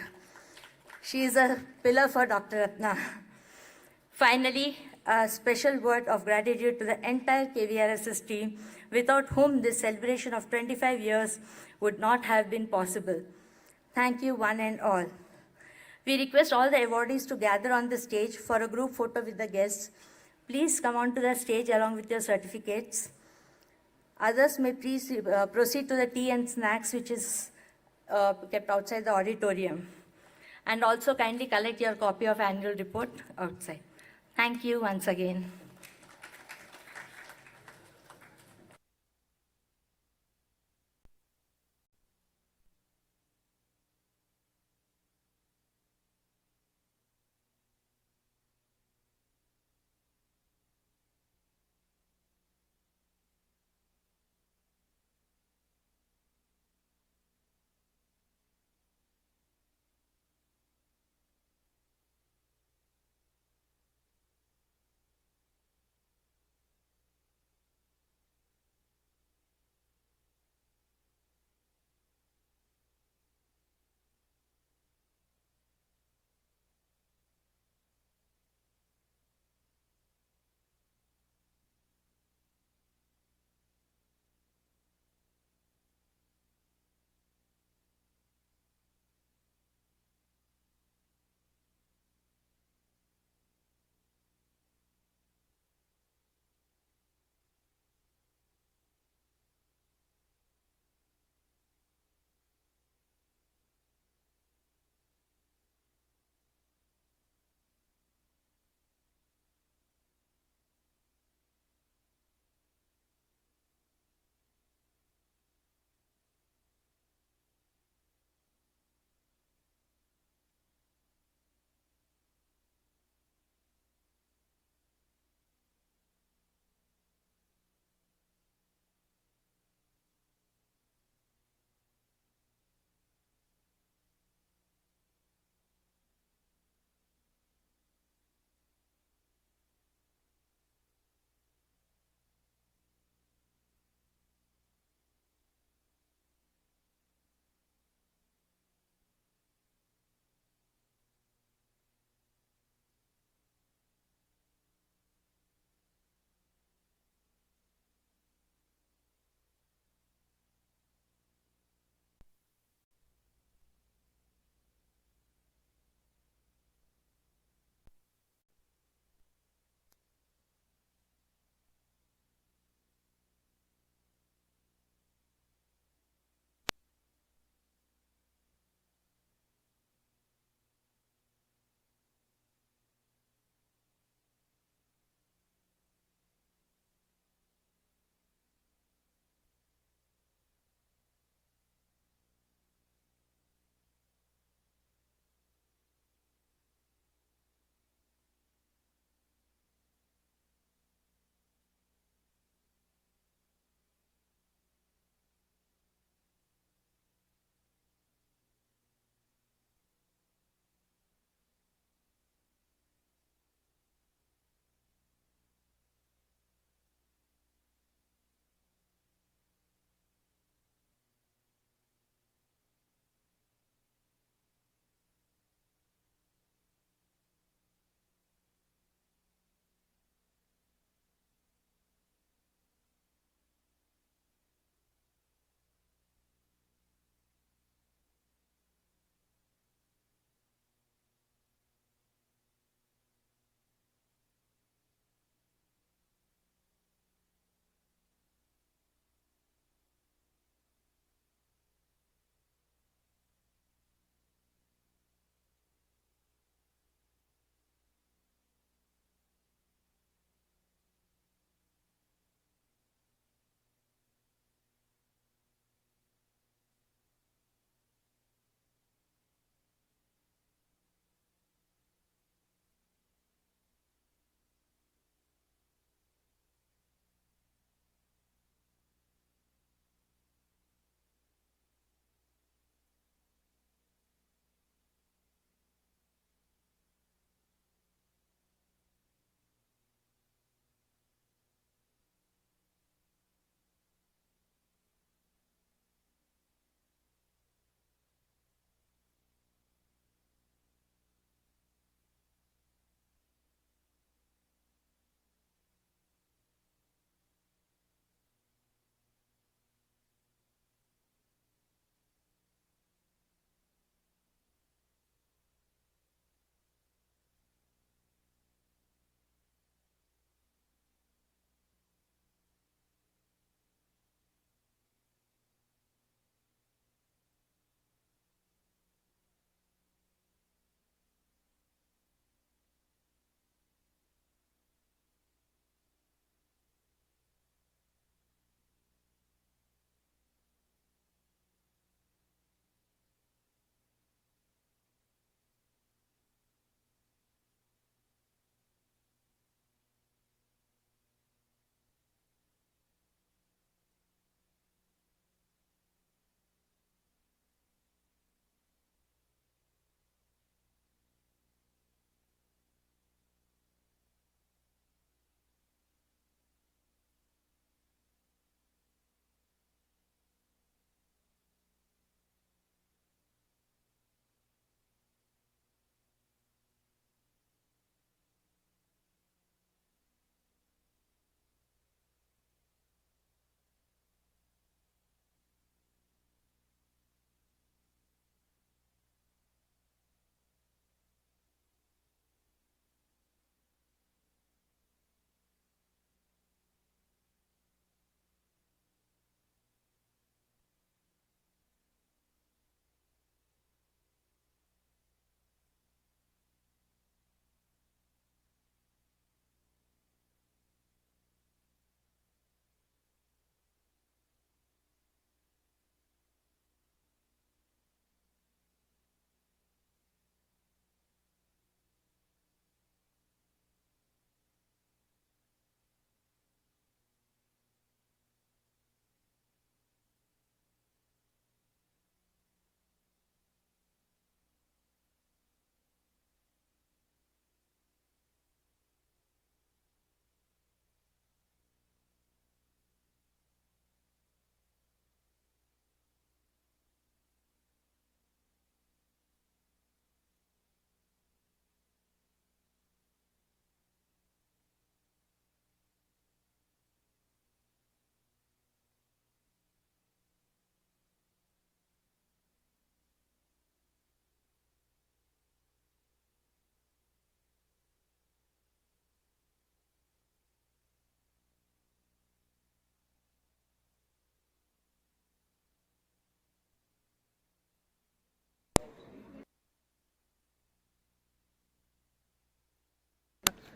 She is a pillar for Dr. Ratna. Finally, a special word of gratitude to the entire KVRSS team, without whom this celebration of 25 years would not have been possible. Thank you, one and all. We request all the awardees to gather on the stage for a group photo with the guests. Please come onto the stage along with your certificates. Others may please proceed to the tea and snacks, which is kept outside the auditorium. And also kindly collect your copy of annual report outside. Thank you once again.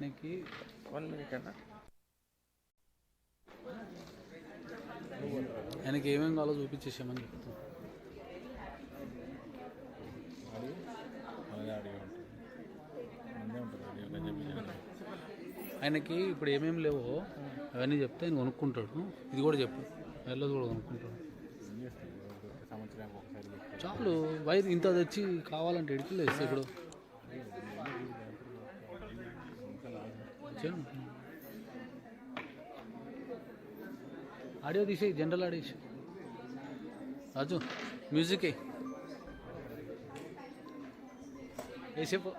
నీకు 1 minute అన్న ఆయనకి ఏమేమి కావాలో చూపించేసామని చెప్తాను. ఆయనకి ఇప్పుడు ఏమేమి లేవో అవన్నీ చెప్తే ఆయన కొనుక్కుంటాడు. ఇది కూడా చెప్పు, వెళ్ళదు కూడా కొనుక్కుంటాడు. చాలు వైర్ ఇంత తెచ్చి కావాలంటే ఎడికి లేదు ఇప్పుడు ఆడియో తీసే జనరల్ ఆడియో రాజు మ్యూజిక్ వేసేపు